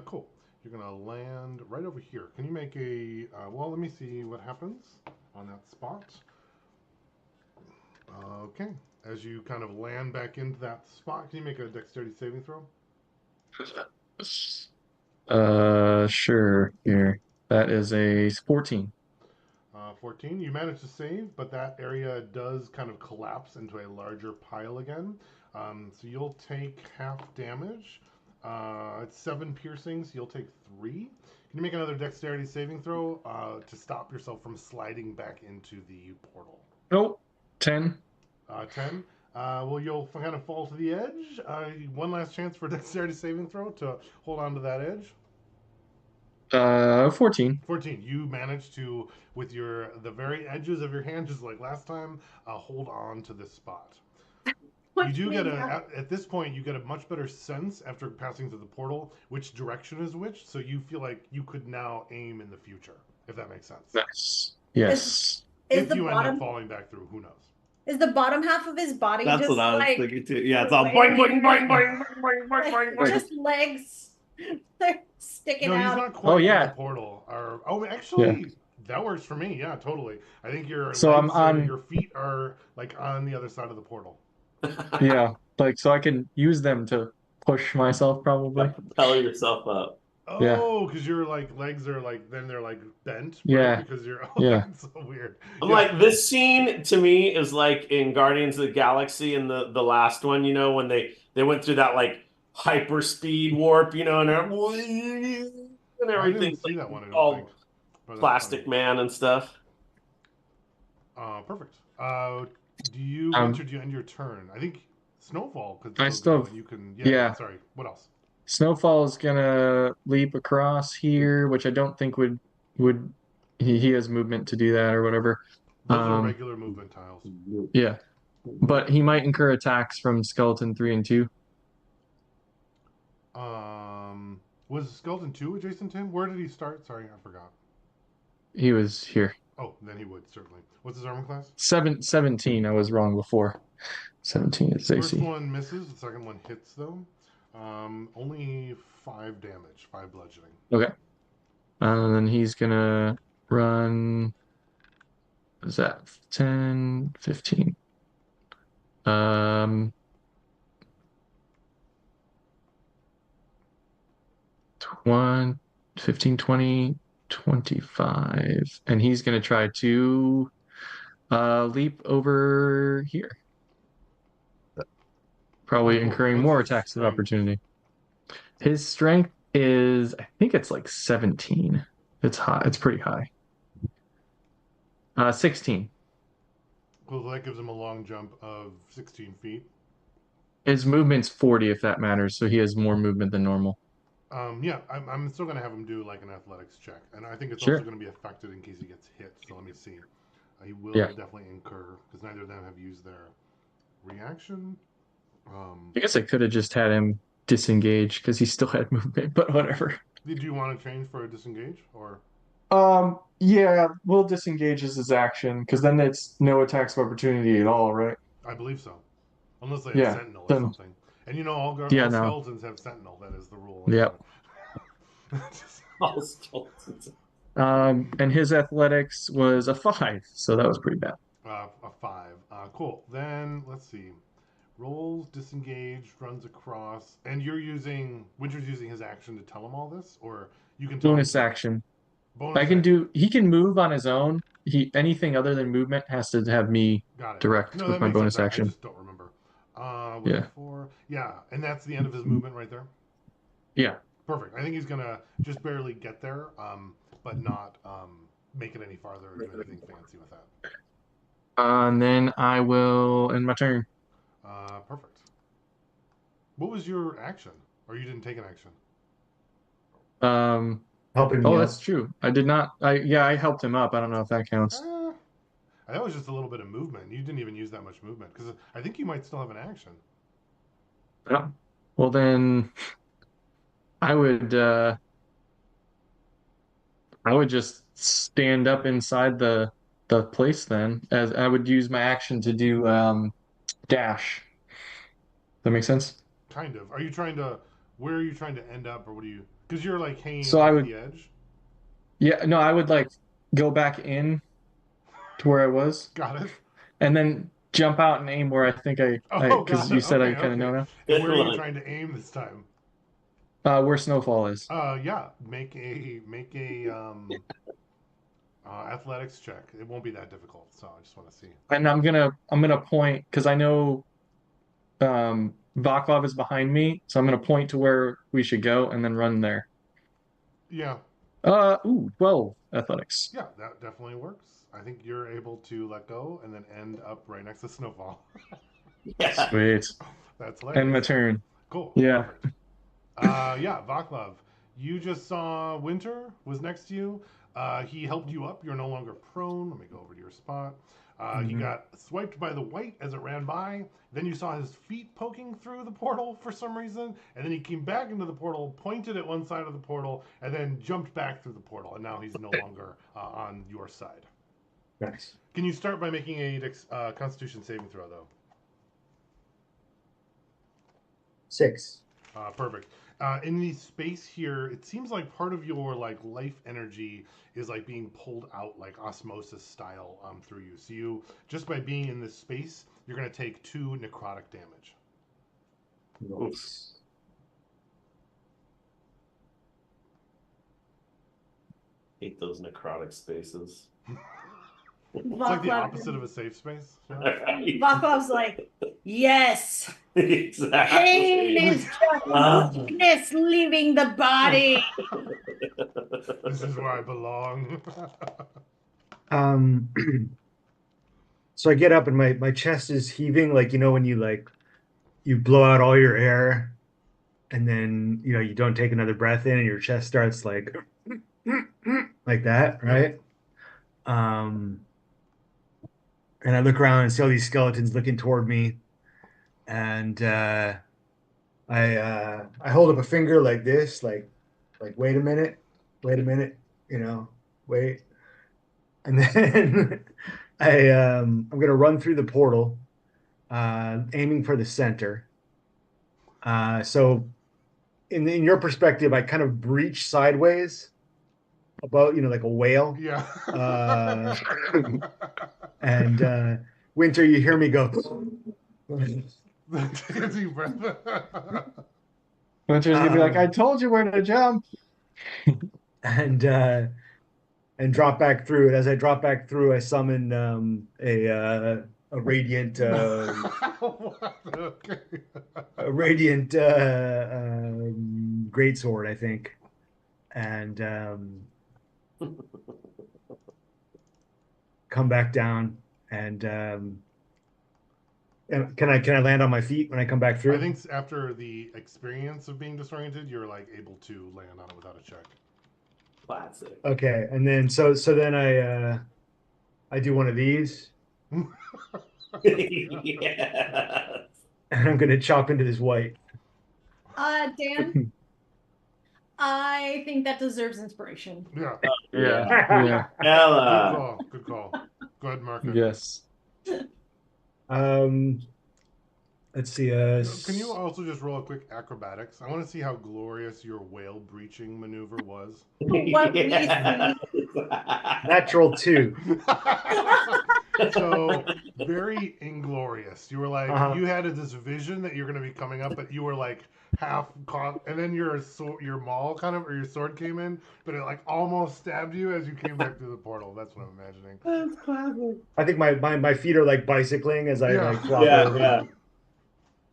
Cool. You're gonna land right over here. Can you make a? Well, let me see what happens on that spot. Okay. As you kind of land back into that spot, can you make a dexterity saving throw? Sure. Here. That is a 14. 14. You manage to save, but that area does kind of collapse into a larger pile again. So you'll take half damage. It's 7 piercings. You'll take 3. Can you make another dexterity saving throw to stop yourself from sliding back into the portal? Nope. 10. 10. Well, you'll kind of fall to the edge. One last chance for a dexterity saving throw to hold on to that edge. 14. 14. You manage to, with the very edges of your hand, just like last time, hold on to this spot. You do get at this point, you get a much better sense after passing through the portal which direction is which, so you feel like you could now aim in the future, if that makes sense. Nice. Yes. If you end up falling back through, who knows? Is the bottom half of his body That's just what I was like thinking too. Yeah, it's all boing, boing, boing, boing, boing, boing, boing, boing. just legs they're sticking No, he's out? not quite in yeah. the portal. Actually, Yeah. that works for me. Yeah, totally. I think your So I'm legs on- your feet are like on the other side of the portal. Yeah. Like, so I can use them to push myself probably. Propel yourself up. Oh, because your like legs are like then they're like bent. Yeah. Right? Because you're Yeah. that's so weird. I'm Yeah. like, this scene to me is like in Guardians of the Galaxy in the last one, you know, when they went through that like hyper speed warp, you know, and I everything's didn't see like that one. I don't all think. But that's Plastic funny. Man and stuff. Perfect. Do you once or do you end your turn? I think Snowfall could I still go, still- and you can. yeah. Sorry. What else? Snowfall's gonna leap across here, which I don't think would he has movement to do that or whatever. Those are regular movement tiles. Yeah. But he might incur attacks from Skeleton 3 and 2. Was Skeleton 2 adjacent to him? Where did he start? Sorry, I forgot. He was here. Oh, then he would certainly. What's his armor class? 17. I was wrong before. 17 is First AC. one misses. The second one hits though. Only 5 damage, 5 bludgeoning. Okay. And then he's gonna run. What is that? 10, 15. 20, 15, 20, 25. And he's gonna try to leap over here. Probably Cool. incurring What's more his attacks of strength? opportunity. His strength is, I think it's like 17. It's high. It's pretty high. 16. Cool. So that gives him a long jump of 16 feet. His movement's 40 if that matters, so he has more movement than normal. Yeah, I'm still gonna have him do like an athletics check, and I think it's Sure. also gonna be affected in case he gets hit. So let me see. He will Yeah. definitely incur because neither of them have used their reaction. I guess I could have just had him disengage because he still had movement, but whatever. Did you want to change for a disengage or? Yeah, we'll disengage as his action because then it's no attacks of opportunity at all, right? I believe so, unless they have Yeah, Sentinel or then- something. And you know, all Yeah, all no. skeletons have Sentinel. That is the rule. Yep. All skeletons. And his athletics was a 5, so that was pretty bad. A 5. Cool. Then let's see. Rolls, disengage, runs across, and Winter's using his action to tell him all this, or you can tell him Bonus action. Bonus I can action. he can move on his own. Anything other than movement has to have me Got it. direct No, with that my makes bonus sense. I action. just don't remember. Yeah. 4. Yeah, and that's the end of his movement right there. Yeah. Perfect. I think he's gonna just barely get there, but not make it any farther or do anything fancy with that. And then I will end my turn. Perfect. What was your action? Or you didn't take an action? Helping me Oh, up. that's true. I did not. I helped him up. I don't know if that counts. That was just a little bit of movement. You didn't even use that much movement because I think you might still have an action. Yeah. Well, then I would just stand up inside the place then, as I would use my action to do dash. That make sense? Kind of. Where are you trying to end up, or what do you? Because you're like hanging So off the edge. Yeah, no, I would like go back in to where I was, Got it. and then jump out and aim where I think Oh, because got you it. said I Okay, kind of know okay. now. And where are you Good trying to aim this time? Where Snowfall is. Yeah. Make a athletics check. It won't be that difficult, so I just want to see. And I'm gonna point because I know Vaclav is behind me, so I'm gonna point to where we should go and then run there. Yeah. 12 athletics. Yeah, that definitely works. I think you're able to let go and then end up right next to Snowfall. Yeah. Sweet. That's And my hilarious. turn. Cool. Yeah. Perfect. Yeah, Vaclav, you just saw Winter was next to you. He helped you up. You're no longer prone. Let me go over to your spot. He got swiped by the white as it ran by. Then you saw his feet poking through the portal for some reason. And then he came back into the portal, pointed at one side of the portal, and then jumped back through the portal. And now he's no longer on your side. Nice. Can you start by making a Constitution saving throw, though? 6. Perfect. In the space here, it seems like part of your life energy is being pulled out osmosis style through you. So you just by being in this space, you're gonna take 2 necrotic damage. Nice. Hate those necrotic spaces. It's like the opposite of a safe space. Yeah. Vaklav's like, yes, Exactly. pain is just weakness leaving the body. This is where I belong. So I get up and my chest is heaving, when you blow out all your air and then you don't take another breath in and your chest starts like that, right? And I look around and see all these skeletons looking toward me, and I hold up a finger like this, like wait a minute, wait, and then I'm gonna run through the portal, aiming for the center. So in your perspective, I kind of breach sideways, about like a whale. Yeah. And Winter, you hear me go. Take a deep breath. Winter's gonna be like, I told you where to jump. and drop back through. And as I drop back through, I summon a radiant Okay. a radiant greatsword, I think, and come back down. And can I land on my feet when I come back through? I think after the experience of being disoriented, you're able to land on it without a check. Classic. Okay, and then so then I do one of these, Yeah. and I'm gonna chop into this white. Dan, I think that deserves inspiration. Yeah. Yeah. Good Ella. call. Good call. Go ahead, Marcus. Yes. Let's see. Can you also just roll a quick acrobatics? I want to see how glorious your whale breaching maneuver was. What we see. Natural 2. So very inglorious. You were Uh-huh. you had this vision that you're going to be coming up, but you were half caught, and then your maul or your sword came in, but it almost stabbed you as you came back through the portal. That's what I'm imagining. That's classic. I think my feet are bicycling as I flop over. Yeah.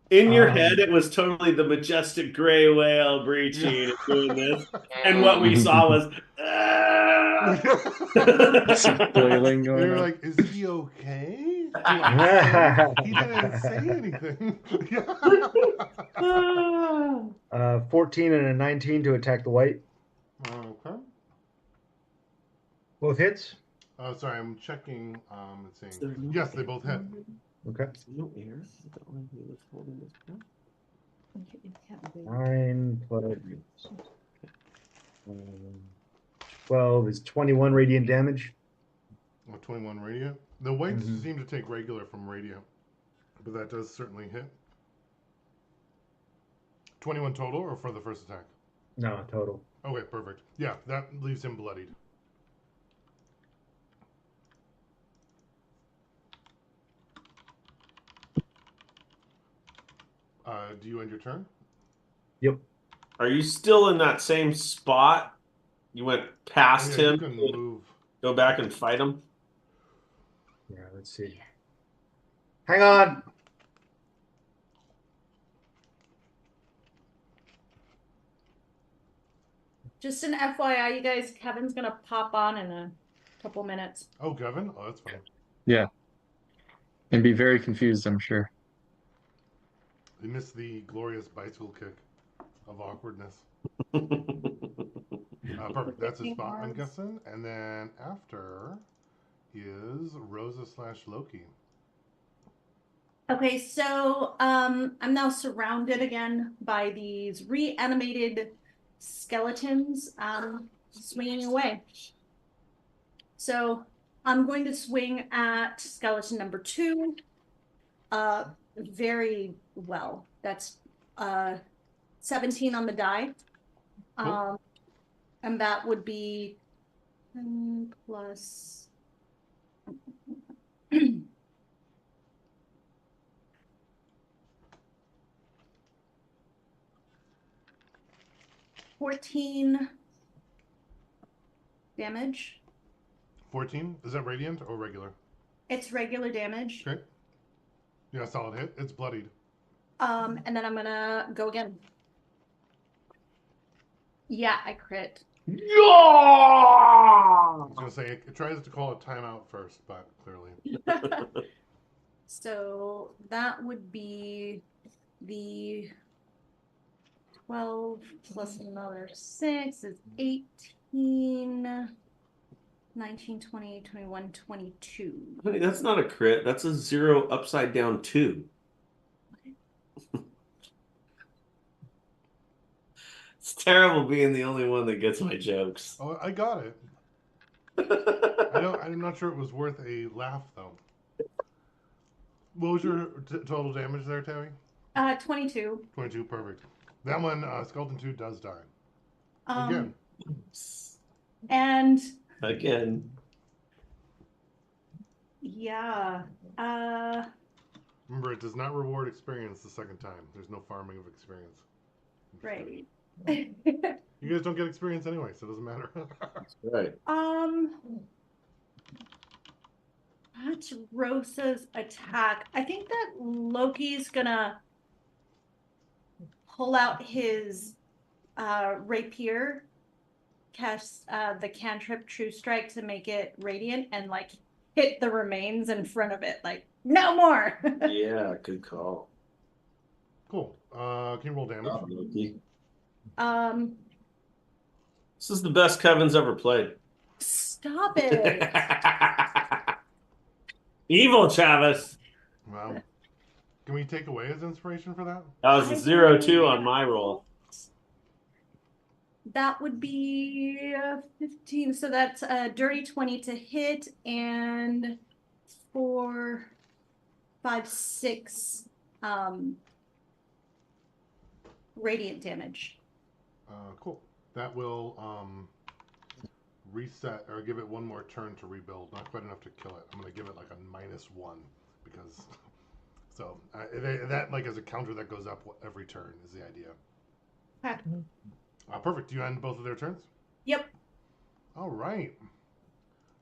In your head, it was totally the majestic gray whale breaching and doing this, and what we saw was. Flailing going You're on. is he okay? He didn't say anything. 14 and a 19 to attack the white. Okay. Both hits. Sorry, I'm checking. It's saying yes, they both hit. Okay. No air. I don't know who was holding this pen. 9 plus 12 is 21 radiant damage. 21 radiant. The whites seem to take regular from radiant, but that does certainly hit. 21 total, or for the first attack? No, total. Okay, perfect. Yeah, that leaves him bloodied. . Do you end your turn? Yep. Are you still in that same spot? You went past You him. can move. Go back and fight him. Yeah, let's see. Hang on. Just an FYI, you guys, Kevin's gonna pop on in a couple minutes. Oh, Kevin? Oh, that's fine. Yeah. And be very confused, I'm sure. You missed the glorious bicycle kick of awkwardness. Perfect. That's his spot, I'm guessing. And then after is Rosa / Loki. Okay, so I'm now surrounded again by these reanimated skeletons swinging away. So I'm going to swing at skeleton number 2 very well. That's 17 on the die. Cool. And that would be 10 plus 14 damage. 14? Is that radiant or regular? It's regular damage. Okay. Yeah, solid hit. It's bloodied. And then I'm gonna go again. Yeah, I crit. I was gonna say it tries to call a timeout first, but clearly. So that would be the 12 plus another 6 is 18, 19, 20, 21, 22. Honey, that's not a crit. That's a 0 upside down 2. It's terrible being the only one that gets my jokes. Oh, I got it. I'm not sure it was worth a laugh though. What was your total damage there, Terry? 22. 22, perfect. That one, Skeleton 2 does die. Um, Again. And Again. yeah. Remember, it does not reward experience the second time. There's no farming of experience. Right. You guys don't get experience anyway, so it doesn't matter. That's right. That's Rosa's attack. I think that Loki's gonna pull out his rapier, cast the cantrip True Strike to make it radiant, and like hit the remains in front of it. Like, no more. Yeah, good call. Cool. Can you roll damage? Oh, Loki. This is the best Kevin's ever played. Stop it. Evil Travis. Wow. Can we take away his inspiration for that? That was a 0-2 on my roll. That would be 15. So that's a dirty 20 to hit and 4, 5, 6 radiant damage. Cool. That will reset or give it one more turn to rebuild. Not quite enough to kill it. I'm going to give it like a -1 because so that like as a counter that goes up every turn is the idea. Okay. Perfect. Do you end both of their turns? Yep. All right.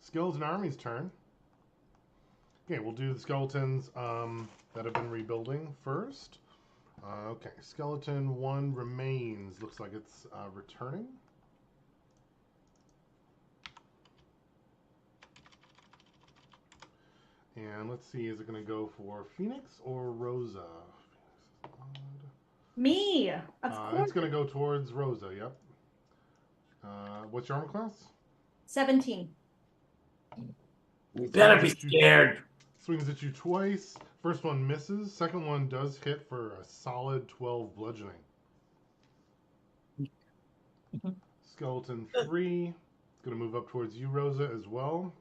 Skeleton Army's turn. Okay, we'll do the skeletons that have been rebuilding first. Okay, skeleton 1 remains. Looks like it's returning. And let's see, is it going to go for Phoenix or Rosa? Me, of course. It's going to go towards Rosa, yep. What's your armor class? 17. You better be scared. Swings at you twice. First one misses. Second one does hit for a solid 12 bludgeoning. Skeleton 3. It's going to move up towards you, Rosa, as well.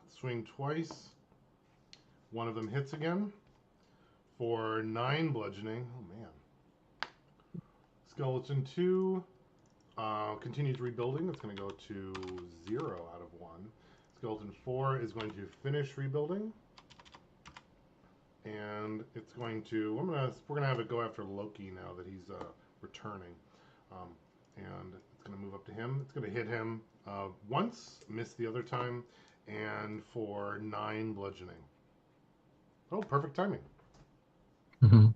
Swing twice. One of them hits again for 9 bludgeoning. Oh, man. Skeleton 2 continues rebuilding. It's going to go to 0 out of 1. Skeleton 4 is going to finish rebuilding. and it's going to. We're gonna have it go after Loki now that he's returning, and it's gonna move up to him. It's gonna hit him once, miss the other time, and for 9 bludgeoning. Oh, perfect timing. Mm-hmm.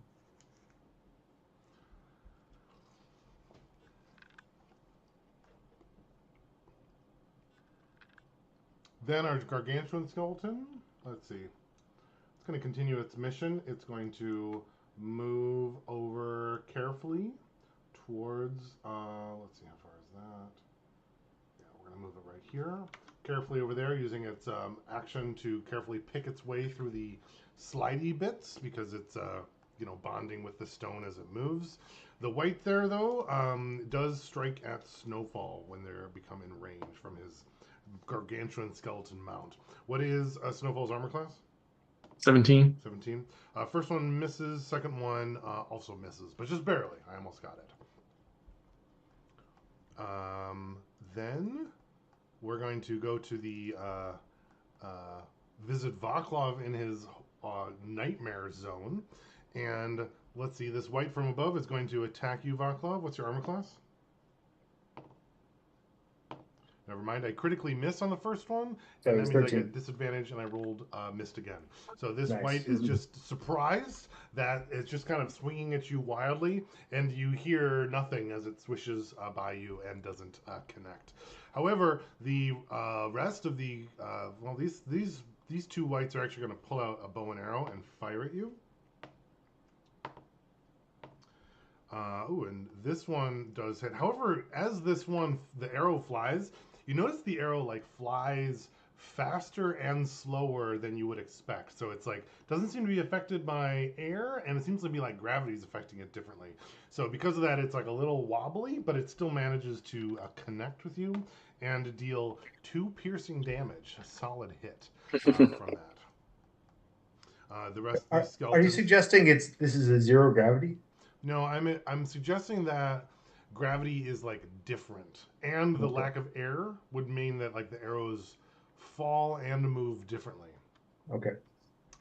Then our gargantuan skeleton. Let's see. It's going to continue its mission. It's going to move over carefully towards. Let's see, how far is that? Yeah, we're going to move it right here. Carefully over there, using its action to carefully pick its way through the slidey bits because it's bonding with the stone as it moves. The white there, though, does strike at Snowfall when they become in range from his gargantuan skeleton mount. What is Snowfall's armor class? 17. 17. First one misses. Second one also misses, but just barely. I almost got it. Then we're going to go to the visit Vaclav in his nightmare zone. And let's see, this white from above is going to attack you, Vaclav. What's your armor class? Never mind, I critically missed on the first one, So and it's that means I 13. get disadvantage, and I rolled missed again. So this Nice. white is just surprised that it's just kind of swinging at you wildly, and you hear nothing as it swishes by you and doesn't connect. However, the rest of the these 2 whites are actually going to pull out a bow and arrow and fire at you. And this one does hit. However, as this one, the arrow flies, you notice the arrow like flies faster and slower than you would expect. So it's like doesn't seem to be affected by air, and it seems to be like gravity is affecting it differently. So because of that, it's like a little wobbly, but it still manages to connect with you and deal 2 piercing damage, a solid hit from that. The rest of the skeletons. Are you suggesting this is a 0 gravity? No, I'm suggesting that gravity is like different, and the lack of air would mean that like the arrows fall and move differently. Okay.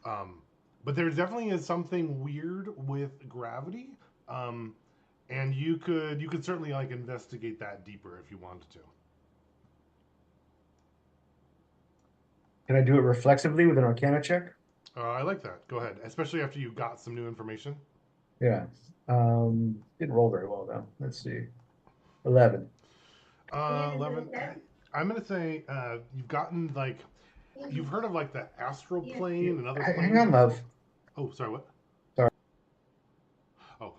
But there definitely is something weird with gravity, and you could certainly like investigate that deeper if you wanted to. Can I do it reflexively with an Arcana check? I like that. Go ahead, especially after you got some new information. Yeah. Didn't roll very well though. Let's see. 11. 11. I'm gonna say you've gotten like you've heard of like the astral plane and other planes. Hang on, love. Oh, sorry. What? Sorry. Oh,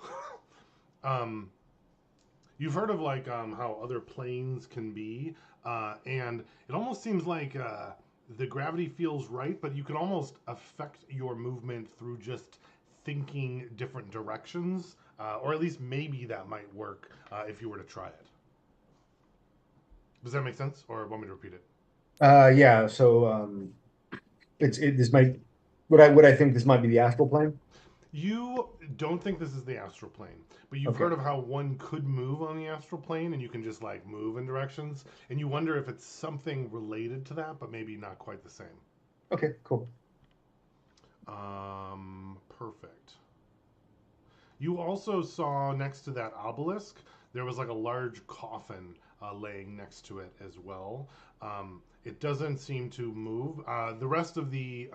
you've heard of like how other planes can be, and it almost seems like the gravity feels right, but you can almost affect your movement through just thinking different directions, or at least maybe that might work if you were to try it. Does that make sense, or want me to repeat it? Yeah. So this might what I think this might be the astral plane. You don't think this is the astral plane, but you've heard of how one could move on the astral plane, and you can just like move in directions, and you wonder if it's something related to that, but maybe not quite the same. Okay, cool. Perfect. You also saw next to that obelisk, there was like a large coffin laying next to it as well. It doesn't seem to move. The rest of the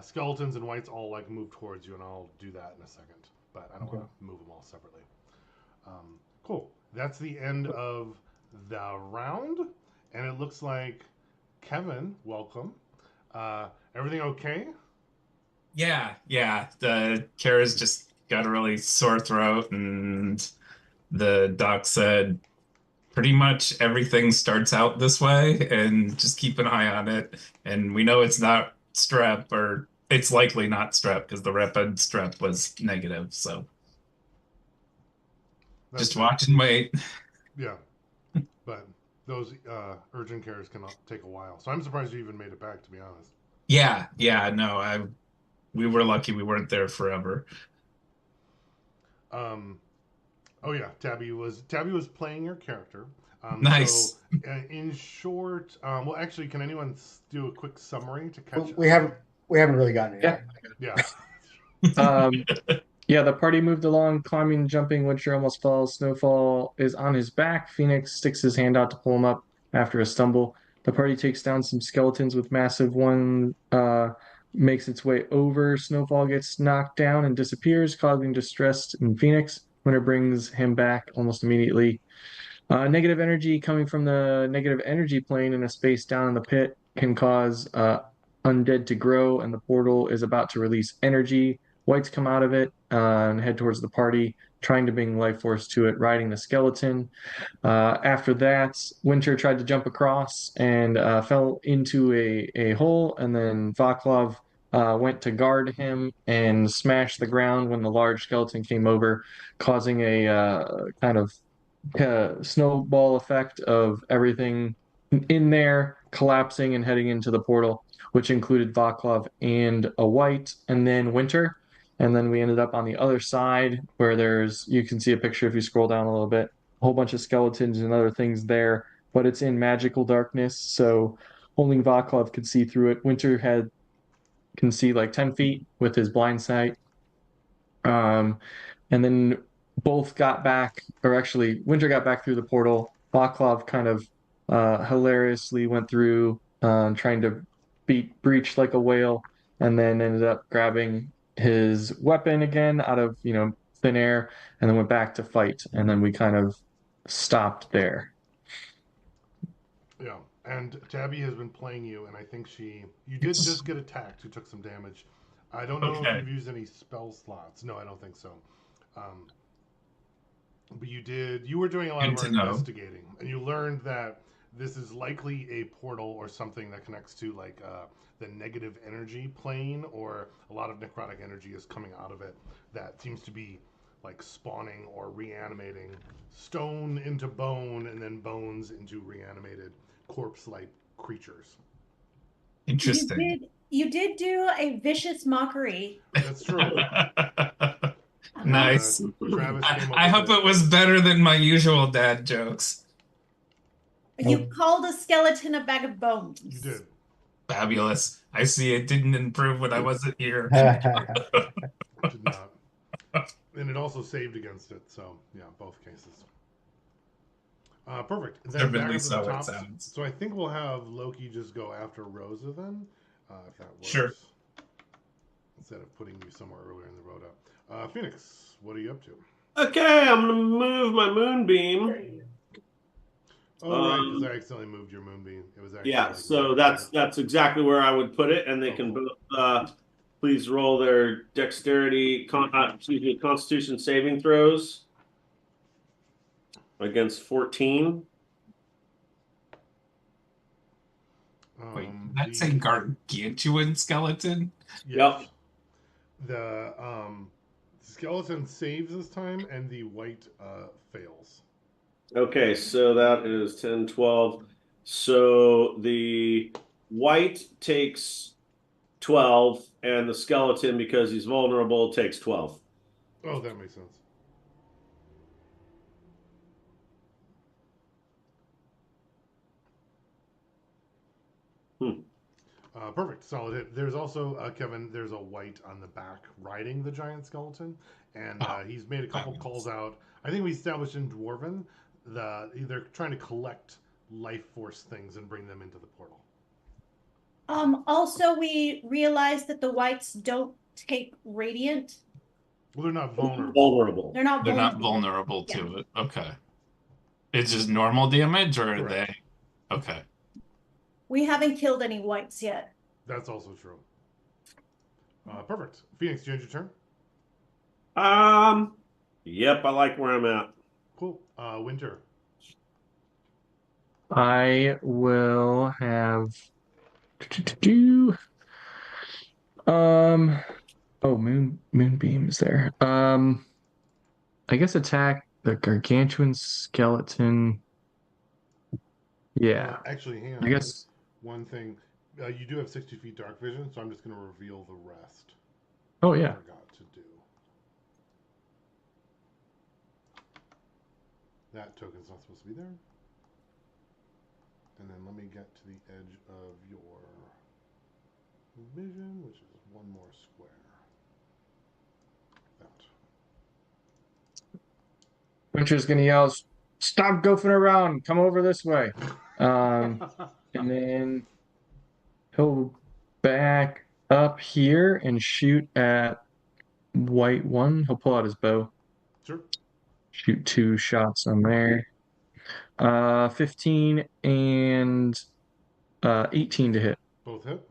skeletons and whites all like move towards you, and I'll do that in a second. But I don't want to move them all separately. Cool. That's the end of the round, and it looks like Kevin, welcome. Everything okay? Yeah. The Kara's just got a really sore throat, and the doc said pretty much everything starts out this way, and just keep an eye on it. And we know it's not strep, or it's likely not strep because the rapid strep was negative. So just watch and wait. Yeah, but those urgent cares can take a while. So I'm surprised you even made it back, to be honest. Yeah. No, we were lucky we weren't there forever. Oh yeah, Tabby was playing your character. Nice. So, in short, well, actually, can anyone do a quick summary to catch? We haven't really gotten it. Yeah. Yeah. Um, yeah, the party moved along, climbing, jumping. Winter almost falls. Snowfall is on his back. Phoenix sticks his hand out to pull him up after a stumble. The party takes down some skeletons with massive one makes its way over. Snowfall gets knocked down and disappears, causing distress in Phoenix. Winter brings him back almost immediately. Negative energy coming from the negative energy plane in a space down in the pit can cause undead to grow, and the portal is about to release energy. Whites come out of it and head towards the party, trying to bring life force to it, riding the skeleton. After that, Winter tried to jump across and fell into a hole, and then Vaclav went to guard him and smashed the ground when the large skeleton came over, causing a kind of snowball effect of everything in there collapsing and heading into the portal, which included Vaclav and a white, and then Winter. And then we ended up on the other side where you can see a picture if you scroll down a little bit, a whole bunch of skeletons and other things there, but it's in magical darkness, so only Vaclav could see through it. Winter can see like 10 feet with his blind sight. And then both got back, or actually, Winter got back through the portal. Vaclav kind of hilariously went through, trying to beat Breach like a whale, and then ended up grabbing his weapon again out of thin air, and then went back to fight. And then we kind of stopped there. Yeah. And Tabby has been playing you, and I think you did just get attacked. You took some damage. I don't know if you've used any spell slots. No, I don't think so. But you were doing a lot of investigating, and you learned that this is likely a portal or something that connects to like the negative energy plane, or a lot of necrotic energy is coming out of it that seems to be like spawning or reanimating stone into bone, and then bones into reanimated corpse-like creatures. Interesting. You did do a vicious mockery. That's true. Nice. Travis came up I hope it was better than my usual dad jokes. You called a skeleton a bag of bones. You did. Fabulous. I see it didn't improve when I wasn't here. Did not. And it also saved against it, so yeah, both cases. Perfect. Then back up to the top. So I think we'll have Loki just go after Rosa then, if that works. Sure. Instead of putting you somewhere earlier in the road up. Phoenix, what are you up to? Okay, I'm gonna move my moonbeam. Oh, right, because I accidentally moved your moonbeam. It was actually so that's exactly where I would put it, and they can both please roll their dexterity, Constitution saving throws against 14. Wait, that's a gargantuan skeleton? Yes. Yep. The skeleton saves this time, and the white fails. Okay, so that is 10, 12. So the white takes 12, and the skeleton, because he's vulnerable, takes 12. Oh, that makes sense. Perfect, solid hit. There's also, Kevin, there's a white on the back riding the giant skeleton, and he's made a couple calls out. I think we established in Dwarven they're trying to collect life force things and bring them into the portal. Also, we realized that the whites don't take radiant. Well, they're not vulnerable. They're not vulnerable to it. Okay. It's just normal damage, or are Correct. they? Okay. We haven't killed any whites yet. That's also true. Perfect. Phoenix, you had your turn? Yep, I like where I'm at. Cool. Winter. I will have moonbeams there. I guess attack the gargantuan skeleton. Yeah. Actually, hang on. I guess one thing. You do have 60 feet dark vision, so I'm just going to reveal the rest. Oh, yeah. I forgot to do. That token's not supposed to be there. And then let me get to the edge of your vision, which is one more square. Winter's gonna yell, "Stop goofing around! Come over this way!" And then he'll back up here and shoot at white one. He'll pull out his bow. Sure. Shoot 2 shots on there. 15 and 18 to hit. Both hit.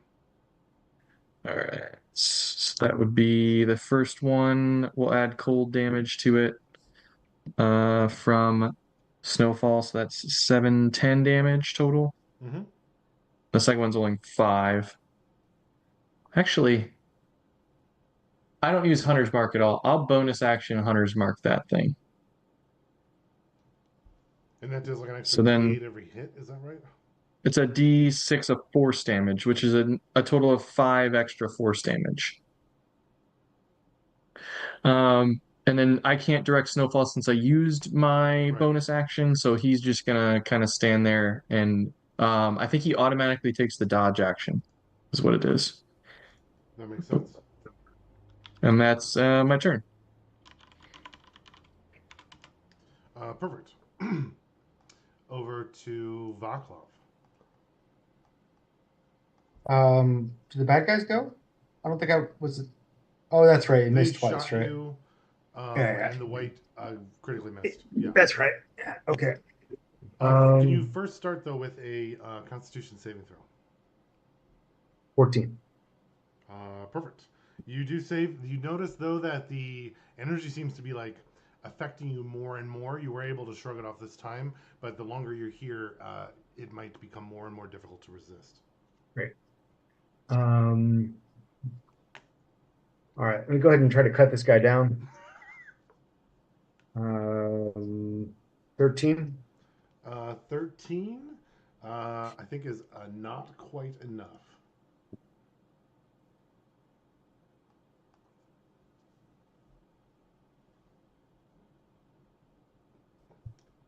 All right. So that would be the first one. We'll add cold damage to it from snowfall. So that's 7, 10 damage total. Mm-hmm. The second one's only 5. Actually, I don't use Hunter's Mark at all. I'll bonus action Hunter's Mark that thing. And that does like an extra So then- D8 every hit, is that right? It's a D6 of force damage, which is a total of 5 extra force damage. And then I can't direct Snowfall since I used my Right. bonus action, so he's just gonna kind of stand there and I think he automatically takes the dodge action, is what it is. That makes sense. And that's my turn. Perfect. Over to Vaclav. Do the bad guys go? I don't think I was. Oh, that's right. You They missed shot twice, right? you, Yeah. and the white critically missed. Yeah. That's right. Yeah. Okay. Can you first start though with a Constitution saving throw? 14. Perfect. You do save. You notice though that the energy seems to be like affecting you more and more. You were able to shrug it off this time, but the longer you're here, it might become more and more difficult to resist. Great. All right. Let me go ahead and try to cut this guy down. 13. 13, I think is not quite enough.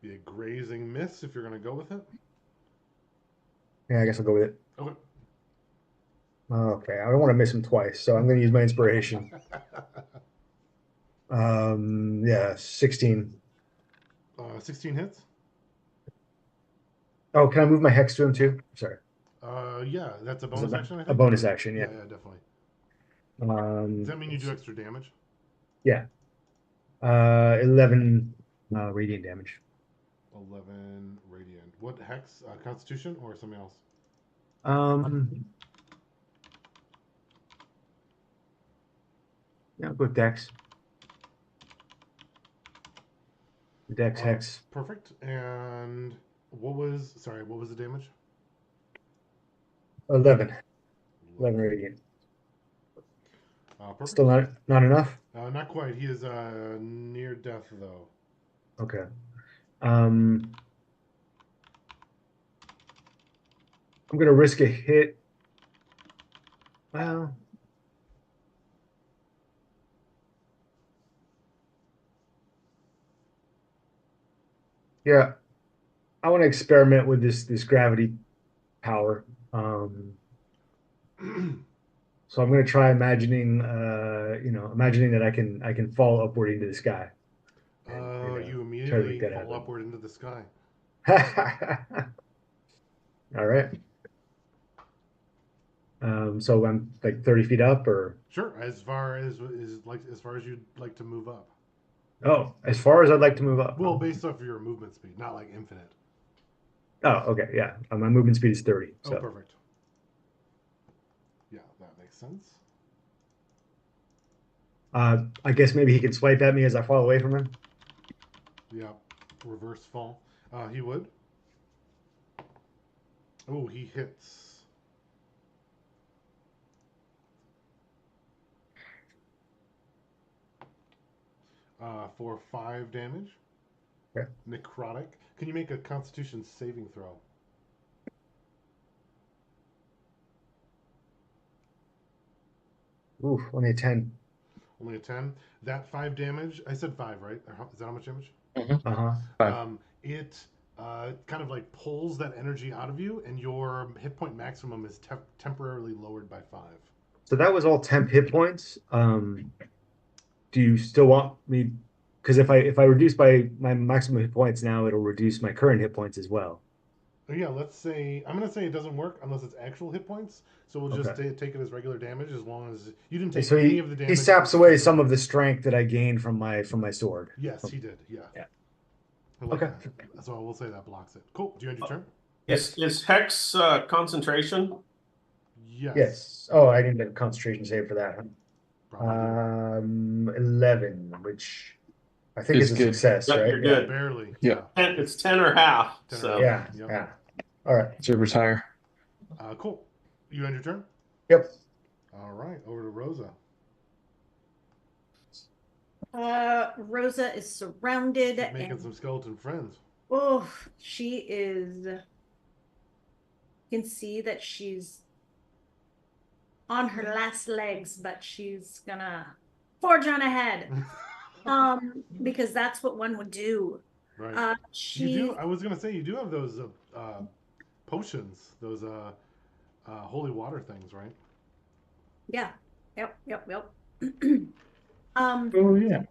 Be a grazing miss if you're going to go with it. Yeah, I guess I'll go with it. Okay. Okay. I don't want to miss him twice, so I'm going to use my inspiration. Yeah, 16. 16 hits. Oh, can I move my hex to him too? Sorry. Yeah, that's a bonus action, I think. A bonus action, Yeah, yeah. definitely. Um, Does that mean you do extra damage? Yeah. 11 radiant damage. 11 radiant. What hex? Constitution or something else? Yeah, I'll go with Dex. Dex hex. Perfect. And what was the damage? 11 radiant. Perfect. Still not enough? Not quite. He is near death though. Okay. I'm gonna risk a hit. Well, yeah. I want to experiment with this gravity power. So I'm gonna try imagining that I can fall upward into the sky. You try to immediately make that fall happen. upward into the sky. All right. So I'm like 30 feet up, or Sure, as far as you'd like to move up. as far as I'd like to move up. Well, based off of your movement speed, not like infinite. Oh, okay, yeah. My movement speed is 30. So. Oh, perfect. Yeah, that makes sense. I guess maybe he can swipe at me as I fall away from him. Yeah, reverse fall. He would. Oh, he hits. For 5 damage. Okay. Necrotic. Can you make a Constitution saving throw? Oof, only a 10. Only a 10. That 5 damage. I said 5, right? Is that how much damage? Mm-hmm. 5. It It kind of like pulls that energy out of you, and your hit point maximum is temporarily lowered by 5. So that was all temp hit points. Do you still want me? Because if I reduce by my maximum hit points now, it'll reduce my current hit points as well. Oh, yeah, let's say I'm gonna say it doesn't work unless it's actual hit points. So we'll just Okay. take it as regular damage as long as you didn't take So any of the he damage. saps away some of the strength that I gained from my sword. Yes, he did. Yeah. Yeah. I like Okay. that. So we'll say that blocks it. Cool. Do you end your turn? Is Hex concentration? Yes. Yes. Oh, I didn't get a concentration save for that. Probably 11, which I think Is is a good. success, Yep, right? you're did. good. Barely. Yeah. It's 10 or half. 10 or So half. Yeah. Yep. Yeah. All right. To retire. Cool. You end your turn? Yep. All right. Over to Rosa. Rosa is surrounded She's making and some skeleton friends. oh, she is. You can see that she's on her last legs, but she's gonna forge on ahead. Because that's what one would do. Right. She You do. I was gonna say you do have those potions, those holy water things, right? yeah. Yep. Oh yeah.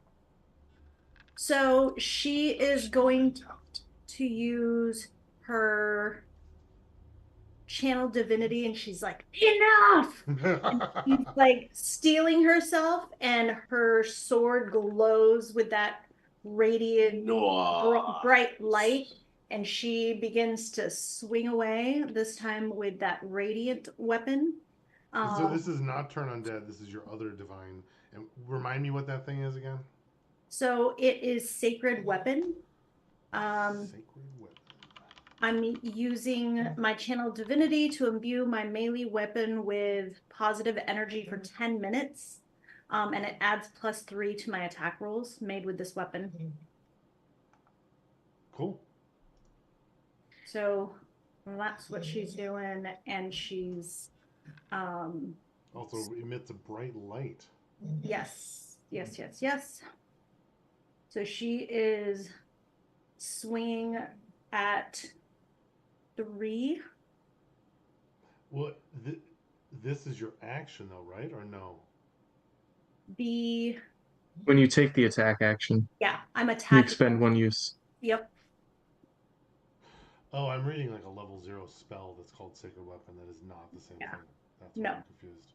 So she is going to use her channel divinity, and she's like, enough! And she's like stealing herself, and her sword glows with that radiant bright light, and she begins to swing away, this time with that radiant weapon. So this is not turn undead. This is your other divine. And remind me what that thing is again. So it is sacred weapon. Sacred weapon. I'm using my channel divinity to imbue my melee weapon with positive energy for 10 minutes. And it adds +3 to my attack rolls made with this weapon. Cool. So that's what she's doing, and she's also emits a bright light. Yes. So she is swinging at 3. Well, this is your action though, right? Or no? When you take the attack action, I'm you attacking. expend 1 use. Yep. Oh, I'm reading like a level 0 spell that's called Sacred Weapon. That is not the same thing. That's why I'm confused.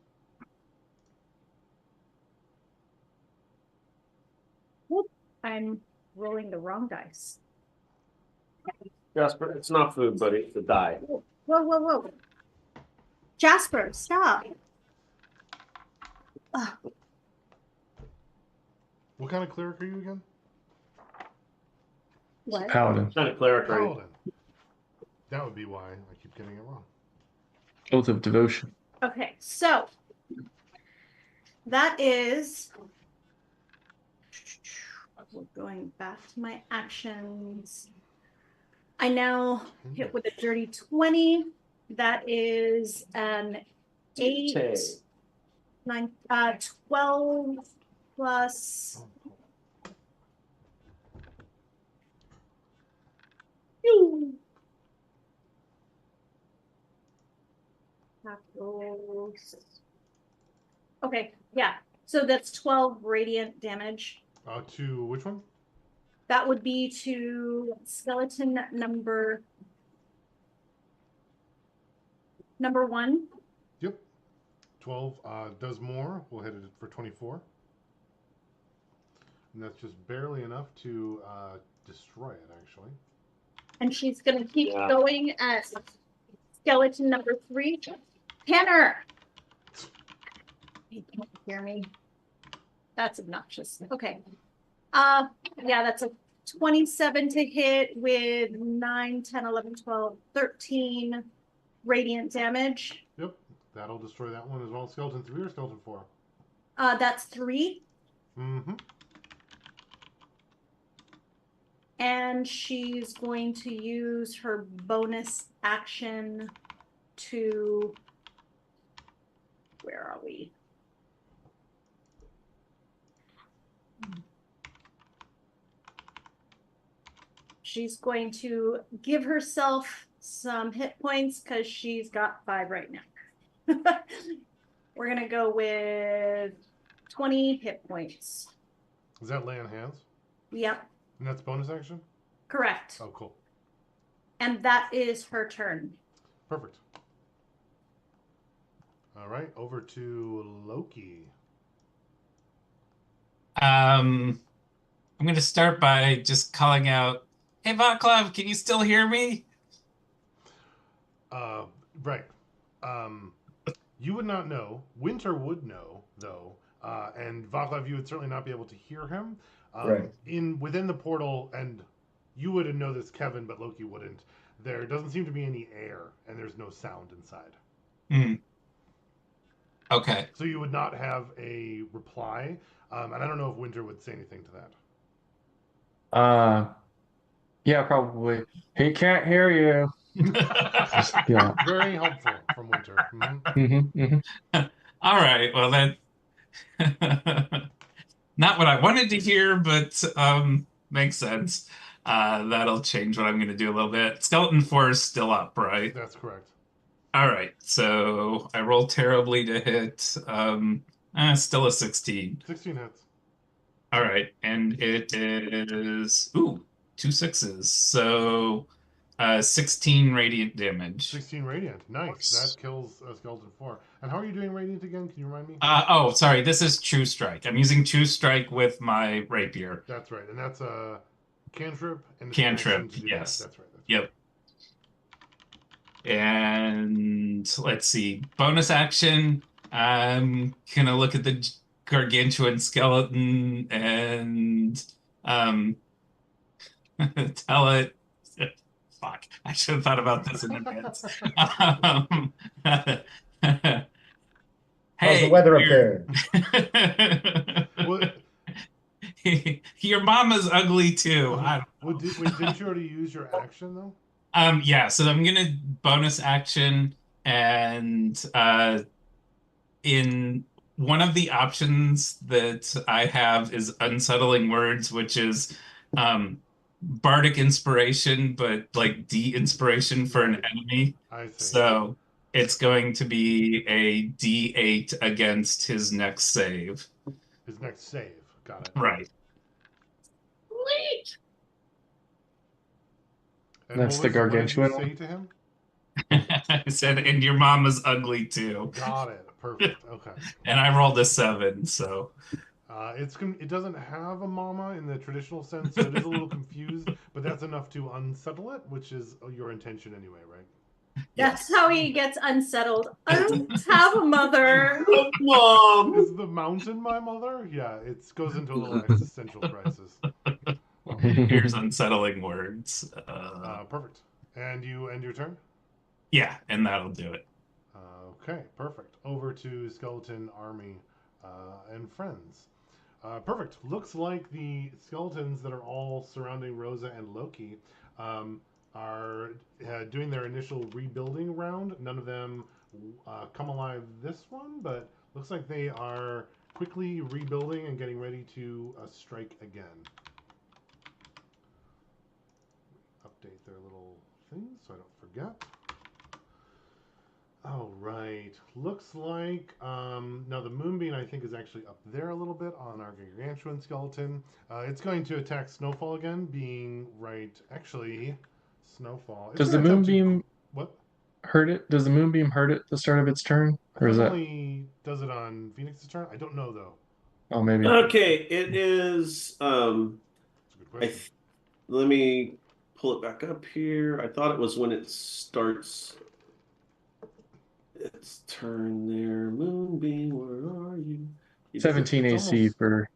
Whoop. I'm rolling the wrong dice. Jasper, it's not food, buddy. It's a die. Whoa. Jasper, stop. What kind of cleric are you again? What? Paladin. What kind of cleric are you? Paladin. That would be why I keep getting it wrong. Oath of devotion. Okay, so that is going back to my actions. I now hit with a dirty 20. That is an 8, 9, 12 plus. Okay, yeah. So that's 12 radiant damage. To which one? That would be to skeleton number 1. Yep. 12 does more. We'll hit it for 24. And that's just barely enough to destroy it, actually. And she's going to keep going at skeleton number 3. Tanner! You can't hear me. That's obnoxious. Okay. Yeah, that's a 27 to hit with 9, 10, 11, 12, 13 radiant damage. Yep. That'll destroy that one as well. Skeleton 3 or skeleton 4? That's 3. Mm-hmm. And she's going to use her bonus action to, where are we? she's going to give herself some hit points because she's got 5 right now. We're gonna go with 20 hit points. Is that lay on hands? Yep, And that's bonus action? correct. Oh, cool. And that is her turn. Perfect. All right, over to Loki. I'm going to start by just calling out, "Hey, Vaclav, can you still hear me?" Right. You would not know. Winter would know, though. And Vaclav, you would certainly not be able to hear him. Right. Within the portal, and you wouldn't know this, Kevin, but Loki wouldn't. There doesn't seem to be any air, and there's no sound inside. Hmm. Okay. So you would not have a reply, and I don't know if Winter would say anything to that. Yeah, probably. He can't hear you. Yeah. Very helpful from Winter. All right. Well, then, not what I wanted to hear, but makes sense. That'll change what I'm going to do a little bit. Skeleton 4 is still up, right? That's correct. All right. So I roll terribly to hit. Still a 16. 16 hits. All right. And it is, 2 6s. So 16 radiant damage. 16 radiant. Nice. That kills Skeleton 4. And how are you doing radiant again? Can you remind me? Oh, sorry. This is True Strike. I'm using True Strike with my rapier. That's right. And that's a cantrip and Cantrip, to do yes. that. That's right. Yep. And let's see. Bonus action. I'm gonna look at the gargantuan skeleton and tell it. Fuck. I should have thought about this in advance. How's Hey, the weather up there? What? Your mama's ugly too. Didn't you already use your action, though? Yeah, so I'm gonna bonus action and in one of the options that I have is unsettling words, which is bardic inspiration, but like de-inspiration for an enemy. I see. So it's going to be a D8 against his next save. His next save. Got it. Right. Sweet. And That's the gargantuan what did you say to him? I said, and your mama's ugly too. Got it. Perfect. Okay. And I rolled a 7, so. It doesn't have a mama in the traditional sense, so it is a little confused, but that's enough to unsettle it, which is your intention anyway, right? That's how he gets unsettled. I don't have a mother. Mom. Is the mountain my mother? Yeah, it goes into a little existential crisis. Here's unsettling words. Perfect. And you end your turn? Yeah, and that'll do it. Okay, perfect. Over to Skeleton Army and Friends. Perfect. Looks like the skeletons that are all surrounding Rosa and Loki are doing their initial rebuilding round. None of them come alive this one, but looks like they are quickly rebuilding and getting ready to strike again. Update their little things so I don't forget. Oh, right. Looks like, now the Moonbeam, I think, is actually up there a little bit on our gargantuan skeleton. It's going to attack Snowfall again, being actually, Snowfall. Does the Moonbeam what? hurt it? Does the Moonbeam hurt it at the start of its turn? Or is that only does it on Phoenix's turn? I don't know, though. Oh, maybe. Okay, it is. That's a good question. Let me pull it back up here. I thought it was when it starts its turn there. Moonbeam, where are you? 17 AC for.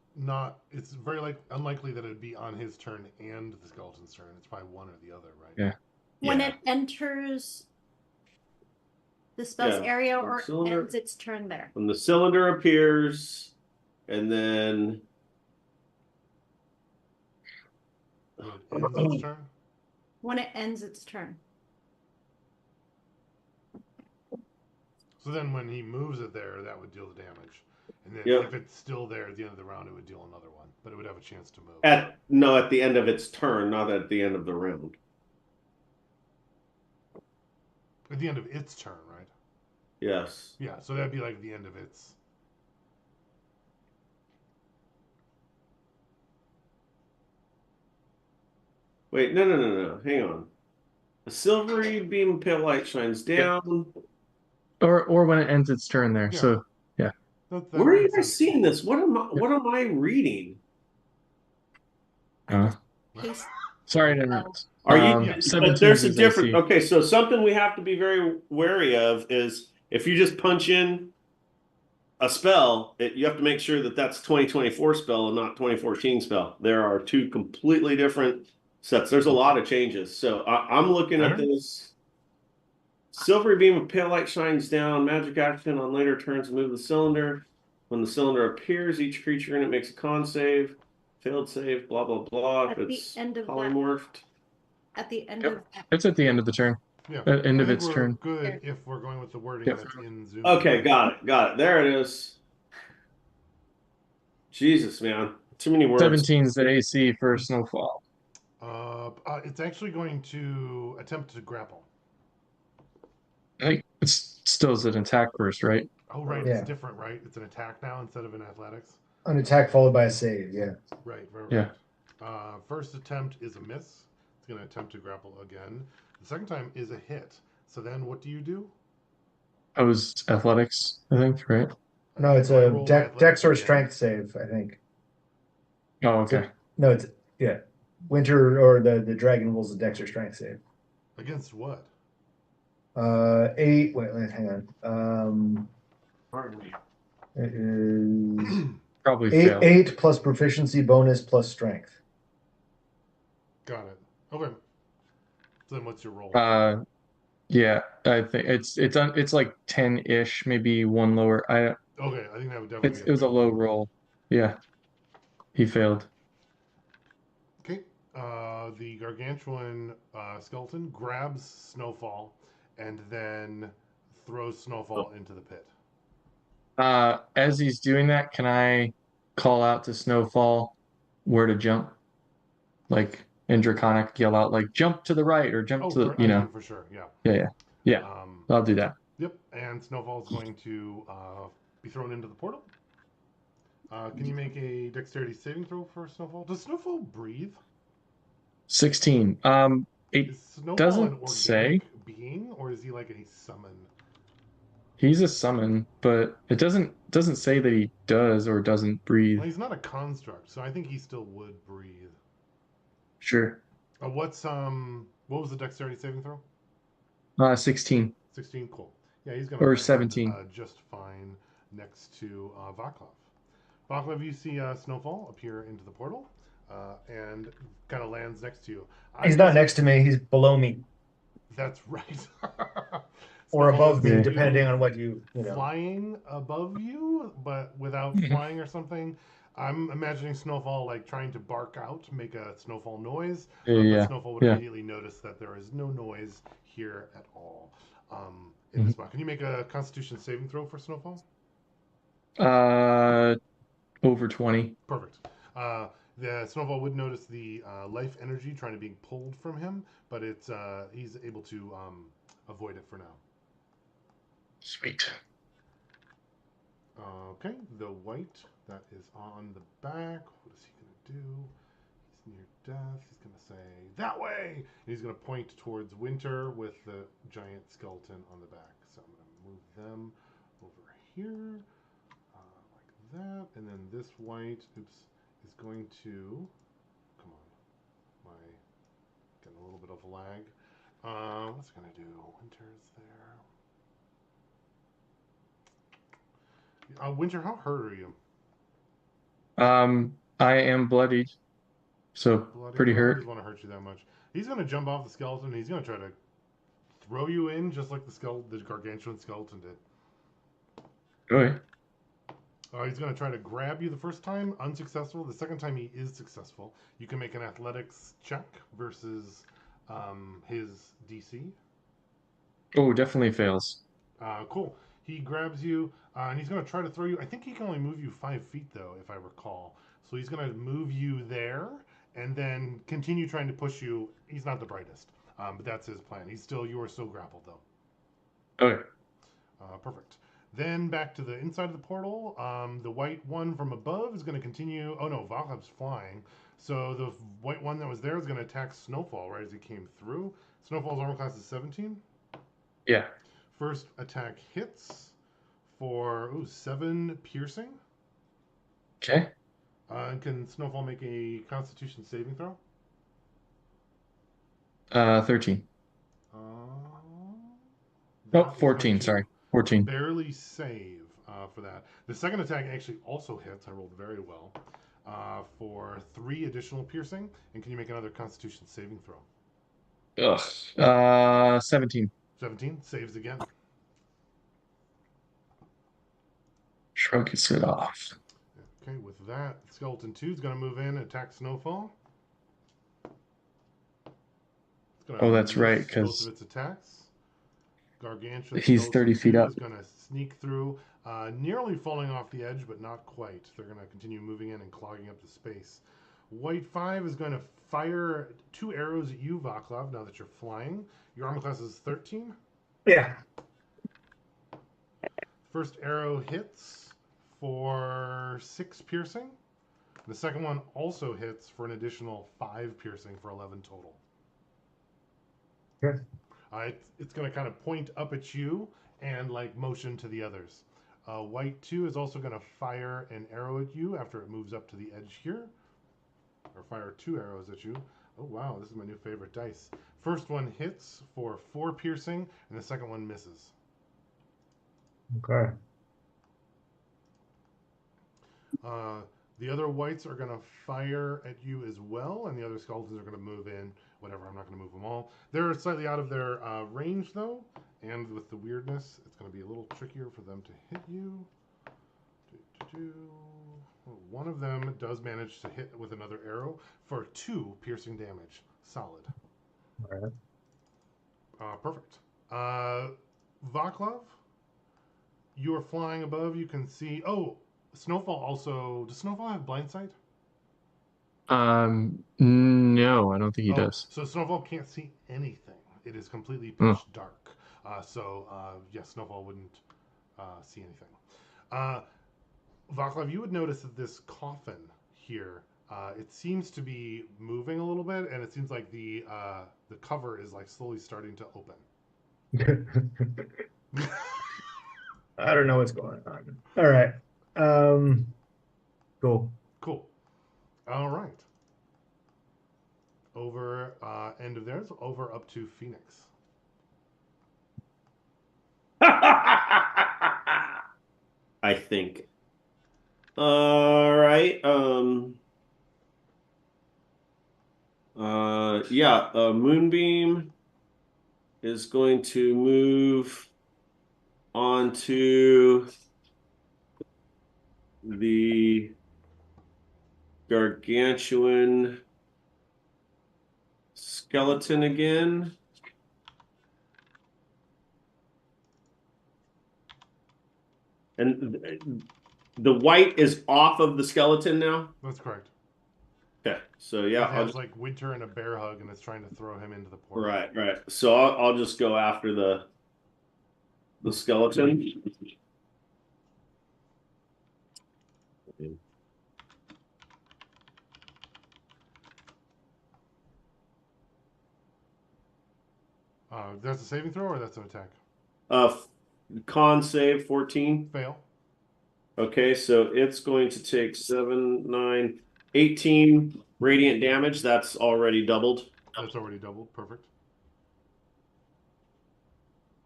It's very unlikely that it'd be on his turn and the skeleton's turn. It's probably one or the other, right? Yeah. When it enters the spell's area or ends its turn there. When the cylinder appears, and then When it ends its turn? When it ends its turn. So then when he moves it there, that would deal the damage. And then Yep. if it's still there at the end of the round, it would deal another one, but it would have a chance to move. At the end of its turn, not at the end of the round. At the end of its turn, right? Yes. Yeah, so that'd be like the end of its. Wait, no. Hang on. A silvery beam of pale light shines down. Or when it ends its turn there. Yeah. So That Where are you makes guys sense. seeing this? What am I reading? uh, Paste. sorry to interrupt. Are you? Yeah. 17 There's a is different. AC. Okay, so something we have to be very wary of is if you just punch in a spell, you have to make sure that that's 2024 spell and not 2014 spell. There are two completely different sets. There's a lot of changes. So I'm looking at this. Silvery beam of pale light shines down. Magic action on later turns to move the cylinder. When the cylinder appears, each creature in it makes a con save. Failed save, blah, blah, blah. At If the it's end of that. polymorphed. At the end Yep. of It's at the end of the turn. Yeah. End I of think its we're turn. good if we're going with the wording Yep. that's in Zoom. Okay, got it. There it is. Jesus, man. Too many words. 17 is the AC for Snowfall. It's actually going to attempt to grapple. I think it's still as an attack first, right? Oh, right. Yeah. It's different, right? It's an attack now instead of an athletics. An attack followed by a save. Yeah. Right. Yeah. First attempt is a miss. It's going to attempt to grapple again. The second time is a hit. So then what do you do? That was athletics, I think, right? No, it's Do I a roll my dex athletics or again? strength save, I think. Oh, okay. No, it's yeah. Winter or the dragon rolls a dex or strength save. Against what? 8. Wait, hang on. Pardon me. It is Probably 8. failed. 8 plus proficiency bonus plus strength. Got it. Okay. So then what's your roll? Yeah, I think it's like 10-ish, maybe one lower. Okay, I think that would definitely it be was a low roll. Yeah. He failed. Okay. The gargantuan skeleton grabs Snowfall and then throws Snowfall into the pit. As he's doing that, can I call out to Snowfall where to jump? Like in Draconic, yell out like jump to the right or jump to I do for sure. Yeah. Yeah. I'll do that. Yep. And Snowfall is going to be thrown into the portal. Can you make a dexterity saving throw for Snowfall? Does Snowfall breathe? 16. It Is Snowfall doesn't an organic say. being, or is he like a summon? He's a summon, but it doesn't say that he does or doesn't breathe. Well, he's not a construct, so I think he still would breathe. Sure. What was the dexterity saving throw? 16. 16, cool. Yeah, he's gonna Or land, 17. just fine next to Vaclav. Vaclav, you see Snowfall appear into the portal, and kind of lands next to you. He's not next to me. He's below me That's right. or above me, Yeah. depending on what you know. Flying above you, but without flying or something. I'm imagining Snowfall like trying to bark out, make a Snowfall noise. Yeah. But Snowfall would immediately notice that there is no noise here at all. In this spot, can you make a Constitution saving throw for Snowfall? Over 20. Perfect. The Snowfall would notice the life energy trying to be pulled from him, but he's able to avoid it for now. Sweet. Okay, the white that is on the back. What is he gonna do? He's near death. He's gonna say that way, and he's gonna point towards Winter with the giant skeleton on the back. So I'm gonna move them over here, like that, and then this white, is going to. Come on, my getting a little bit of a lag. What's it gonna do? Winter's there. Winter, how hurt are you? I am bloodied, so pretty He hurt. doesn't want to hurt you that much. He's gonna jump off the skeleton. And he's gonna try to throw you in, just like the gargantuan skeleton did. Okay. He's gonna try to grab you the first time, unsuccessful. The second time he is successful. You can make an athletics check versus his DC. Oh, definitely fails. Cool. He grabs you, and he's going to try to throw you. I think he can only move you 5 feet, though, if I recall. So he's going to move you there and then continue trying to push you. He's not the brightest, but that's his plan. You are still grappled, though. Okay. Perfect. Then back to the inside of the portal. The white one from above is going to continue. Oh no, Valhab's flying. So the white one that was there is going to attack Snowfall right as he came through. Snowfall's armor class is 17. Yeah. First attack hits for 7 piercing. Okay. Can Snowfall make a Constitution saving throw? 13. Uh, Oh, that is 14, going to sorry. 14. barely save for that. The second attack actually also hits. I rolled very well for 3 additional piercing. And can you make another Constitution saving throw? Ugh. 17. 17 saves again. Shrug it off. Okay, with that, Skeleton 2 is going to move in and attack Snowfall. It's gonna Oh, that's right, miss both because of its attacks. Gargantuan he's 30 feet up. is going to sneak through, nearly falling off the edge, but not quite. They're going to continue moving in and clogging up the space. White 5 is going to fire 2 arrows at you, Vaclav, now that you're flying. Your armor class is 13. Yeah. First arrow hits for 6 piercing. The second one also hits for an additional 5 piercing for 11 total. Okay. It's going to kind of point up at you and like motion to the others. White 2 is also going to fire an arrow at you after it moves up to the edge here. Or fire 2 arrows at you. Oh wow, this is my new favorite dice. First one hits for 4 piercing, and the second one misses. Okay. The other whites are going to fire at you as well, and the other skeletons are going to move in. Whatever, I'm not going to move them all. They're slightly out of their range, though, and with the weirdness, it's going to be a little trickier for them to hit you. Well, one of them does manage to hit with another arrow for 2 piercing damage. Solid. All right. Perfect. Vaclav, you are flying above. You can see... Oh, Snowfall also... Does Snowfall have blind sight? No, I don't think he does. So Snowfall can't see anything. It is completely pitch dark. Yes, Snowfall wouldn't see anything. Vaclav, you would notice that this coffin here, it seems to be moving a little bit, and it seems like the cover is like slowly starting to open. I don't know what's going on. All right. Cool. Cool. All right. Over end of theirs, over up to Phoenix. I think. All right. Moonbeam is going to move onto the gargantuan skeleton again. And the white is off of the skeleton now? That's correct. Okay, so yeah. It has like Winter and a bear hug, and it's trying to throw him into the portal. Right. So I'll just go after the skeleton. That's a saving throw, or that's an attack? Con save 14. Fail. Okay, so it's going to take 7, 9, 18 radiant damage. That's already doubled. That's already doubled. Perfect.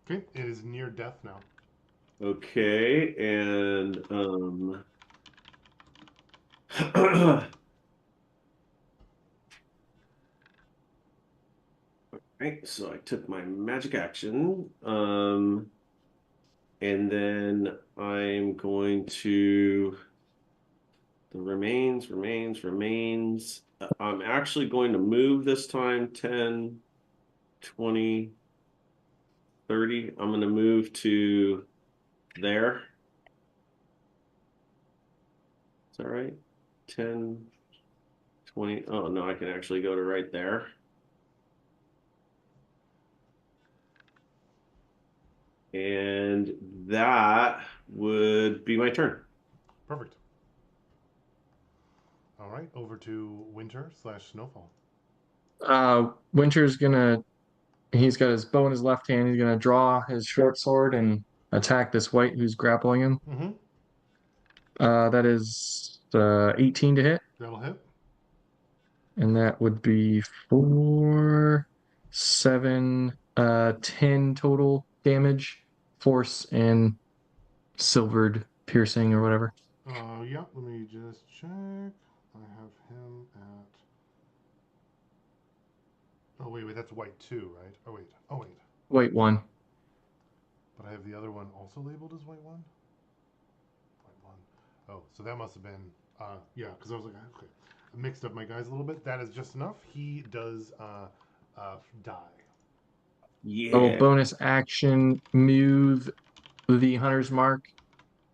Okay, it is near death now. Okay, and right, so I took my magic action, and then I'm going to the remains. I'm actually going to move this time 10, 20, 30. I'm going to move to there. Is that right? 10, 20. Oh, no, I can actually go to right there. And that would be my turn. Perfect. All right, over to Winter/Snowfall. Winter's gonna. He's got his bow in his left hand. He's gonna draw his short sword and attack this white who's grappling him. Mm-hmm. That is 18 to hit, That'll hit. and that would be 4, 7, 10 total damage, force and silvered piercing or whatever. Yeah, let me just check. I have him at. Oh, wait, that's white 2, right? Oh, wait. White 1. But I have the other one also labeled as white 1? White 1. Oh, so that must have been. Yeah, because I was like, okay. I mixed up my guys a little bit. That is just enough. He does die. Yeah. Oh, bonus action, move the Hunter's Mark.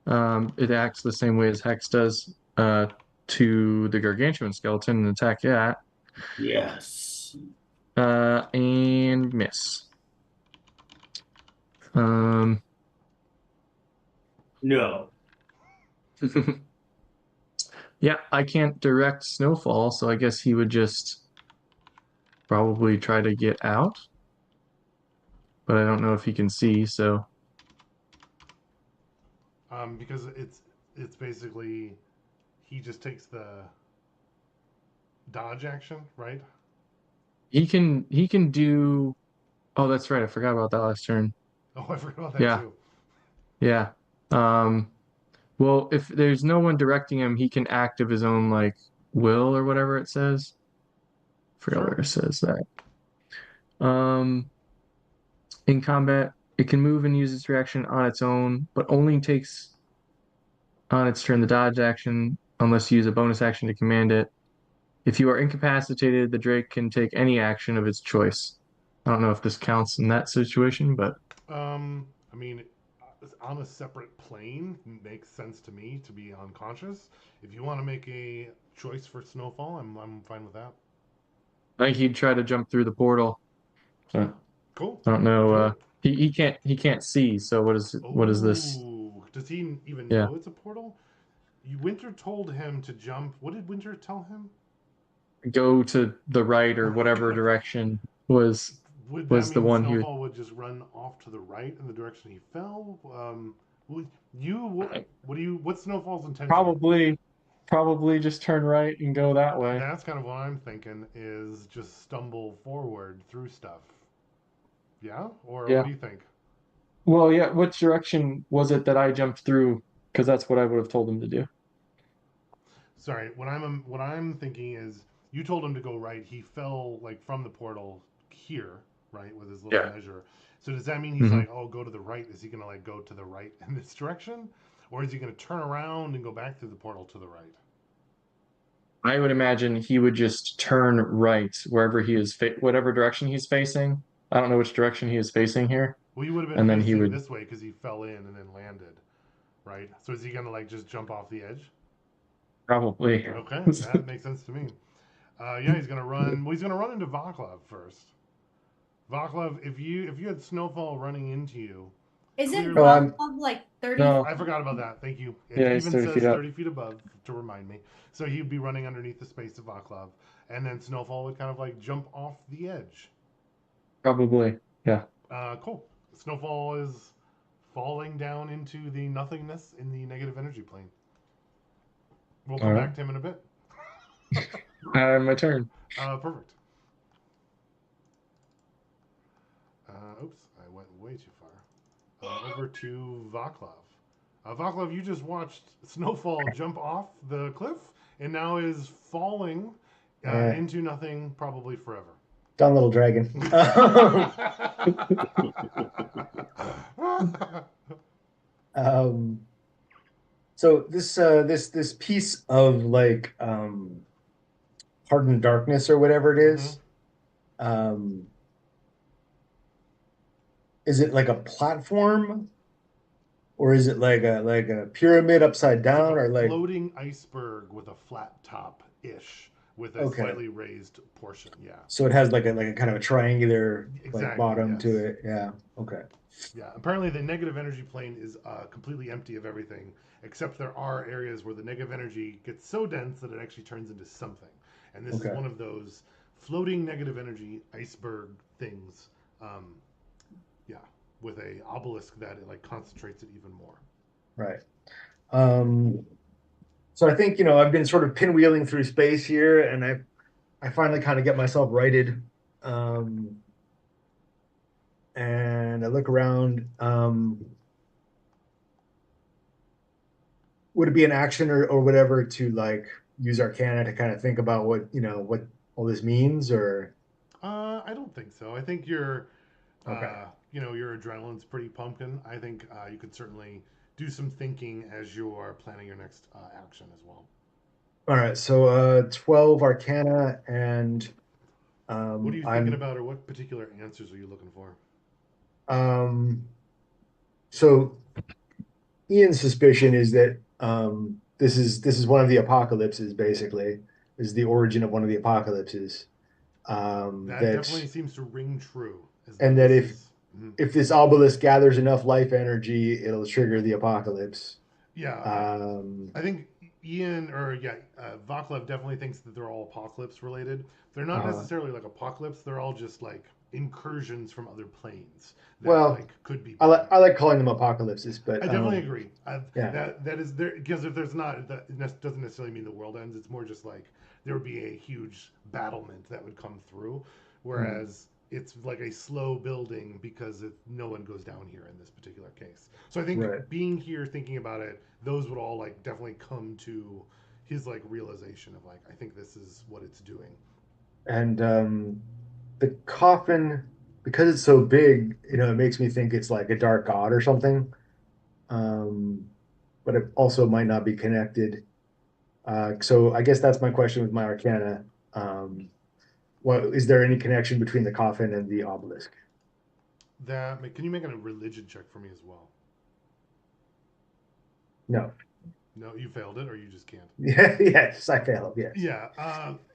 It acts the same way as Hex does to the Gargantuan skeleton and attack that. Yes. And miss. No. Yeah, I can't direct Snowfall, so I guess he would just probably try to get out. But I don't know if he can see, so Because it's basically he just takes the dodge action, right? he can do. Oh, that's right. I forgot about that last turn. Oh, I forgot about that Yeah. too. Yeah. Well, if there's no one directing him, he can act of his own like will or whatever it says. Forgot Sure. where it says that. In combat, it can move and use its reaction on its own, but only takes on its turn the dodge action unless you use a bonus action to command it. If you are incapacitated, the Drake can take any action of its choice. I don't know if this counts in that situation, but I mean, on a separate plane makes sense to me to be unconscious. If you want to make a choice for Snowfall, I'm fine with that. I think he'd try to jump through the portal. So Cool. I don't know. Do He can't see. So what is this? Ooh, does he even Yeah. know it's a portal? Winter told him to jump. What did Winter tell him? Go to the right or whatever direction was Would that the mean one he was. Snowfall would just run off to the right in the direction he fell? What's Snowfall's intention? Probably just turn right and go that way. That's kind of what I'm thinking, is just stumble forward through stuff. Yeah? Or Yeah. what do you think? Well, yeah, which direction was it that I jumped through? Because that's what I would have told him to do. Sorry, what I'm thinking is you told him to go right. He fell like from the portal here, right, with his little measure. So does that mean he's like, oh, go to the right? Is he gonna like go to the right in this direction, or is he gonna turn around and go back through the portal to the right? I would imagine he would just turn right wherever he is, whatever direction he's facing. I don't know which direction he is facing here. Well, he would have been And then he facing would this way because he fell in and then landed, right? So is he gonna like just jump off the edge? probably. Okay, that makes sense to me. Yeah, he's gonna run. Well, he's gonna run into Vaclav first. Vaclav, if you had Snowfall running into you, Isn't clearly- No, I'm- Rob like 30? No. I forgot about that. Thank you. It Yeah, he's even 30 says feet up. 30 feet above to remind me. So he'd be running underneath the space of Vaclav, and then Snowfall would kind of like jump off the edge. Probably. Yeah. Cool. Snowfall is falling down into the nothingness in the negative energy plane. We'll come back to him in a bit. My turn. Perfect. Oops, I went way too far. Over to Vaclav. Vaclav, you just watched Snowfall jump off the cliff and now is falling into nothing, probably forever. Done, little dragon. So this piece of like hardened darkness or whatever it is it like a platform, Or is it like a pyramid upside It's like down, a or like floating iceberg with a flat top ish, with a okay? slightly raised portion. Yeah, So it has like a kind of a triangular like exactly. bottom to Yes. it. Yeah. Okay. Yeah. Apparently, the negative energy plane is completely empty of everything, except there are areas where the negative energy gets so dense that it actually turns into something. And this is Okay. one of those floating negative energy iceberg things. Um, yeah, with a obelisk that it like concentrates it even more. Right. Um, so I think, I've been sort of pinwheeling through space here, and I finally kind of get myself righted. Um, and I look around. Would it be an action or whatever to like use Arcana to kind of think about what all this means, or I don't think so. I think your, okay. your adrenaline's pretty pumpkin. I think you could certainly do some thinking as you are planning your next action as well. All right, so 12 Arcana, and What are you thinking I'm about, or what particular answers are you looking for? um so Ian's suspicion is that this is one of the apocalypses, basically, is the origin of one of the apocalypses. That That definitely seems to ring true, as though and that this if is. Mhm. if this obelisk gathers enough life energy, it'll trigger the apocalypse. Yeah, Um, I think Ian or yeah, Vaclav definitely thinks that they're all apocalypse related. They're not uh, necessarily like apocalypse. They're all just like incursions from other planes that well, like could be I like bad. I like calling them apocalypses, but I definitely agree. yeah. That is there because if there's not, that doesn't necessarily mean the world ends. It's more just like there would be a huge battlement that would come through, Hmm. whereas it's like a slow building because no one goes down here in this particular case. So I think Right. being here, thinking about it, those would all like definitely come to his like realization of like I think this is what it's doing. And the coffin, because it's so big, it makes me think it's like a dark god or something. Um, but it also might not be connected. So I guess that's my question with my Arcana. Um, what is there any connection between the coffin and the obelisk? Can you make a religion check for me as well? No. No, you failed it, or you just can't. Yeah, yes, I failed. Yes. Yeah,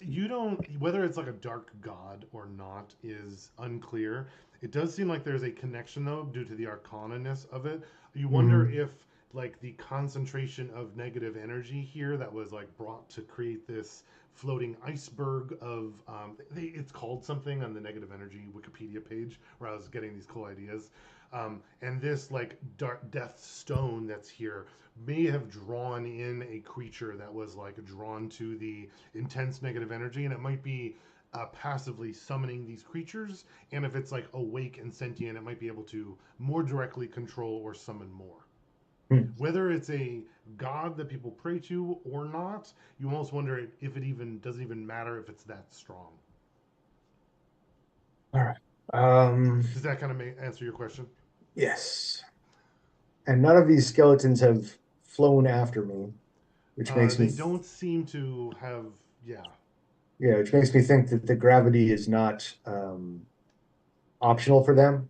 you don't. Whether it's like a dark god or not is unclear. It does seem like there's a connection though, due to the arcana-ness of it. You wonder Hmm. if like the concentration of negative energy here that was like brought to create this floating iceberg of it's called something on the negative energy Wikipedia page where I was getting these cool ideas. And this like dark death stone that's here may have drawn in a creature that was like drawn to the intense negative energy, and it might be passively summoning these creatures. And if it's like awake and sentient, it might be able to more directly control or summon more. Hmm. Whether it's a god that people pray to or not, you almost wonder if it even doesn't even matter if it's that strong. All right. Um, Does that kind of answer your question? yes. And none of these skeletons have flown after me, which makes me They don't seem to have. Yeah, yeah, which makes me think that the gravity is not optional for them.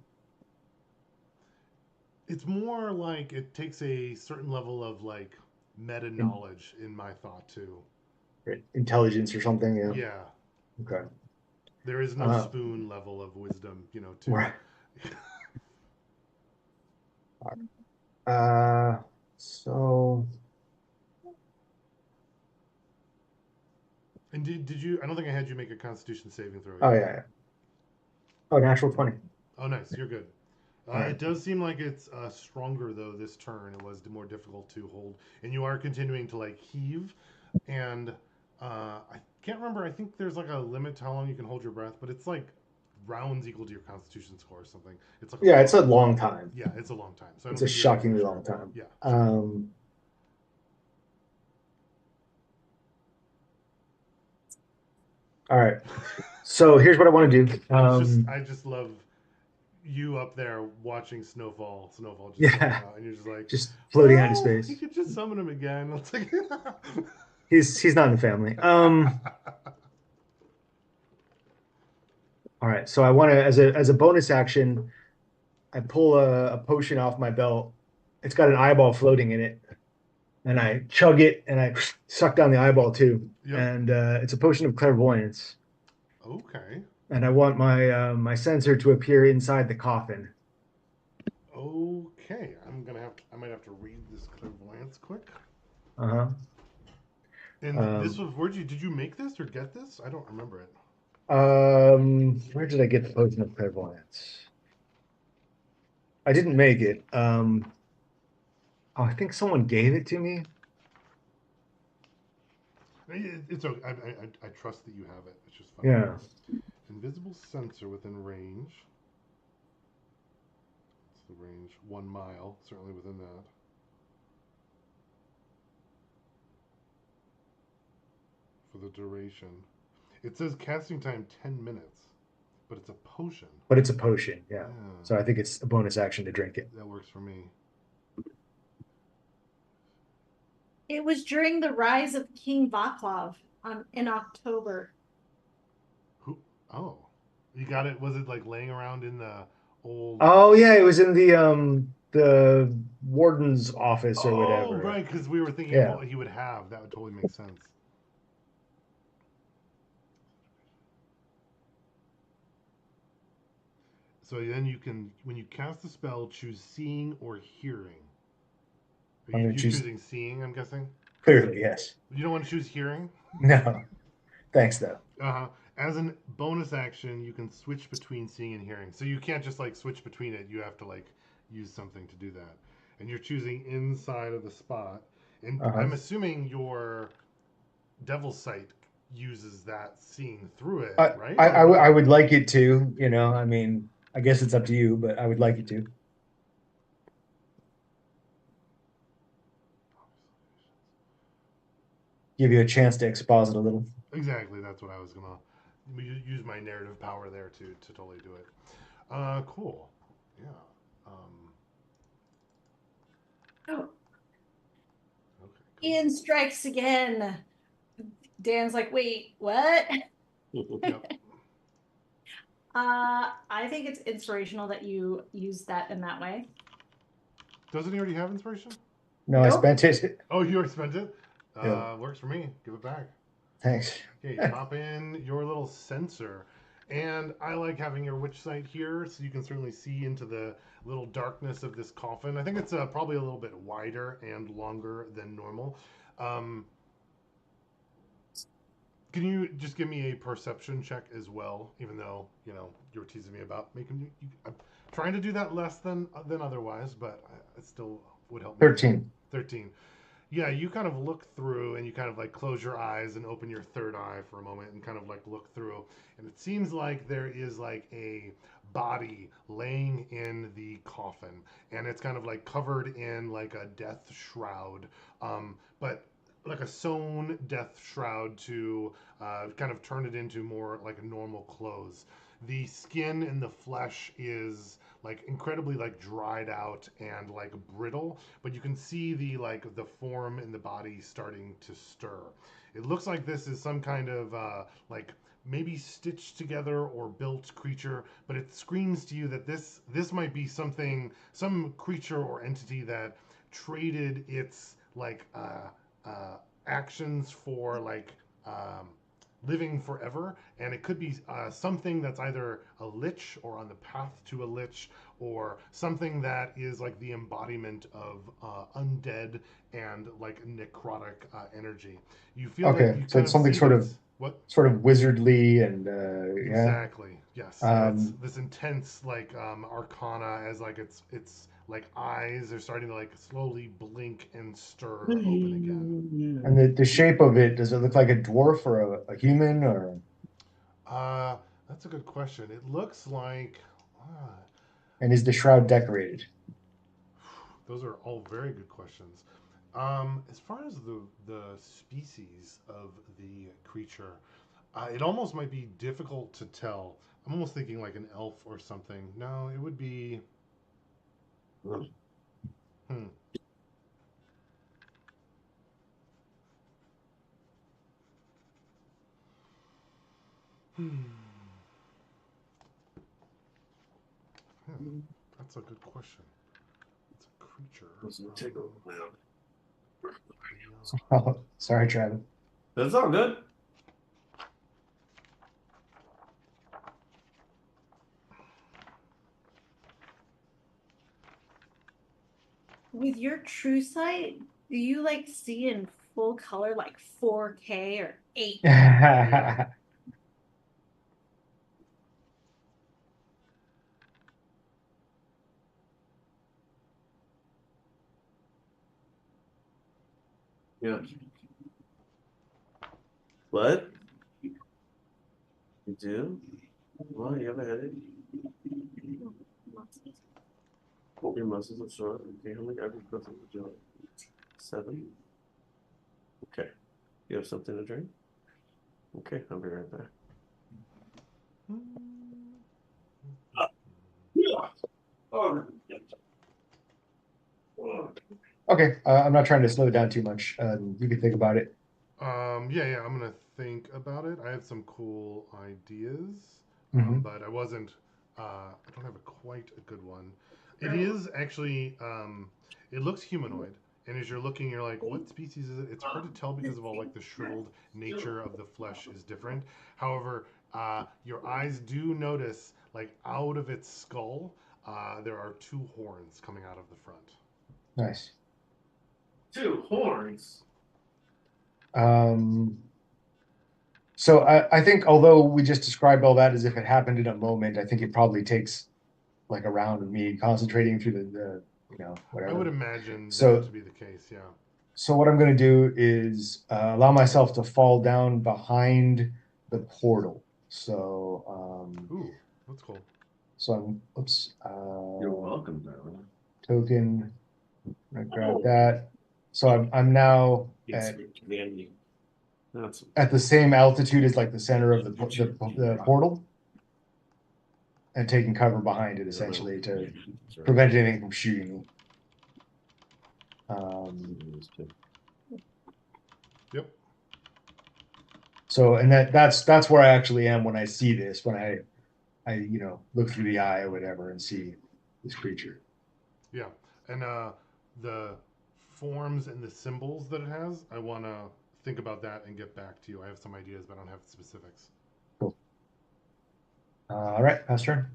it's more like it takes a certain level of like meta In, knowledge in my thought too. intelligence or something. Yeah. Yeah, Okay. there is no Uh, spoon level of wisdom, to. right. Uh, so And did you? I don't think I had you make a Constitution saving throw oh yet. yeah, yeah. Oh, natural 20. Oh, nice. You're good. All right. It does seem like it's stronger though this turn. It was more difficult to hold, and you are continuing to like heave, and I can't remember. I think there's like a limit to how long you can hold your breath, but it's like rounds equal to your Constitution score or something. It's like a Yeah, it's a long. long time. Yeah, it's a long time. So I It's don't a think you're gonna shockingly finish long very well. time. Yeah, shocking. Um, all right. So here's what I want to do. I just love you up there watching Snowfall just going Yeah, out, and you're just like, just floating out in well, you space. could just summon him again. It's like, He's not in the family. All right. So I want to, as a bonus action, I pull a potion off my belt, it's got an eyeball floating in it, and I chug it and I suck down the eyeball too. Yep. And it's a potion of clairvoyance. Okay. And I want my sensor to appear inside the coffin. Okay. I might have to read this clairvoyance quick. Uh-huh. And this was did you make this or get this? I don't remember it. Where did I get the potion of clairvoyance? I didn't make it. Oh, I think someone gave it to me. It's okay. I trust that you have it. It's just fun. Yeah. Invisible sensor within range. It's the range 1 mile, certainly within that. For the duration, it says casting time 10 minutes, but it's a potion. But it's a potion, yeah. So I think it's a bonus action to drink it. That works for me. It was during the rise of King Vaclav in October. Oh, you got it. Was it like laying around in the old? Oh yeah, it was in the warden's office or whatever. Oh right, because we were thinking of what he would have. That would totally make sense. So then you can, when you cast the spell, choose seeing or hearing. Are you choosing seeing, I'm guessing? Clearly, yes. You don't want to choose hearing? No. Thanks, though. As a bonus action, you can switch between seeing and hearing. So you can't just like switch between it. You have to like use something to do that. And you're choosing inside of the spot. And I'm assuming your Devil's Sight uses that seeing through it, right? I would like it to, I mean, I guess it's up to you, but I would like it to. Give you a chance to exposit a little. Exactly, that's what I was gonna use my narrative power there to totally do it. Cool. Yeah. Oh. Okay. Cool. Ian strikes again. Dan's like, wait, what? Yep. I think it's inspirational that you use that in that way. Doesn't he already have inspiration? No, nope. I spent it. Oh, you already spent it? Works for me. Give it back. Thanks. Okay, pop in your little sensor. And I like having your witch sight here, so you can certainly see into the little darkness of this coffin. I think it's probably a little bit wider and longer than normal. Can you just give me a perception check as well, even though, you were teasing me about making I'm trying to do that less than otherwise, but it still would help me. 13. 13. Yeah, you kind of look through and you kind of like close your eyes and open your third eye for a moment and kind of like look through. And it seems like there is like a body laying in the coffin. And it's kind of like covered in like a death shroud. But like a sewn death shroud to kind of turn it into more like normal clothes. The skin and the flesh is like incredibly like dried out and like brittle, but you can see the form in the body starting to stir. It looks like this is some kind of like maybe stitched together or built creature, but it screams to you that this might be some creature or entity that traded its like actions for like living forever, and it could be something that's either a lich or on the path to a lich, or something that is like the embodiment of undead and like necrotic energy. You feel okay, so it's something sort of wizardly and exactly, yes. It's this intense like arcana, as like it's like eyes are starting to like slowly blink and stir open again. And the shape of it, does it look like a dwarf or a human or? That's a good question. It looks like. And is the shroud decorated? Those are all very good questions. As far as the species of the creature, it almost might be difficult to tell. I'm almost thinking like an elf or something. No, it would be. That's a good question. It's a creature. Oh, sorry, Travis. That's all good. With your true sight, do you like see in full color, like 4K or 8? Yeah. What? You do? Well, you have a headache. Your muscles are sore. Okay, how many ibuprofen would you like? 7? Okay. You have something to drink? Okay, I'll be right back. Okay, I'm not trying to slow it down too much. You can think about it. Yeah, I'm gonna think about it. I have some cool ideas, Mhm. but I wasn't. I don't have quite a good one. It is actually. It looks humanoid, and as you're looking, you're like, "What species is it?" It's hard to tell because of all like the shriveled nature of the flesh is different. However, your eyes do notice, like out of its skull, there are 2 horns coming out of the front. Nice. 2 horns. So I think although we just described all that as if it happened in a moment, I think it probably takes like a round of me concentrating through the whatever. I would imagine So- that to be the case. Yeah. So what I'm going to do is allow myself to fall down behind the portal. So Ooh, that's cool. so I'm oops. You're welcome, darling. Token. I'm gonna grab that. So I'm now It's candy. That's at the same altitude as like the center of the portal, and taking cover behind it essentially to prevent anything from shooting me. Yep. So and that's where I actually am when I see this, when I look through the eye or whatever and see this creature. Yeah, and the forms and the symbols that it has, I want to think about that and get back to you. I have some ideas, but I don't have specifics. Cool. All right, pass turn.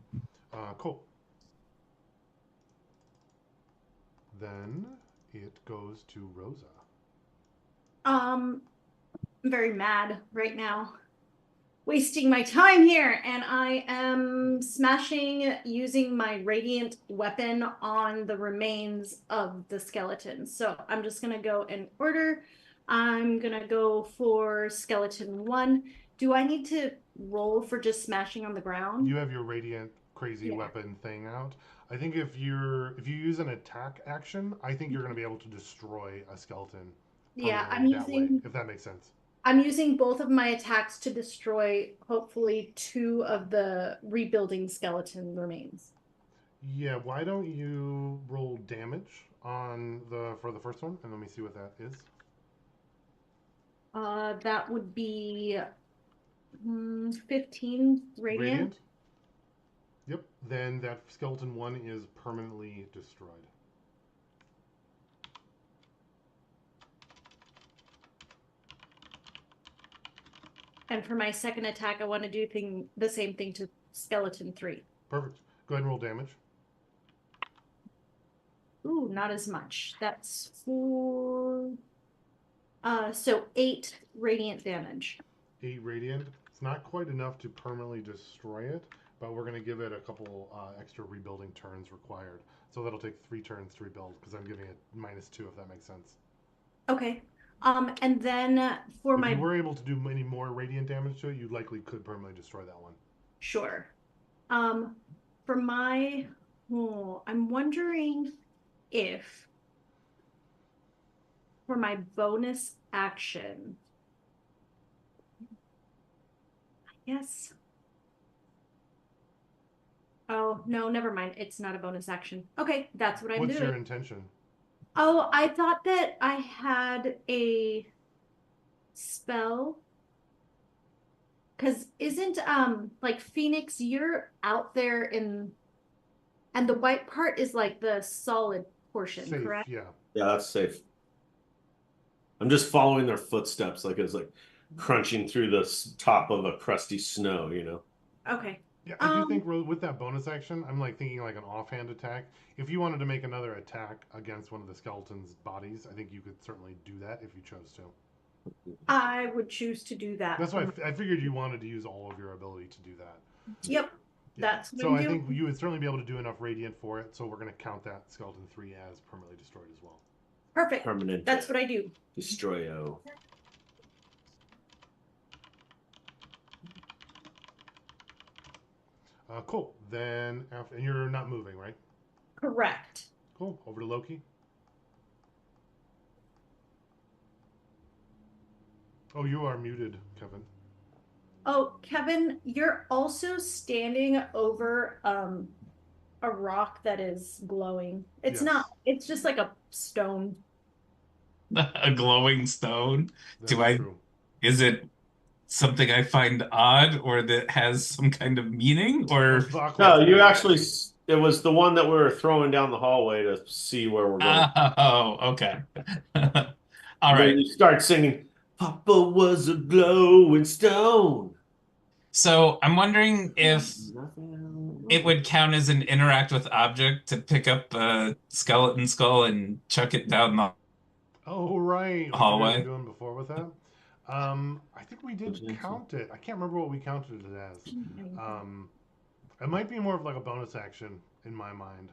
Cool. Then it goes to Rosa. I'm very mad right now. Wasting my time here, and I am smashing using my radiant weapon on the remains of the skeleton. So I'm just gonna go in order. I'm gonna go for skeleton 1. Do I need to roll for just smashing on the ground? You have your radiant crazy weapon thing out. I think if you use an attack action, I think you're going to be able to destroy a skeleton. Yeah, I'm permanently that way, using if that makes sense. I'm using both of my attacks to destroy hopefully 2 of the rebuilding skeleton remains. Yeah, why don't you roll damage for the first one, and let me see what that is. That would be 15 radiant. Yep. Then that skeleton 1 is permanently destroyed. And for my second attack, I want to do the same thing to skeleton 3. Perfect. Go ahead and roll damage. Ooh, not as much. That's 4. So 8 radiant damage. 8 radiant. It's not quite enough to permanently destroy it, but we're going to give it a couple extra rebuilding turns required. So that'll take 3 turns to rebuild, because I'm giving it -2, if that makes sense. Okay. And then for if you were able to do any more radiant damage to it, you likely could permanently destroy that one. Sure. For my, I'm wondering if for my bonus action, I guess. Oh, no, never mind. It's not a bonus action. Okay, that's what I'm doing. What's your intention? Oh, I thought that I had a spell. Because isn't, like Phoenix, you're out there and the white part is like the solid portion, Safe, correct? yeah. Yeah, that's safe. I'm just following their footsteps, like it's like crunching through the top of a crusty snow, you know. Okay. Yeah, I do think with that bonus action, I'm like thinking like an offhand attack. If you wanted to make another attack against one of the skeleton's bodies, I think you could certainly do that if you chose to. I would choose to do that. That's why I figured you wanted to use all of your ability to do that. Yep. Yeah. That's what So I'm I doing. think you would certainly be able to do enough radiant for it. So we're going to count that skeleton 3 as permanently destroyed as well. Perfect. Permanent. That's what I do. Destroyo. Cool. Then after, and you're not moving, right? Correct. Cool. Over to Loki. Oh, you are muted, Kevin. Oh, Kevin, you're also standing over a rock that is glowing. It's Yes. not, it's just like a stone. A glowing stone. That's true. Is it something I find odd or that has some kind of meaning? Or No, you actually, it was the one that we were throwing down the hallway to see where we're going. oh, okay. All And right. then you start singing, Papa was a glowing stone. So I'm wondering if it would count as an interact with object to pick up a skeleton skull and chuck it down the Oh, right. What hallway. you guys were doing before with that? I think we did count it. I can't remember what we counted it as. It might be more of like a bonus action in my mind.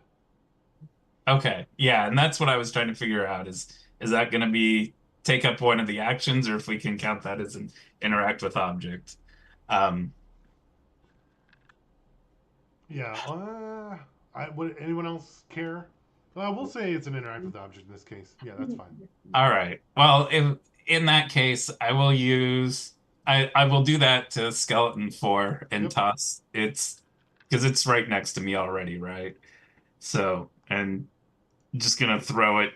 Okay, yeah, and that's what I was trying to figure out is that going to be take up one of the actions, or if we can count that as an interact with object. Yeah. Would anyone else care? We'll say it's an interact with object in this case. Yeah, that's fine. All right. Well, in that case, I will use I will do that to skeleton 4 and toss it's because it's right next to me already, right? So, and just gonna throw it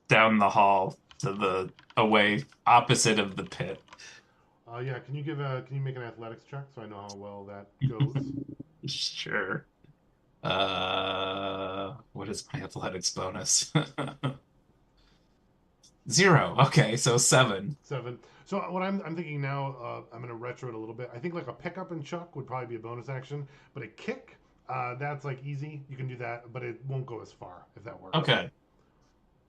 down the hall to the away opposite of the pit. Yeah, can you make an athletics check so I know how well that goes? Sure. What is my athletics bonus? 0. Okay, so 7. 7. So what I'm thinking now, I'm going to retro it a little bit. I think like a pickup and chuck would probably be a bonus action, but a kick, that's like easy. You can do that, but it won't go as far if that works. Okay.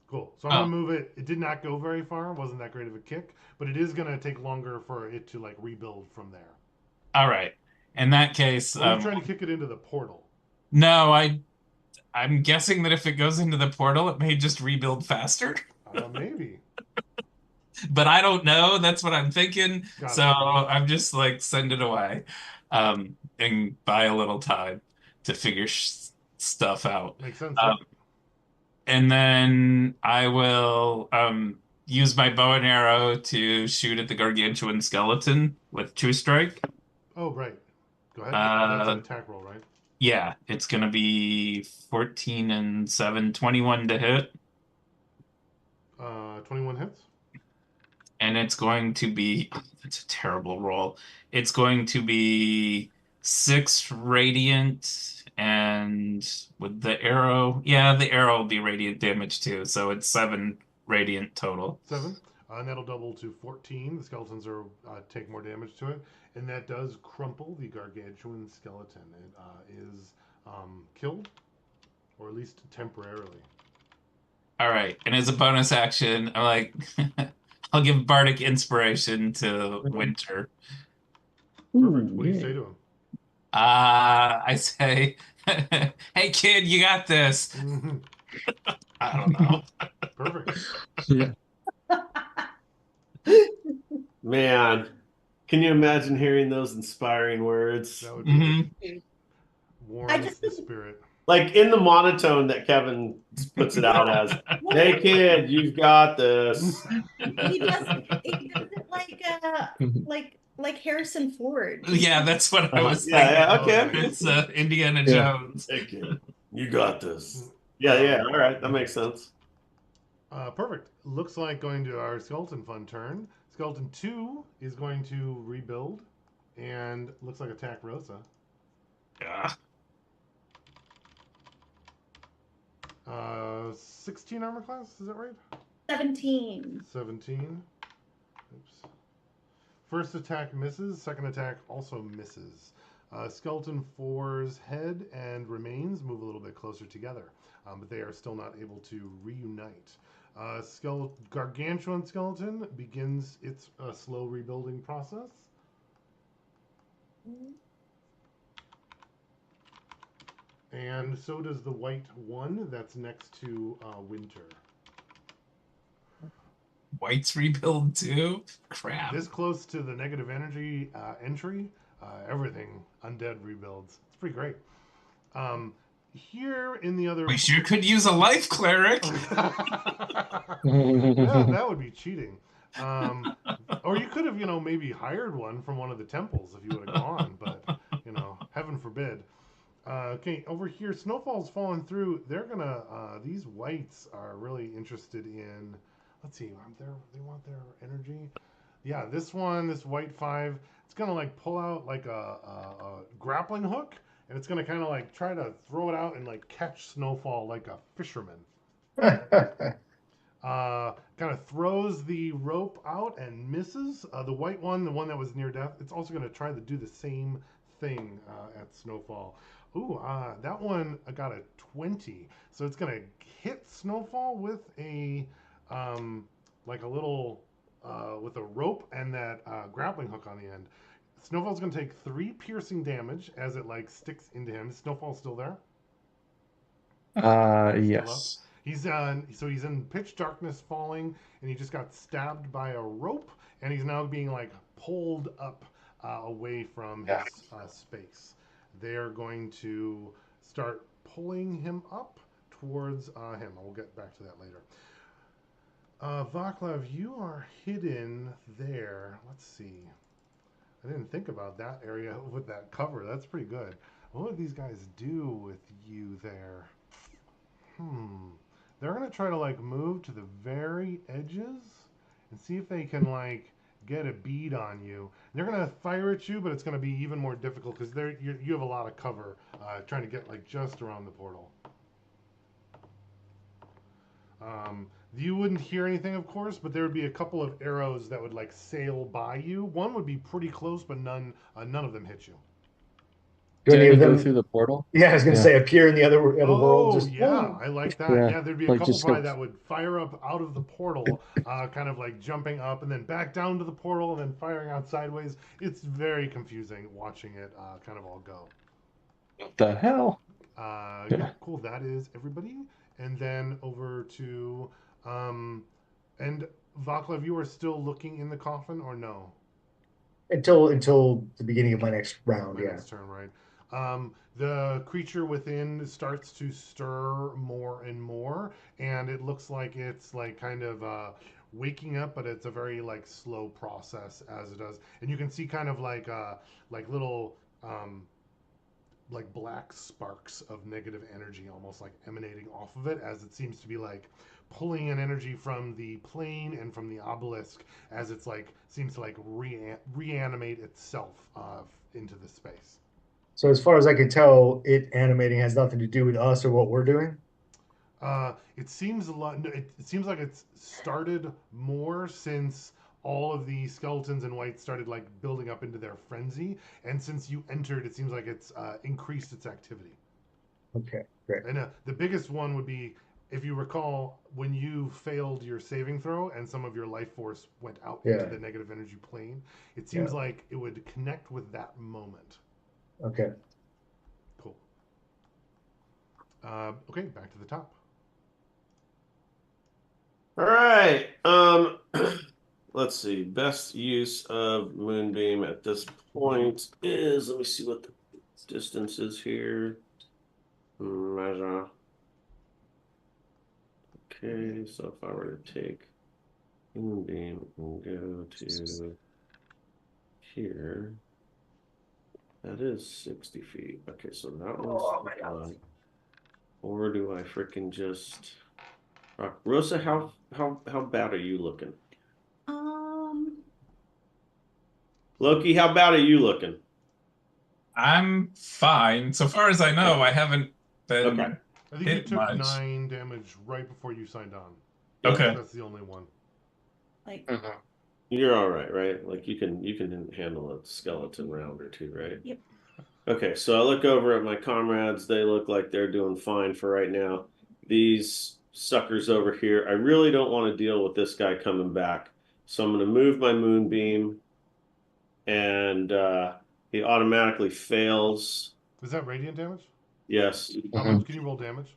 Cool. So I'm going to move it. It did not go very far. It wasn't that great of a kick, but it is going to take longer for it to like rebuild from there. All right. In that case, Or are you trying to kick it into the portal? No, I'm guessing that if it goes into the portal, it may just rebuild faster. Maybe. But I don't know. That's what I'm thinking. Got so it. I'm just like send it away, and buy a little time to figure stuff out. Makes sense. And then I will use my bow and arrow to shoot at the gargantuan skeleton with True Strike. Oh, right. Go ahead. That's an attack roll, right? Yeah, it's going to be 14 and 7, 21 to hit. 21 hits. And it's going to be, that's a terrible roll. It's going to be 6 radiant, and with the arrow, the arrow will be radiant damage too. So it's 7 radiant total. 7. And that'll double to 14. The skeletons are take more damage to it. And that does crumple the gargantuan skeleton. It is killed, or at least temporarily. All right. And as a bonus action, I'm like, I'll give Bardic Inspiration to Winter. Perfect. What do you say to him? I say, hey, kid, you got this. I don't know. Perfect. Yeah. Man, can you imagine hearing those inspiring words? That would be warms the spirit. Like in the monotone that Kevin puts it out as, hey kid, you've got this. He does it like Harrison Ford. Yeah, that's what I was thinking. Yeah, okay. It's Indiana Jones. Hey kid, you got this. Yeah, all right, that makes sense. Perfect. Looks like going to our Skeleton Fun turn. Skeleton 2 is going to rebuild, and looks like attack Rosa. Yeah. 16 armor class, is that right? 17. 17. Oops. First attack misses, second attack also misses. Skeleton 4's head and remains move a little bit closer together, but they are still not able to reunite. Gargantuan skeleton begins its slow rebuilding process. And so does the white one that's next to Winter. White's rebuild too? Crap. This close to the negative energy entry, everything undead rebuilds. It's pretty great. Here in the other... We sure could use a life cleric. Yeah, that would be cheating. Or you could have, maybe hired one from one of the temples if you would have gone, but, heaven forbid. Okay, over here, Snowfall's fallen through. They're gonna, these whites are really interested in, let's see, they want their energy. Yeah, this white 5, it's gonna like pull out like a grappling hook, and it's gonna kind of like try to throw it out and like catch Snowfall like a fisherman. Kind of throws the rope out and misses. The white one, the one that was near death, it's also gonna try to do the same thing at Snowfall. Ooh, that one got a 20. So it's going to hit Snowfall with a, like a little, with a rope and that grappling hook on the end. Snowfall's going to take 3 piercing damage as it, like, sticks into him. Is Snowfall still there? Yes. He's in pitch darkness falling, and he just got stabbed by a rope, and he's now being, like, pulled up away from his space. They're going to start pulling him up towards him. We'll get back to that later. Vaclav, you are hidden there. Let's see. I didn't think about that area with that cover. That's pretty good. What would these guys do with you there? They're going to try to, like, move to the very edges and see if they can, like, get a bead on you. They're going to fire at you, but it's going to be even more difficult because you have a lot of cover trying to get like just around the portal. You wouldn't hear anything, of course, but there would be a couple of arrows that would like sail by you. One would be pretty close, but none of them hit you. Do Did any any of them go through the portal? Yeah, I was gonna say appear in the other world. Just yeah, I like that. Yeah, Yeah, there'd be a like couple just probably go- that would fire up out of the portal, kind of like jumping up and then back down to the portal and then firing out sideways. It's very confusing watching it kind of all go. What the hell? Yeah, cool. That is everybody. And then over to, and Vaclav, you are still looking in the coffin or no? until the beginning of my next round. My Yeah. next turn, right? The creature within starts to stir more and more, and it looks like it's like kind of waking up, but it's a very like slow process as it does. And you can see kind of like little like black sparks of negative energy almost like emanating off of it as it seems to be like pulling an energy from the plane and from the obelisk as it's like seems to like reanimate itself into the space. So as far as I can tell, it animating has nothing to do with us or what we're doing. It seems a lot. It seems like it's started more since all of the skeletons and whites started like building up into their frenzy, and since you entered, it seems like it's increased its activity. Okay, great. And the biggest one would be, if you recall, when you failed your saving throw and some of your life force went out into the negative energy plane. It seems like it would connect with that moment. Okay. Cool. Okay, back to the top. All right. Let's see. Best use of Moonbeam at this point is, let me see what the distance is here. Measure. Okay, so if I were to take Moonbeam and go to here, that is 60 feet. Okay, so that one's done. Or do I freaking just... Rosa, how bad are you looking? Loki, how bad are you looking? I'm fine. So far as I know, I haven't been I think you hit took much. 9 damage right before you signed on. Okay. That's the only one. Like, You're all right, right? Like you can handle a skeleton round or two, right? Yep. Okay, so I look over at my comrades. They look like they're doing fine for right now. These suckers over here, I really don't want to deal with this guy coming back. So I'm going to move my moonbeam, and he automatically fails. Is that radiant damage? Yes. How much can you roll damage?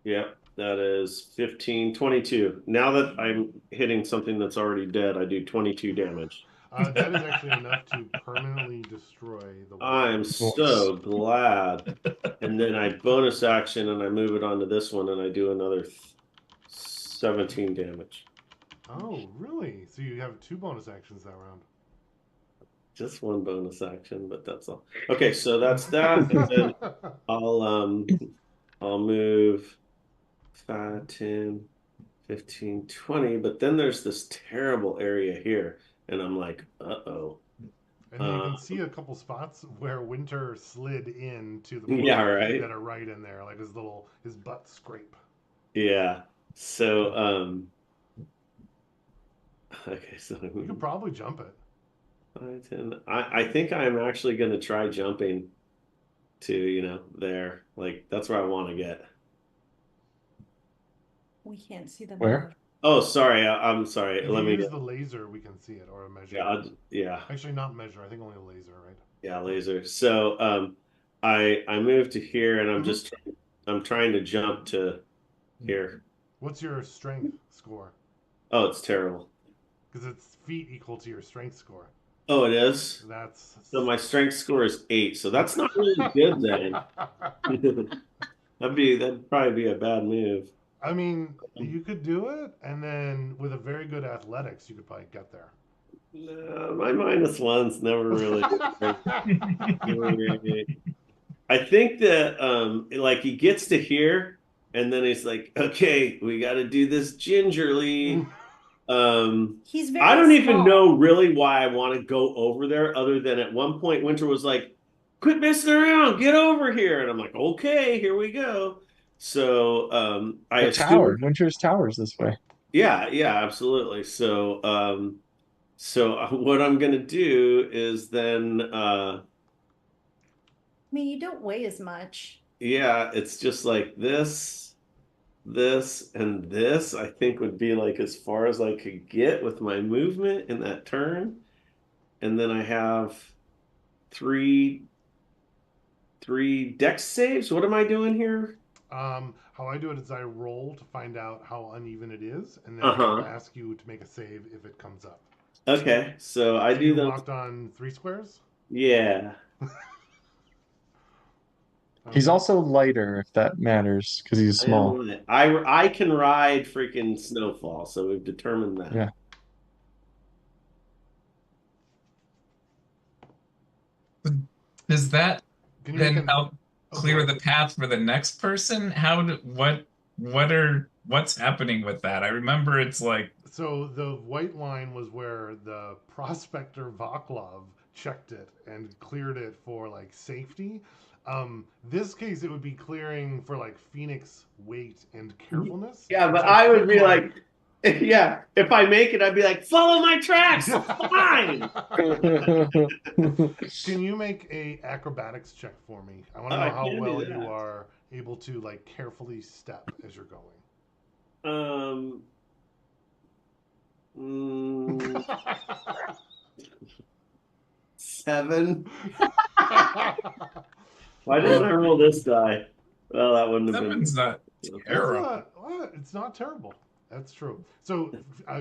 Yep, that is 15, 22. Now that I'm hitting something that's already dead, I do 22 damage. That is actually enough to permanently destroy the I'm so glad. And then I bonus action and I move it onto this one and I do another 17 damage. Oh, really? So you have 2 bonus actions that round. Just one bonus action, but that's all. Okay, so that's that. And then I'll move 5, 10, 15, 20, but then there's this terrible area here, and I'm like, uh-oh. And then you can see a couple spots where Winter slid into the Yeah, right. that are right in there, like his butt scrape. Yeah. So okay, so You could probably jump it. 5, 10. I think I'm actually gonna try jumping to, there. Like that's where I want to get. we can't see them. Where? Oh, sorry. I'm sorry. If Let you me use get. the laser, we can see it, or a measure. Yeah, yeah. Actually, not measure. I think only a laser, right? Yeah, laser. So I moved to here, and I'm trying to jump to here. What's your strength score? Oh, it's terrible. Because it's feet equal to your strength score. Oh, it is. That's So my strength score is 8. So that's not really good then. That'd probably be a bad move. I mean, you could do it, and then with a very good athletics, you could probably get there. No, my -1's never really. I think that like he gets to here, and then he's like, "Okay, we got to do this gingerly." He's very I don't even small. know really why I want to go over there, other than at one point Winter was like, "Quit messing around, get over here," and I'm like, "Okay, here we go." So I The assume, tower. Winter's Tower's this way. yeah, absolutely. So what I'm gonna do is then I mean, you don't weigh as much. yeah, it's just like this, and this, I think would be like as far as I could get with my movement in that turn. And then I have three dex saves. What am I doing here? How I do it is I roll to find out how uneven it is, and then Uh-huh. I'll ask you to make a save if it comes up. Okay, so I do You those. locked on 3 squares? Yeah. He's also lighter, if that matters, because he's small. I can ride freaking Snowfall, so we've determined that. Yeah. Does that Can you then make an- help Oh, clear go the ahead. path for the next person? What's happening with that? I remember it's like So the white line was where the prospector Vaclav checked it and cleared it for like safety. This case it would be clearing for like Phoenix weight and carefulness. Yeah, but So I would be Vaclav- like, yeah, if I make it, I'd be like, follow my tracks. Fine. Can you make a acrobatics check for me? I want to know I how can do well that. you are able to like carefully step as you're going. 7. Why didn't I roll this die? Well, that wouldn't have been. seven's not terrible. It's not terrible. That's true. So,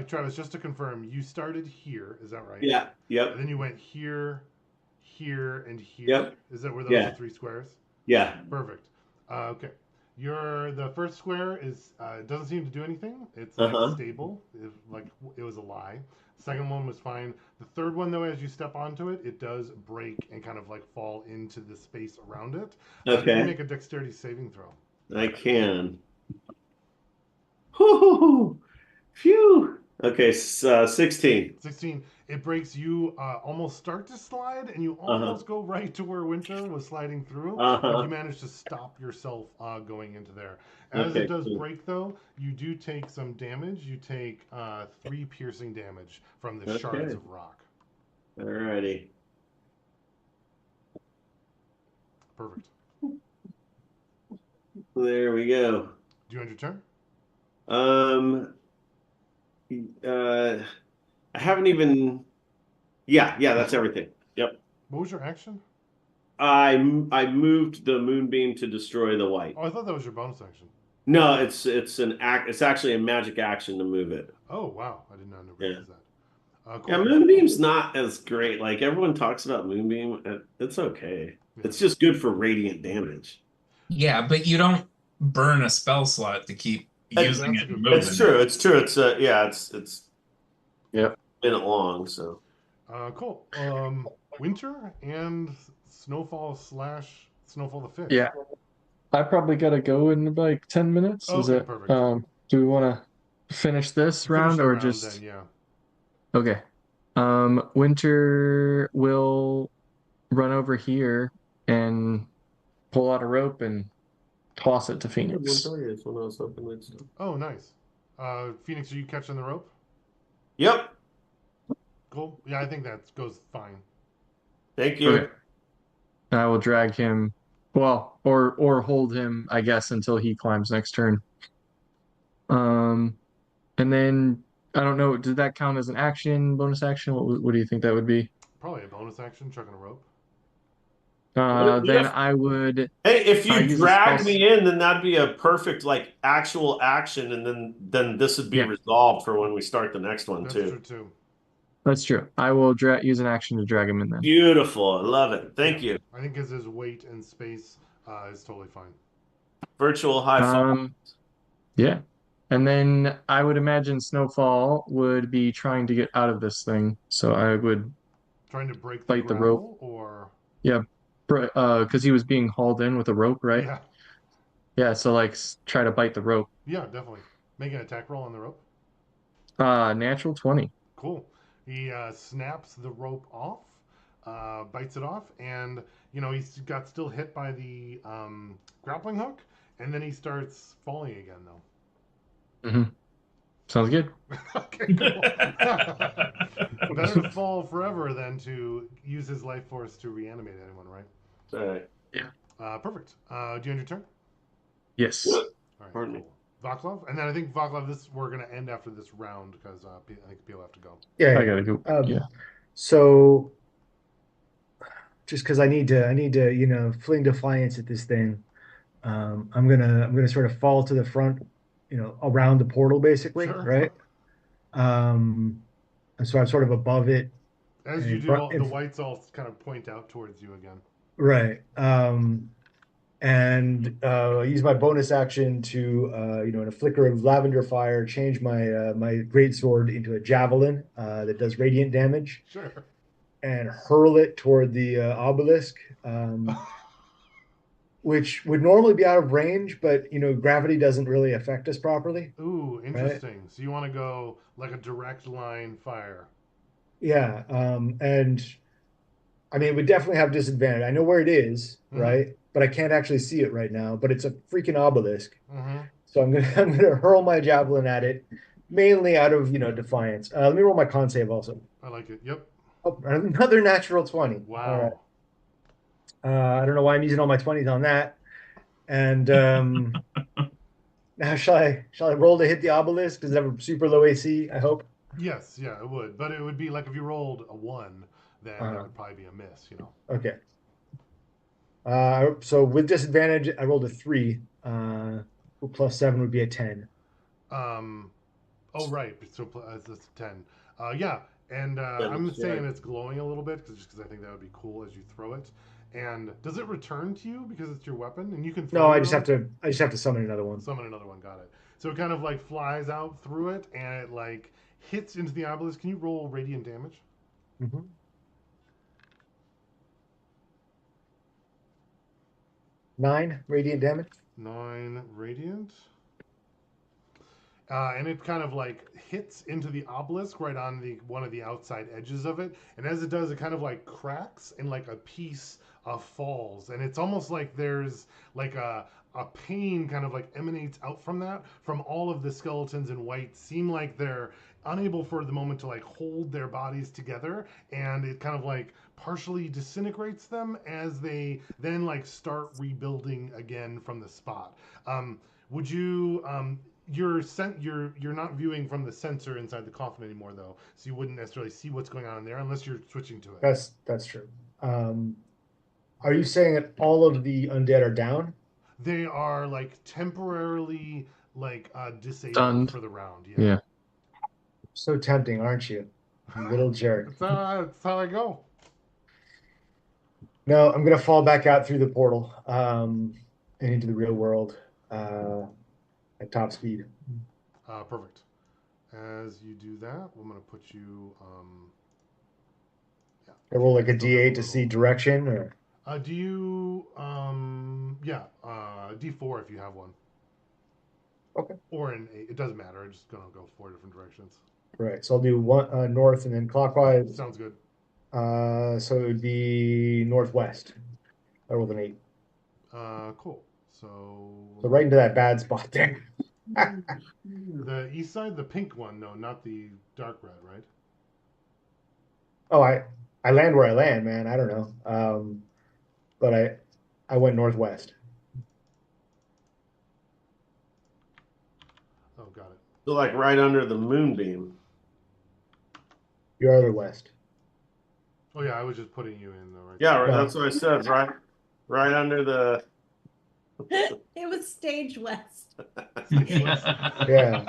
Travis, just to confirm, you started here. Is that right? Yeah. Yep. And then you went here, here, and here. Yep. Is that where those Yeah. are 3 squares? Yeah. Perfect. Okay. The first square is it doesn't seem to do anything. It's Uh-huh. like stable. Like it was a lie. Second one was fine. The third one, though, as you step onto it, it does break and kind of like fall into the space around it. Can you Okay. make a dexterity saving throw? I can. Whoo! Phew. Okay. 16. 16. It breaks. You almost start to slide, and you almost go right to where Winter was sliding through, but you manage to stop yourself going into there. As it does break, though, you do take some damage. You take 3 piercing damage from the shards of rock. Alrighty. Perfect. There we go. Do you end your turn? I haven't even. Yeah, that's everything. Yep. What was your action? I moved the moonbeam to destroy the white. Oh, I thought that was your bonus action. No, it's an act. It's actually a magic action to move it. Oh wow, I did not realize that. Cool. Yeah, moonbeam's not as great. Like everyone talks about moonbeam, it's okay. Yeah. It's just good for radiant damage. Yeah, but you don't burn a spell slot to keep using it. It's true. It's true. It's it's Yep. minute long. So. Cool. Winter and Snowfall the fish. Yeah. I probably gotta go in like 10 minutes. Okay, Is it perfect. do we want to finish this round or just then, yeah. Okay. Winter will run over here and pull out a rope and toss it to Phoenix. Oh, nice. Phoenix, are you catching the rope? Yep. Cool. Yeah, I think that goes fine. Thank you. Okay. I will drag him, well, or hold him, I guess, until he climbs next turn. And then I don't know. Did that count as an action, bonus action? What do you think that would be? Probably a bonus action, chucking a rope. Then I would. Hey, if you drag me in, then that'd be a perfect like actual action, and then this would be resolved for when we start the next one too. That's true too. That's true. I will use an action to drag him in then. Beautiful. I love it. Thank you. I think his weight and space is totally fine. Virtual high five. Yeah. And then I would imagine Snowfall would be trying to get out of this thing. So I would trying to break the rope or because he was being hauled in with a rope, right? Yeah. Yeah, so like try to bite the rope. Yeah, definitely. Make an attack roll on the rope. Natural 20. Cool. He snaps the rope off, bites it off, and he's got still hit by the grappling hook, and then he starts falling again though. Mm-hmm. Sounds good. Okay, cool. Better to fall forever than to use his life force to reanimate anyone, right? All right. Yeah. Perfect. Do you end your turn? Yes. All right. Pardon me. Vaclav, and then I think Vaclav, we're gonna end after this round because I think people have to go. Yeah, I gotta go. So, just because I need to fling defiance at this thing, I'm gonna sort of fall to the front, around the portal basically, Sure. right? And so I'm sort of above it. As you do, the whites all kind of point out towards you again. Right. And I use my bonus action to, in a flicker of lavender fire, change my my greatsword into a javelin that does radiant damage. Sure. And hurl it toward the obelisk, which would normally be out of range, but gravity doesn't really affect us properly. Ooh, interesting. Right? So you want to go like a direct line fire. Yeah, and I mean, it would definitely have disadvantage. I know where it is, right? But I can't actually see it right now. But it's a freaking obelisk, so I'm gonna hurl my javelin at it, mainly out of defiance. Let me roll my con save also. I like it. Yep. Oh, another natural 20. Wow. All right. I don't know why I'm using all my 20s on that. And now shall I roll to hit the obelisk? Does it have a super low AC? I hope. Yes, yeah, it would. But it would be like if you rolled a 1, then that would probably be a miss, Okay. So with disadvantage, I rolled a 3. Plus 7 would be a 10. Oh right. So that's 10. Yeah. And I'm saying it's glowing a little bit just because I think that would be cool as you throw it. And does it return to you because it's your weapon and you can? No, I just have to summon another one. Summon another one. Got it. So it kind of like flies out through it and it like hits into the obelisk. Can you roll radiant damage? 9 radiant damage. 9 radiant. And it kind of like hits into the obelisk right on the one of the outside edges of it, and as it does, it kind of like cracks and like a piece falls, and it's almost like there's like a pain kind of like emanates out from that. From all of the skeletons in white seem like they're unable for the moment to like hold their bodies together, and it kind of like partially disintegrates them as they then like start rebuilding again from the spot. Would you you're not viewing from the sensor inside the coffin anymore though, so you wouldn't necessarily see what's going on in there unless you're switching to it. That's true. Are you saying that all of the undead are down? They are like temporarily like disabled Stunned. for the round. Yeah. So tempting, aren't you? You little jerk. That's how I go. No, I'm gonna fall back out through the portal, and into the real world, at top speed. Perfect. As you do that, I'm gonna put you. Yeah. I roll like a Still have D8 to see direction, or do you? Yeah. D4 if you have one. okay, Or an 8. It doesn't matter. I'm just gonna go 4 different directions. right. So I'll do one north and then clockwise. Sounds good. So it would be northwest. I rolled an 8. Cool. So right into that bad spot there. the east side, the pink one. No, not the dark red, right? Oh, I land where I land, man. I don't know. But I went northwest. Oh, got it. So like right under the moonbeam. You're other west. Oh yeah, I was just putting you in the right. Yeah, right, that's what I said. Right under the. It was stage west. Yeah.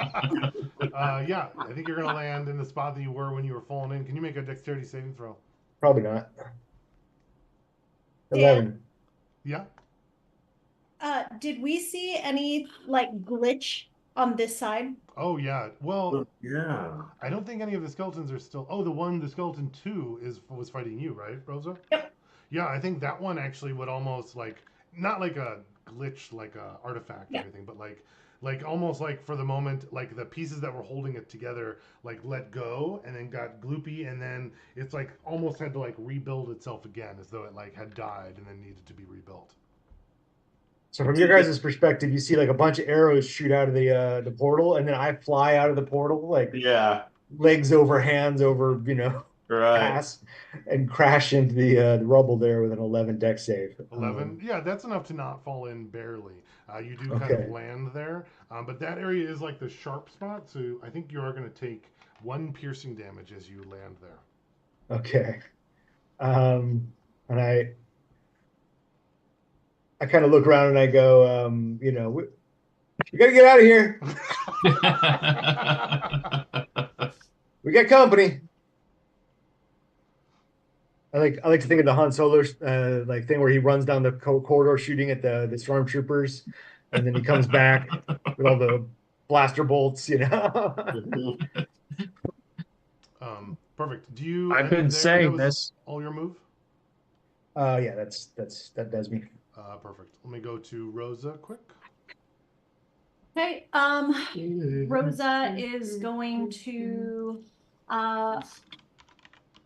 Yeah, I think you're gonna land in the spot that you were when you were falling in. Can you make a dexterity saving throw? Probably not. Dan? 11. Yeah. Did we see any like glitch on this side? Oh yeah. Well, Yeah. I don't think any of the skeletons are still. Oh, the skeleton 2 was fighting you, right, Rosa? Yep. Yeah, I think that one actually would almost like not like a glitch, like a artifact or Yeah. anything, but like almost like for the moment, like the pieces that were holding it together like let go and then got gloopy, and then it's like almost had to like rebuild itself again, as though it like had died and then needed to be rebuilt. So from your guys' perspective, you see like a bunch of arrows shoot out of the portal, and then I fly out of the portal, like Yeah. legs over, hands over, Right. ass, and crash into the rubble there with an 11 deck save. 11. Yeah, that's enough to not fall in barely. You do kind Okay. of land there, but that area is like the sharp spot, so I think you are going to take 1 piercing damage as you land there. Okay. And I kind of look around and I go, we got to get out of here. We got company. I like to think of the Han Solo like thing where he runs down the corridor shooting at the stormtroopers, and then he comes back with all the blaster bolts, Perfect. Do you? I've been saying this. All your move? Yeah, that does me. Perfect. Let me go to Rosa quick. Okay. Rosa is going to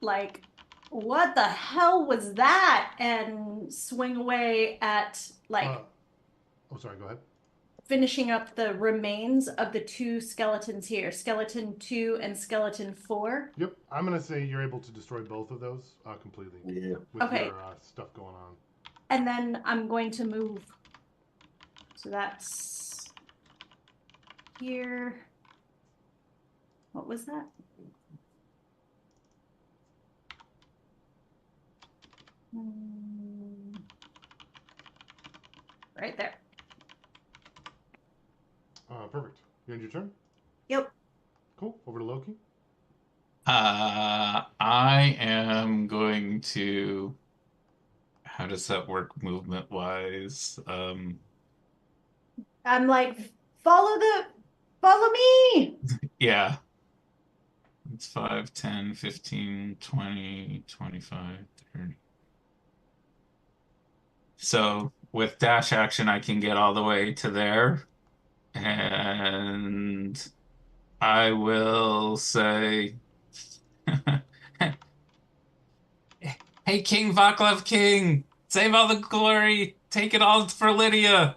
like, what the hell was that? And swing away at like oh, sorry, go ahead. finishing up the remains of the 2 skeletons here, skeleton 2 and skeleton 4. Yep, I'm gonna say you're able to destroy both of those completely. Yeah. With Okay. your stuff going on. And then I'm going to move. So that's here. What was that? Right there. Perfect. You end your turn? Yep. Cool. Over to Loki. I am going to. How does that work movement wise? I'm like, follow me. Yeah. It's 5, 10, 15, 20, 25, 30. So with dash action, I can get all the way to there. And I will say, "Hey, King Vaclav King, save all the glory, take it all for Lydia.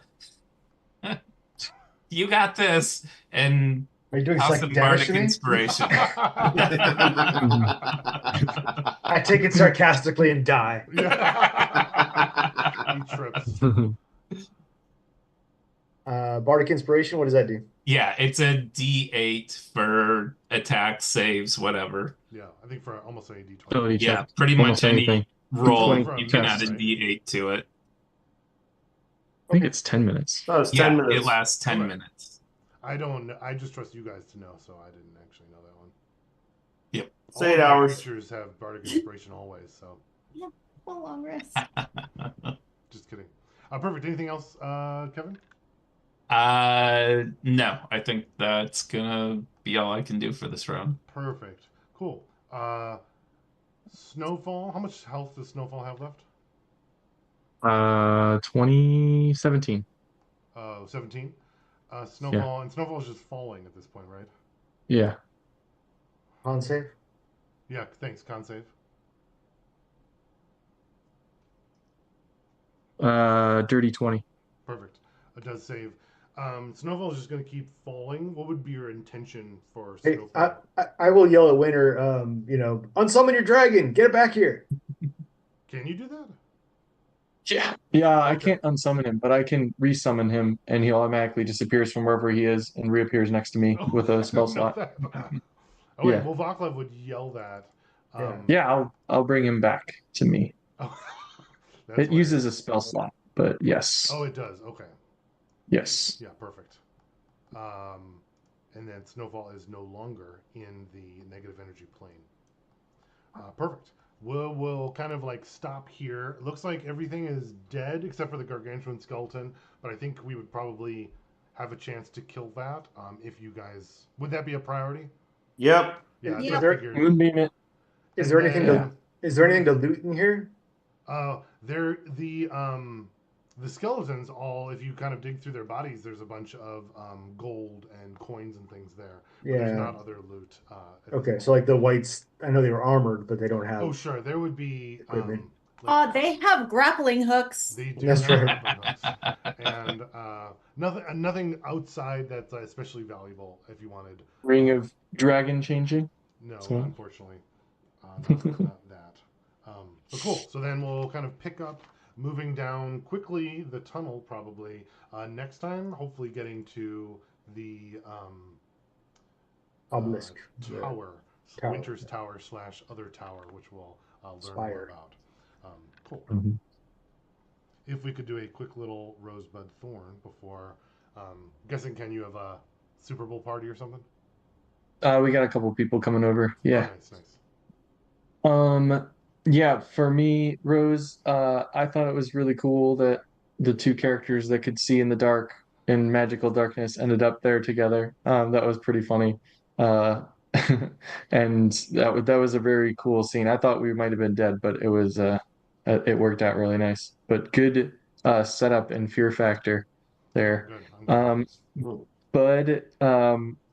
You got this." And Are you doing toss psychic him damage to bardic me? inspiration. I take it sarcastically and die. He trips. Bardic Inspiration, what does that do? Yeah, it's a D8 for attacks, saves, whatever. Yeah, I think for almost any D20. Ability Yeah, check. pretty Almost much any anything. roll, D20 you can test. add a D8 to it. I think it's 10 minutes. Oh, it's 10 Yeah, minutes. it lasts 10 Okay. minutes. I don't know. I just trust you guys to know, so I didn't actually know that one. Yep. It's All 8 of my hours. creatures have bardic inspiration always, so A long rest. just kidding. Perfect. Anything else, Kevin? No, I think that's gonna be all I can do for this round. Perfect. Cool. Snowfall. How much health does Snowfall have left? 2017. 17. Snowfall and Snowfall is just falling at this point, right? Yeah. Con save? Yeah. Thanks. Con save. Dirty 20. Perfect. It does save. Snowfall is just going to keep falling. What would be your intention for Hey, Snowfall? I will yell at Winter, unsummon your dragon, get it back here. Can you do that? Yeah. Yeah, I Okay. can't unsummon him, but I can resummon him and he automatically disappears from wherever he is and reappears next to me with a spell slot. Oh wait, Yeah. well Vaclav would yell that. Yeah, I'll bring him back to me. Oh, It uses a spell slot, but yes. Oh, it does. Okay. Yes. Yeah, perfect. And then Snowfall is no longer in the negative energy plane. Perfect. We'll kind of like stop here. It looks like everything is dead except for the gargantuan skeleton, but I think we would probably have a chance to kill that if you guys would that be a priority? Yep. Yeah, Is I there- figured. Moonbeam it. Is And there anything then- is there anything to loot in here? There the skeletons all if you kind of dig through their bodies, there's a bunch of gold and coins and things there. But there's not other loot. Okay, so like the whites, I know they were armored, but they don't have. Oh sure, there would be. They have grappling hooks. They do. That's have right. grappling hooks. And nothing outside that's especially valuable. If you wanted. Ring of dragon changing. No, So- unfortunately, not that. But cool. So then we'll kind of pick up, moving down quickly the tunnel. Probably next time, hopefully getting to the Obelisk. tower, Tower, Winter's yeah. Tower / other tower, which we'll learn Spire. more about. Cool. Mhm. If we could do a quick little Rosebud Thorn before, guessing, Ken, you have a Super Bowl party or something? We got a couple people coming over. Yeah. Oh, nice. Yeah, for me, Rose, I thought it was really cool that the two characters that could see in the dark and magical darkness ended up there together. That was pretty funny. And that was a very cool scene. I thought we might have been dead, but it worked out really nice. But good setup and fear factor there. Good. I'm glad. But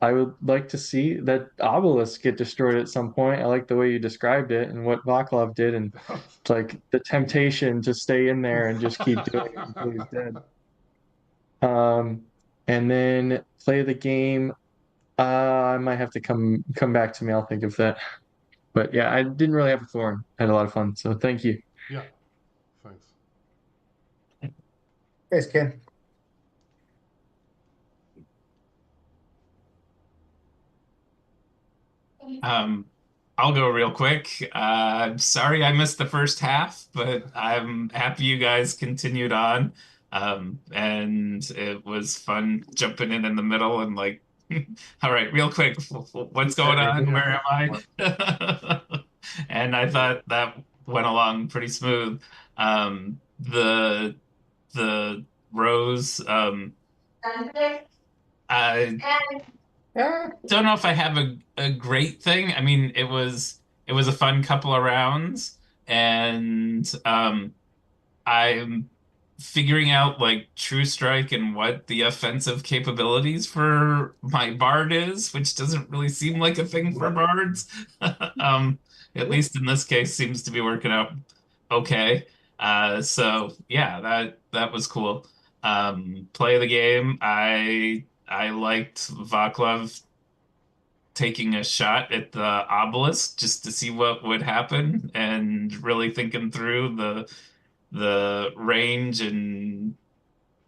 I would like to see that obelisk get destroyed at some point. I like the way you described it and what Vaclav did, and it's like the temptation to stay in there and just keep doing it until he's dead. And then play the game. I might have to come back to me. I'll think of that. But yeah, I didn't really have a thorn. I had a lot of fun. So thank you. Yeah. Thanks. Thanks, Ken. I'll go real quick. Sorry I missed the first half, but I'm happy you guys continued on. And it was fun jumping in the middle and like, all right, real quick, what's going on? Where am I? And I thought that went along pretty smooth. The Rose, I don't know if I have a great thing. I mean, it was a fun couple of rounds, and I'm figuring out like True Strike and what the offensive capabilities for my bard is, which doesn't really seem like a thing for bards. At least in this case, seems to be working out okay. So yeah, that was cool. Play of the game. I liked Vaclav taking a shot at the obelisk just to see what would happen and really thinking through the range and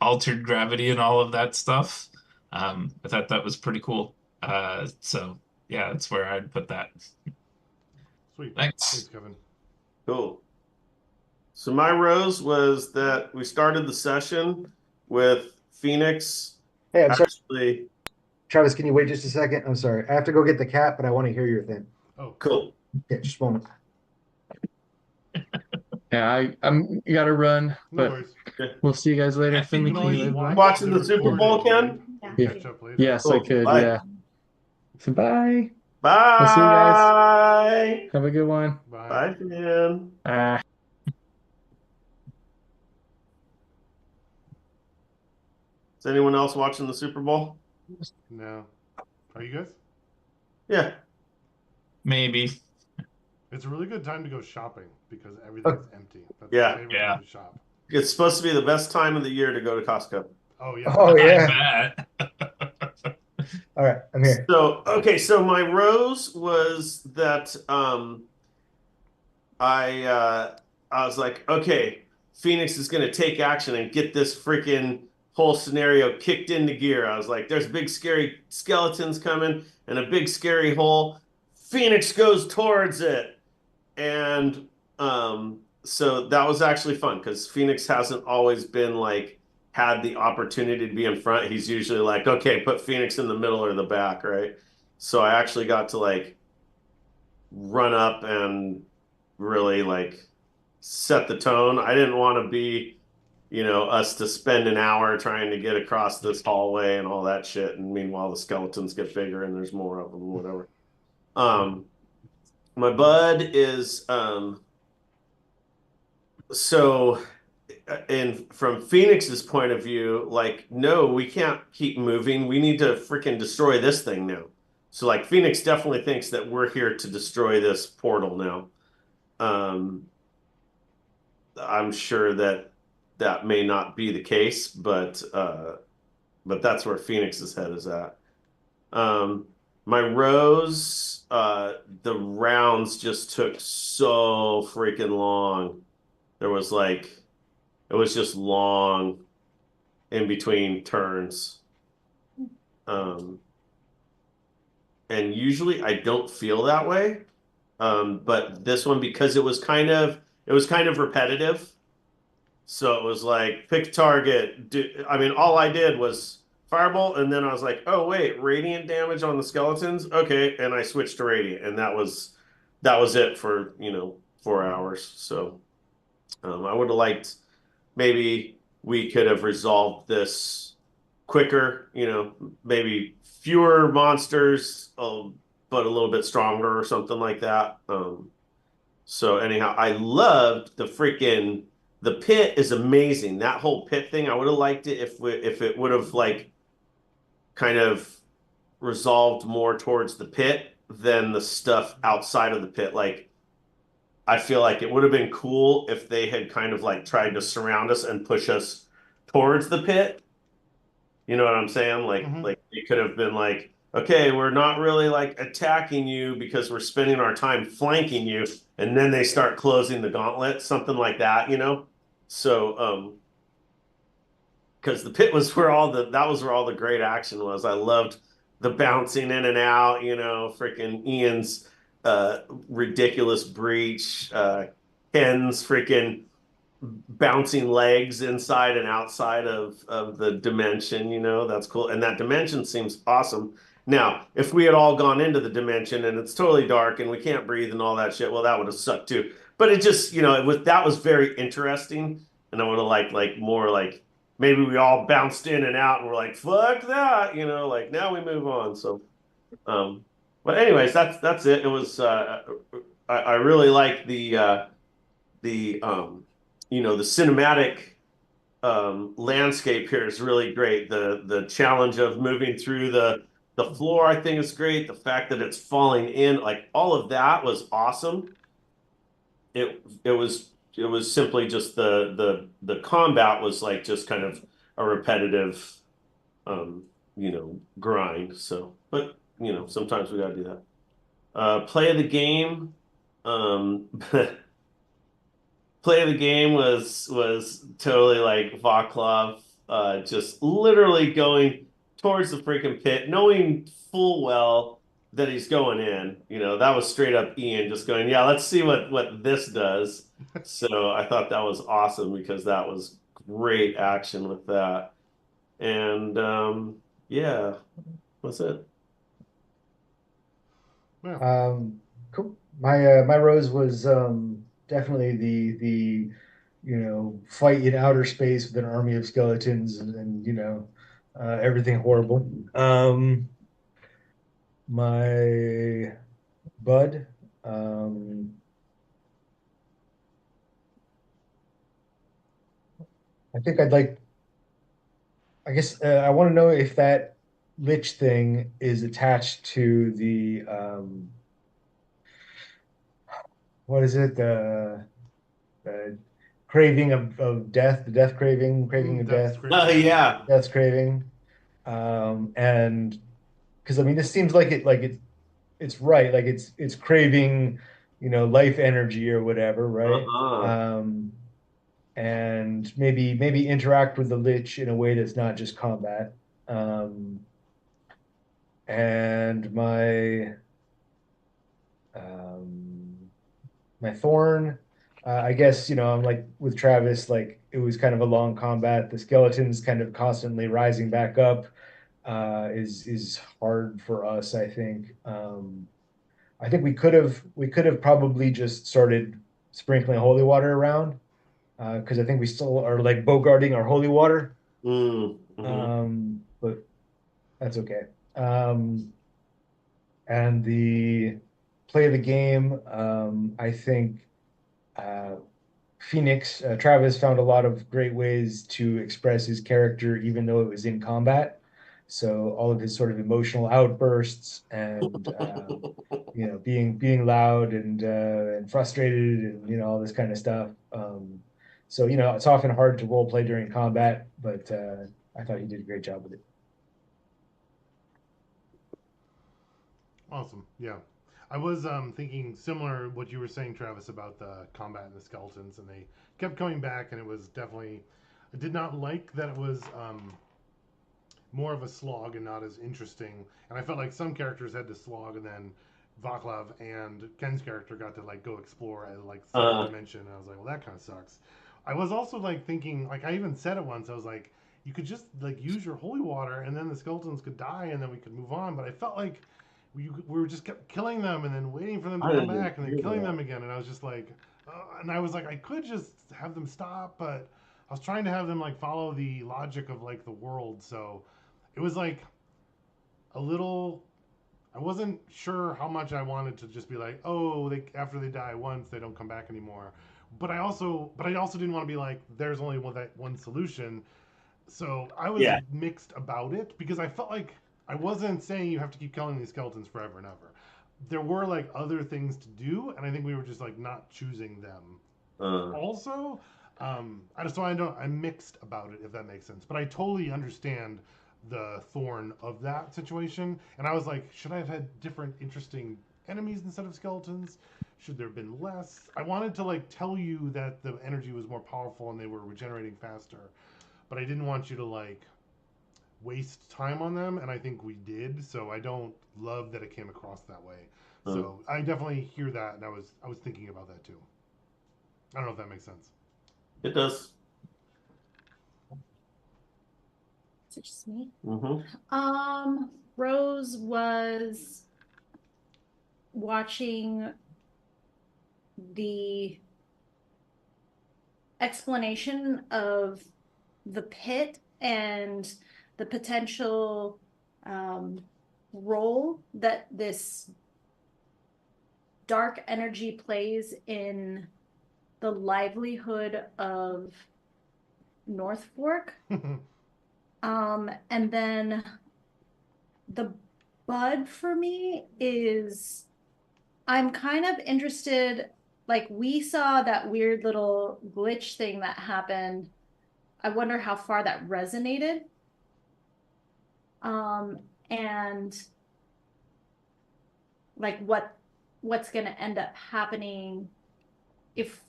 altered gravity and all of that stuff. I thought that was pretty cool. So yeah, that's where I'd put that. Sweet. Thanks. Thanks, Kevin. Cool. So my rose was that we started the session with Phoenix. Hey, I'm sorry, Actually, Travis. Can you wait just a second? I'm sorry. I have to go get the cat, but I want to hear your thing. Oh, cool. Okay, just a moment. Yeah, I'm you gotta run, no but worries. we'll see you guys later. I think Finley, You can can you always live watch well? Watching the Super recording, Bowl, Ken? right? Yeah. Catch up later. Yes, I Cool. could. Bye. Yeah. So bye. Bye. We'll see you guys. Have a good one. Bye. Bye, man. Is anyone else watching the Super Bowl? No. Are you guys? Yeah. Maybe. It's a really good time to go shopping because everything's empty. That's Yeah. my favorite Yeah. time to shop. It's supposed to be the best time of the year to go to Costco. Oh yeah. Oh yeah. I bet. All right, I'm here. So, okay, so my rose was that I was like, okay, Phoenix is going to take action and get this freaking whole scenario kicked into gear. I was like, there's big scary skeletons coming and a big scary hole. Phoenix goes towards it. And so that was actually fun because Phoenix hasn't always been like had the opportunity to be in front. He's usually like, okay, put Phoenix in the middle or the back, right? So I actually got to like run up and really like set the tone. I didn't want to be, us to spend an hour trying to get across this hallway and all that shit. And meanwhile, the skeletons get bigger and there's more of them, whatever. My bud is so and from Phoenix's point of view, like, no, we can't keep moving. We need to freaking destroy this thing now. So like Phoenix definitely thinks that we're here to destroy this portal now. I'm sure that that may not be the case, but that's where Phoenix's head is at. My rose, the rounds just took so freaking long. There was like, it was just long in between turns. And usually I don't feel that way. But this one, because it was kind of repetitive. So it was like, pick target. All I did was Firebolt, and then I was like, oh wait, radiant damage on the skeletons? Okay, and I switched to radiant, and that was it for 4 hours. So I would have liked maybe we could have resolved this quicker, maybe fewer monsters, but a little bit stronger or something like that. So anyhow, I loved the pit is amazing. That whole pit thing, I would have liked it if it would have like kind of resolved more towards the pit than the stuff outside of the pit. Like, I feel like it would have been cool if they had kind of like tried to surround us and push us towards the pit. You know what I'm saying? Like, like it could have been like, okay, we're not really like attacking you because we're spending our time flanking you, and then they start closing the gauntlet, something like that, So, because the pit was where all the great action was. I loved the bouncing in and out, freaking Ian's ridiculous breach, Ken's freaking bouncing legs inside and outside of the dimension, that's cool. And that dimension seems awesome. Now, if we had all gone into the dimension and it's totally dark and we can't breathe and all that shit, well, that would have sucked too. But it just, that was very interesting. And I would have liked like more like maybe we all bounced in and out and we're like, fuck that, like now we move on. So, but anyways, that's it. It was, I really like the cinematic landscape here is really great. The challenge of moving through the floor, I think, is great. The fact that it's falling in, like all of that was awesome. It was simply just the combat was like just kind of a repetitive grind. So, but sometimes we gotta do that. Play of the game. Play of the game was totally like Vaclav, just literally going towards the freaking pit, knowing full well that he's going in. That was straight up Ian just going, yeah, let's see what this does. So I thought that was awesome because that was great action with that. And yeah, that's it. Yeah. Cool. My rose was definitely the fight in outer space with an army of skeletons and everything horrible. My bud, I think I guess I want to know if that lich thing is attached to the what is it? The craving of death, the death craving of Death's death, great. Oh yeah. death's craving. And because I mean, this seems like it's right, like it's craving, life energy or whatever, right? Uh-huh. And maybe interact with the lich in a way that's not just combat. Um, and um, my thorn. I guess, I'm like with Travis, like it was kind of a long combat. The skeletons kind of constantly rising back up is hard for us, I think. I think we could have probably just started sprinkling holy water around because I think we still are like bogarting our holy water. Mm-hmm. But that's okay. And the play of the game, I think uh, Phoenix, Travis found a lot of great ways to express his character, even though it was in combat. So all of his sort of emotional outbursts and being loud and frustrated and all this kind of stuff. So it's often hard to role play during combat, but I thought he did a great job with it. Awesome. Yeah. I was thinking similar what you were saying, Travis, about the combat and the skeletons, and they kept coming back, and it was definitely. I did not like that it was more of a slog and not as interesting. And I felt like some characters had to slog, and then Vaclav and Ken's character got to like go explore at like second dimension. And I was like, well, that kind of sucks. I was also like thinking, like I even said it once. I was like, you could just like use your holy water, and then the skeletons could die, and then we could move on. But I felt like we were just kept killing them, and then waiting for them to I come didn't back, and then hear killing that. them again. And I was just like, and I was like, I could just have them stop, but I was trying to have them like follow the logic of like the world. So it was like a little. I wasn't sure how much I wanted to just be like, oh, they after they die once, they don't come back anymore. But I also didn't want to be like, there's only one solution. So I was Yeah. mixed about it because I felt like I wasn't saying you have to keep killing these skeletons forever and ever. There were like other things to do, and I think we were just like not choosing them. Also, I'm mixed about it if that makes sense. But I totally understand the thorn of that situation, and I was like, should I have had different interesting enemies instead of skeletons? Should there have been less? I wanted to like tell you that the energy was more powerful and they were regenerating faster, but I didn't want you to like waste time on them, and I think we did. So I don't love that it came across that way. So I definitely hear that, and I was thinking about that too. I don't know if that makes sense. It does. Is it just me? Mm-hmm. Rose was watching the explanation of the pit and the potential role that this dark energy plays in the livelihood of North Fork. And then the bud for me is I'm kind of interested, like we saw that weird little glitch thing that happened. I wonder how far that resonated. And like what's gonna end up happening if,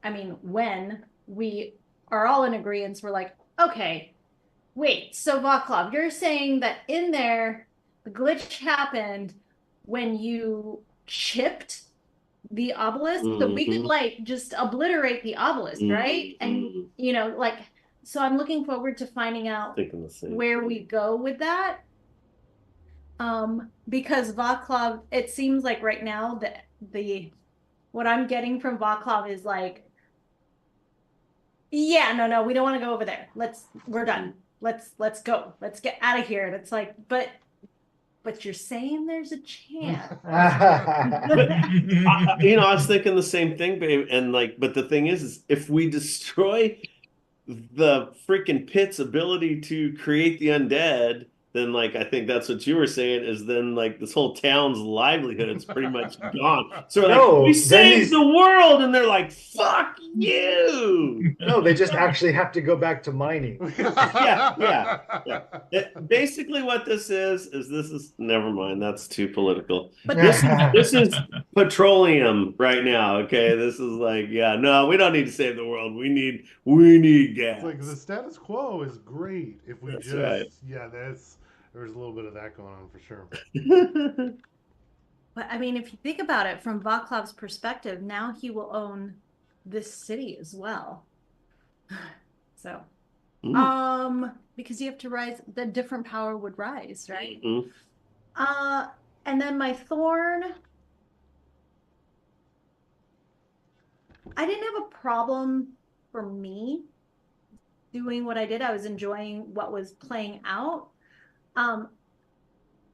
I mean, when we are all in agreement, we're like, okay, wait, so Vaclav, you're saying that in there, the glitch happened when you chipped the obelisk, so we could like just obliterate the obelisk, right? And you know, like, so I'm looking forward to finding out Thinking the same. where we go with that. Because Vaclav, it seems like right now that what I'm getting from Vaclav is like, yeah, no, we don't want to go over there. We're done. Let's go. Let's get out of here. And it's like, but you're saying there's a chance. You know, I was thinking the same thing, babe. And like, but the thing is if we destroy the freaking pit's ability to create the undead, then like I think that's what you were saying is then like this whole town's livelihood is pretty much gone. So like we saved the world, and they're like, "Fuck you!" No, they just actually have to go back to mining. Yeah. Basically, what this is never mind. That's too political. But this is petroleum right now. Okay, this is like, yeah, no, we don't need to save the world. We need gas. It's like the status quo is great if we That's right. There's a little bit of that going on for sure. But I mean, if you think about it from Vaclav's perspective, now he will own this city as well. So, because you have to rise, the different power would rise, right? And then my thorn, I didn't have a problem for me doing what I did. I was enjoying what was playing out.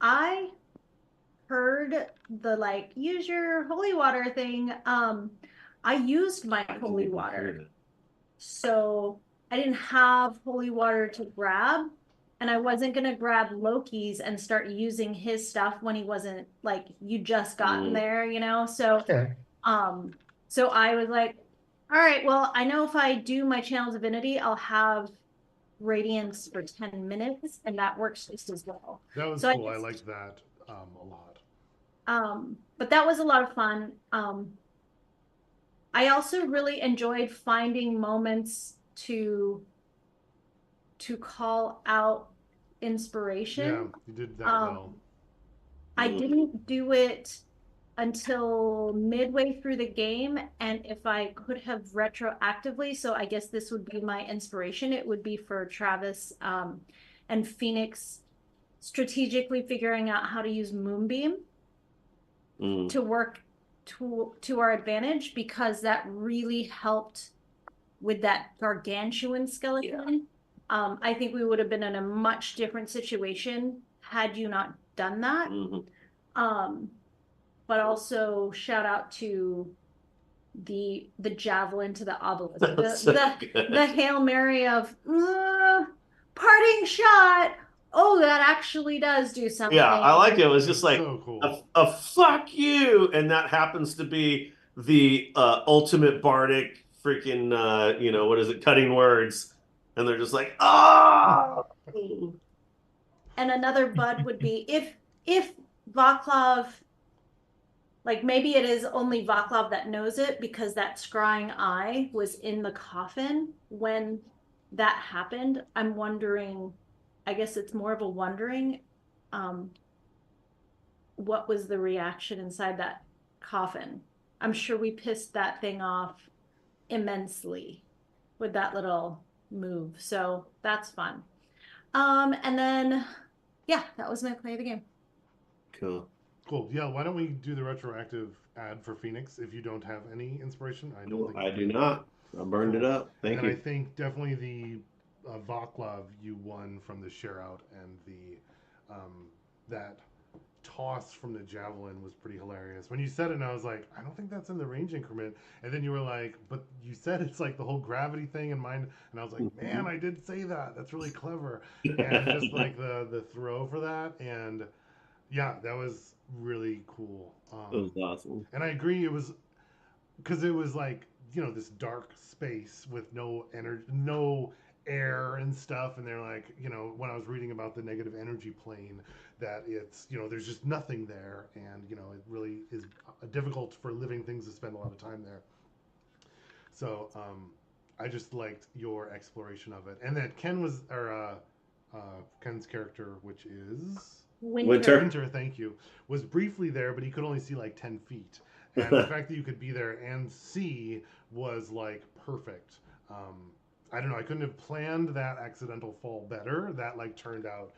I heard the like use your holy water thing. I used my holy water, so I didn't have holy water to grab, and I wasn't gonna grab Loki's and start using his stuff when he wasn't like you just gotten there, you know. So so I was like, all right, well, I know if I do my channel divinity, I'll have radiance for 10 minutes, and that works just as well. That was cool. I like that a lot. But that was a lot of fun. I also really enjoyed finding moments to call out inspiration. Yeah, you did that well. I didn't do it until midway through the game, and if I could have retroactively, so I guess this would be my inspiration, it would be for Travis and Phoenix strategically figuring out how to use Moonbeam to work to our advantage, because that really helped with that gargantuan skeleton. I think we would have been in a much different situation had you not done that. But also shout out to the javelin to the obelisk, the Hail Mary of parting shot. Oh, that actually does do something. Yeah, I like it. It was just like so cool. a fuck you, and that happens to be the ultimate bardic freaking you know, what is it, cutting words, and they're just like, ah. And another bud would be if Vaclav, like maybe it is only Vaclav that knows it, because that scrying eye was in the coffin when that happened. I'm wondering, I guess it's more of a wondering, what was the reaction inside that coffin? I'm sure we pissed that thing off immensely with that little move. So that's fun. And then, yeah, that was my play of the game. Cool. Yeah, why don't we do the retroactive ad for Phoenix if you don't have any inspiration? I do not. I burned it up. Thank you. I think definitely the Vaclav you won from the share out, and the that toss from the javelin was pretty hilarious. When you said it, and I was like, I don't think that's in the range increment. And then you were like, but you said it's like the whole gravity thing in mind. And I was like, man, I did say that. That's really clever. And just like the throw for that, and yeah, that was really cool. It was awesome. And I agree, it was because it was like, this dark space with no energy, no air and stuff. And they're like, when I was reading about the negative energy plane, that it's, there's just nothing there. And, it really is difficult for living things to spend a lot of time there. So I just liked your exploration of it. And that Ken's character, which is Winter, thank you, was briefly there, but he could only see like 10 feet. And the fact that you could be there and see was like perfect. I don't know, I couldn't have planned that accidental fall better. That like turned out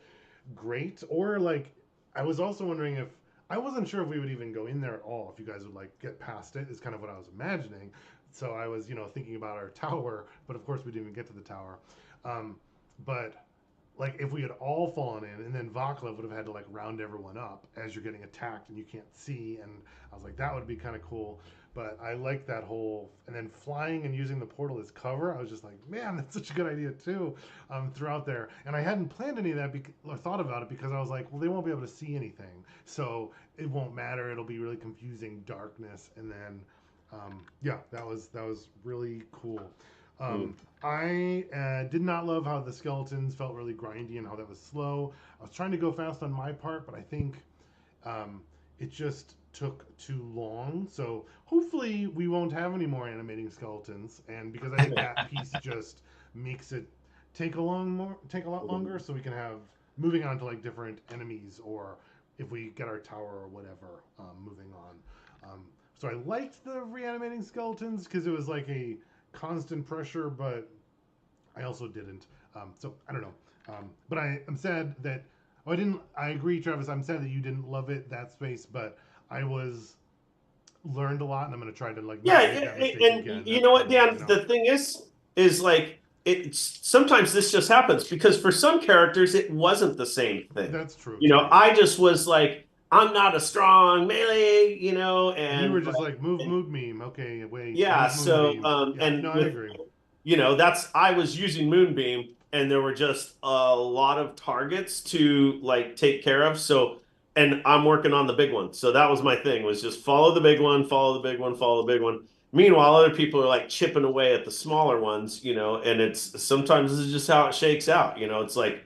great. Or like, I was also wondering if, I wasn't sure if we would even go in there at all, if you guys would like get past it, is kind of what I was imagining. So I was, thinking about our tower, but of course we didn't even get to the tower. But like if we had all fallen in, and then Vaclav would have had to like round everyone up as you're getting attacked and you can't see, and I was like, that would be kind of cool. But I liked that whole, and then flying and using the portal as cover. I was just like, man, that's such a good idea too. Throughout there, and I hadn't planned any of that or thought about it, because I was like, well, they won't be able to see anything, so it won't matter. It'll be really confusing darkness, and then yeah, that was really cool. I did not love how the skeletons felt really grindy and how that was slow. I was trying to go fast on my part, but I think it just took too long. So hopefully we won't have any more animating skeletons, and because I think that piece just makes it take a lot longer, so we can have moving on to like different enemies, or if we get our tower or whatever, moving on. So I liked the reanimating skeletons because it was like a constant pressure, but I also didn't. So I don't know. But I'm sad that I agree, Travis. I'm sad that you didn't love it, that space, but I learned a lot, and I'm gonna try to like not make that mistake and again. you know what, Dan? The thing is like it's sometimes this just happens because for some characters it wasn't the same thing. That's true. I just was like, I'm not a strong melee, and you were just like move meme. Okay, wait. Yeah. So I agree. I was using Moonbeam, and there were just a lot of targets to like take care of. So, and I'm working on the big one. So that was my thing, was just follow the big one, follow the big one, follow the big one. Meanwhile, other people are like chipping away at the smaller ones, and it's sometimes this is just how it shakes out. It's like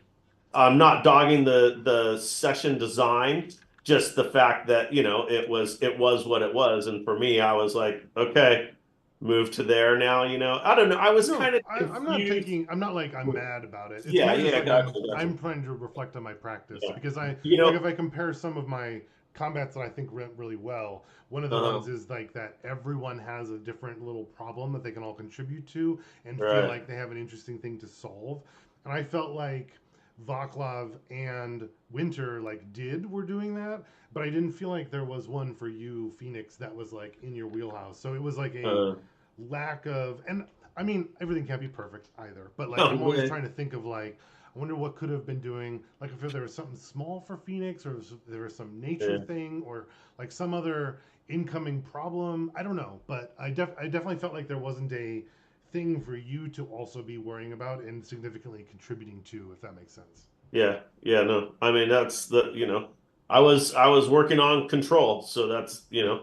I'm not dogging the session design, just the fact that it was what it was, and for me, I was like, okay, move to there now. I don't know. I was kind of confused. I'm not thinking. I'm not like I'm mad about it. It's gotcha. I'm trying to reflect on my practice, because like if I compare some of my combats that I think went really well, one of the ones is like that everyone has a different little problem that they can all contribute to and feel like they have an interesting thing to solve, and I felt like Vaclav and Winter were doing that, but I didn't feel like there was one for you, Phoenix, that was like in your wheelhouse. So it was like a lack of, and I mean, everything can't be perfect either, but like I'm always trying to think of like, I wonder what could have been doing, like if there was something small for Phoenix, or if there was some nature thing, or like some other incoming problem. I don't know, but I definitely felt like there wasn't a thing for you to also be worrying about and significantly contributing to, if that makes sense. No, I mean, that's I was working on control, so that's yeah,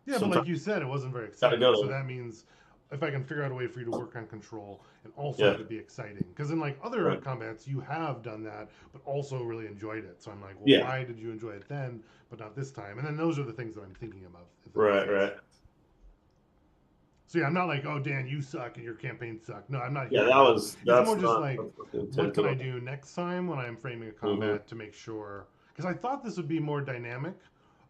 but like you said, it wasn't very exciting, so that means if I can figure out a way for you to work on control and also have it be exciting, because in like other combats you have done that but also really enjoyed it, so I'm like, well, why did you enjoy it then but not this time? And then those are the things that I'm thinking about. Right. So yeah, I'm not like, oh, Dan, you suck and your campaign sucked. No, I'm not. That's more just like, what can I do next time when I'm framing a combat to make sure? Because I thought this would be more dynamic,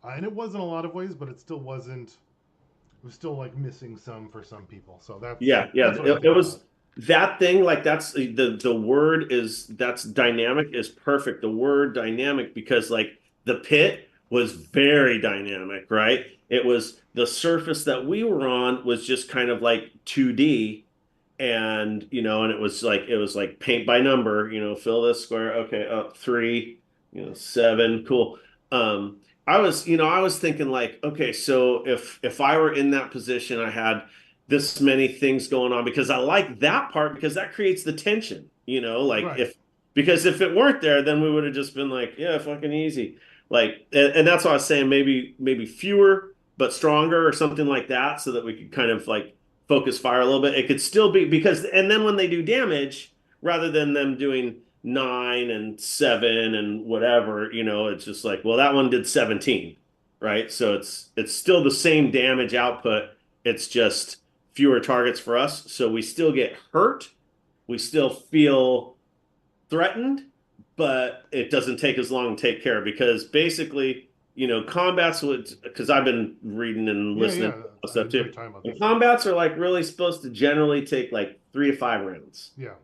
and it was in a lot of ways, but it still wasn't. It was still like missing some for some people. So that's it was that thing. Like that's the word is that's dynamic is perfect. The word dynamic, because like the pit was very dynamic, right? It was the surface that we were on was just kind of like 2D, and and it was like paint by number, fill this square, okay, up 3, 7, cool. I was, I was thinking like, okay, so if I were in that position, I had this many things going on because I like that part because that creates the tension, like Right. if because if it weren't there, then we would have just been like, yeah, fucking easy. Like, and that's why I was saying maybe fewer but stronger or something like that, so that we could kind of like focus fire a little bit. It could still be because, and then when they do damage, rather than them doing 9 and 7 and whatever, it's just like, well, that one did 17, right? So it's still the same damage output. It's just fewer targets for us. So we still get hurt. We still feel threatened, but it doesn't take as long to take care of because basically, combats would, because I've been reading and Yeah, listening yeah. to stuff I too. enjoy talking about And this. combats are like really supposed to generally take like 3 to 5 rounds. Yeah.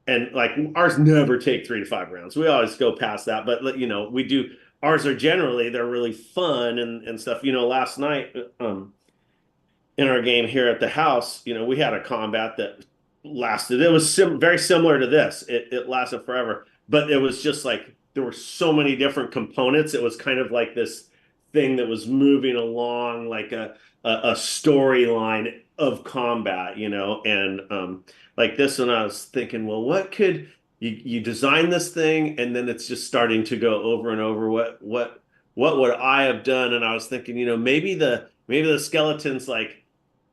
And like ours never take 3 to 5 rounds. We always go past that, but we do. Ours are generally they're really fun and stuff. Last night, in our game here at the house, we had a combat that lasted. It was very similar to this. It lasted forever, but it was just like there were so many different components. It was kind of like this thing that was moving along like a storyline of combat, and like this one, I was thinking, well, what could you design this thing, and then it's just starting to go over and over. What would I have done? And I was thinking, maybe the skeletons like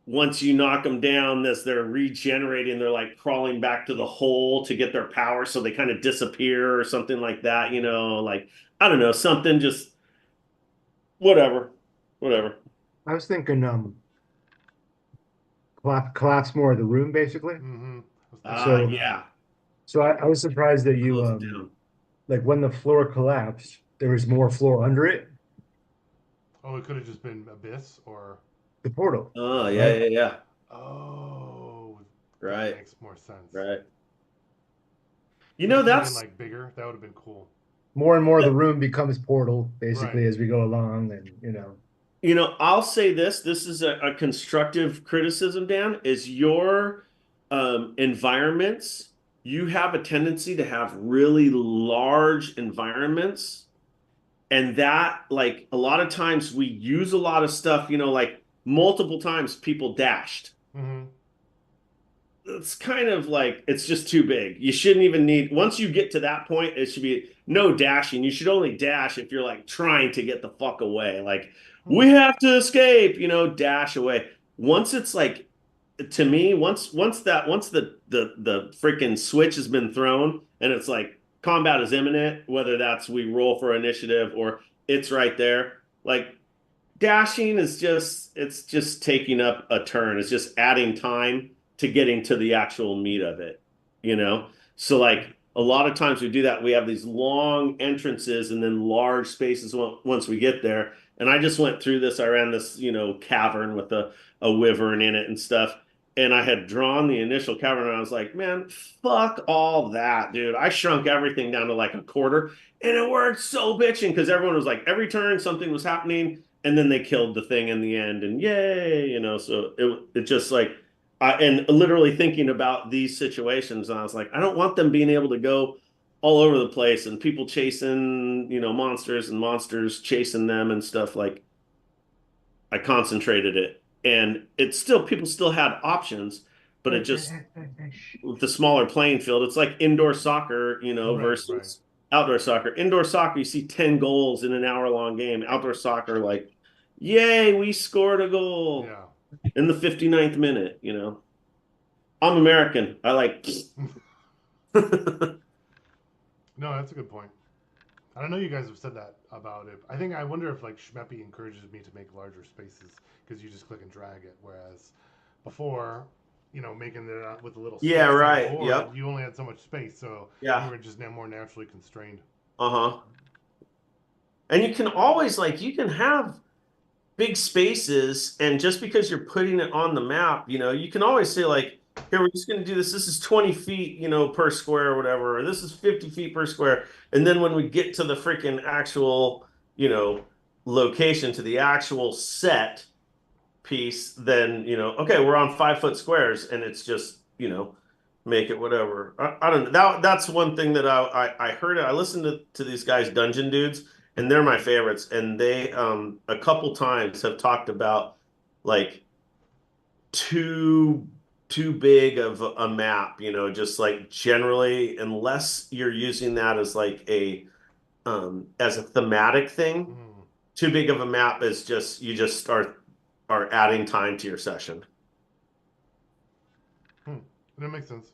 once you knock them down, as they're regenerating, they're like crawling back to the hole to get their power, so they kind of disappear or something like that. Like I don't know, something just whatever, whatever. I was thinking collapse more of the room basically. Mm-hmm. So Yeah, so I was surprised that you close it down. like when the floor collapsed, there was more floor under it, Oh, it could have just been abyss or. the portal, Oh yeah, right? yeah, yeah. Oh, that Right, makes more sense. right. I was thinking That's like bigger. That would have been cool. More and more of the room becomes portal Right. basically as we go along, and I'll say this. This is a constructive criticism, Dan, is your environments. You have a tendency to have really large environments. And that, like, a lot of times we use a lot of stuff, like multiple times people dashed. Mm-hmm. It's kind of like it's just too big. You shouldn't even need, once you get to that point, it should be no dashing. You should only dash if you're like trying to get the fuck away. Like, we have to escape, dash away. Once it's like, to me, once the freaking switch has been thrown and it's like combat is imminent, whether that's we roll for initiative or it's right there, like dashing is just taking up a turn. It's just adding time to getting to the actual meat of it, So like a lot of times we do that. We have these long entrances and then large spaces once we get there. And I just went through this. I ran this, cavern with a wyvern in it and stuff. And I had drawn the initial cavern and I was like, man, fuck all that, dude. I shrunk everything down to like a quarter and it worked so bitching because everyone was like, every turn something was happening and then they killed the thing in the end and yay, so it just like and literally thinking about these situations and I was like, I don't want them being able to go all over the place and people chasing, monsters and monsters chasing them and stuff. Like I concentrated it and it's still, people still had options, but it just, with the smaller playing field, it's like indoor soccer, Right, versus right. outdoor soccer. Indoor soccer, you see 10 goals in an hour-long game. Outdoor soccer, like, yay, we scored a goal Yeah. in the 59th minute, I'm American. I like. No, that's a good point. I don't know. You guys have said that about it. I wonder if like Schmeppy encourages me to make larger spaces because you just click and drag it, whereas before, making it with a little Yeah, sticks on the right. board, Yep. you only had so much space, so Yeah. you were just more naturally constrained. Uh-huh. And you can always you can have big spaces, and just because you're putting it on the map, you can always say like, here, we're just going to do this. This is 20 feet, per square or whatever, or this is 50 feet per square. And then when we get to the freaking actual, location, to the actual set piece, then, okay, we're on 5 foot squares and it's just, make it whatever. I don't know. That's one thing that I heard. I listened to these guys, Dungeon Dudes, and they're my favorites. And they a couple times have talked about like too big of a map, just like generally, unless you're using that as like as a thematic thing. Mm. Too big of a map is just you just are adding time to your session. That makes sense.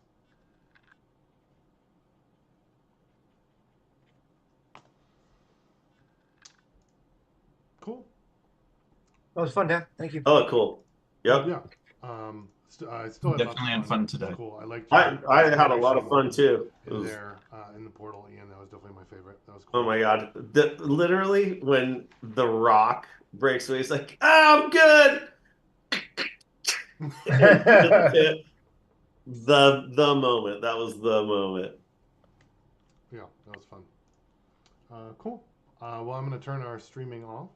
Cool. That was fun, Dan. Thank you. Oh, cool. Yep. Yeah. I still had Definitely had lots of fun It was today. cool. I liked. I had a lot of fun too. In there, in the portal, Ian. That was definitely my favorite. That was cool. Oh my god! Literally, when the rock breaks away, he's like, "Oh, I'm good." The moment that was the moment. Yeah, that was fun. Cool. Well, I'm going to turn our streaming off.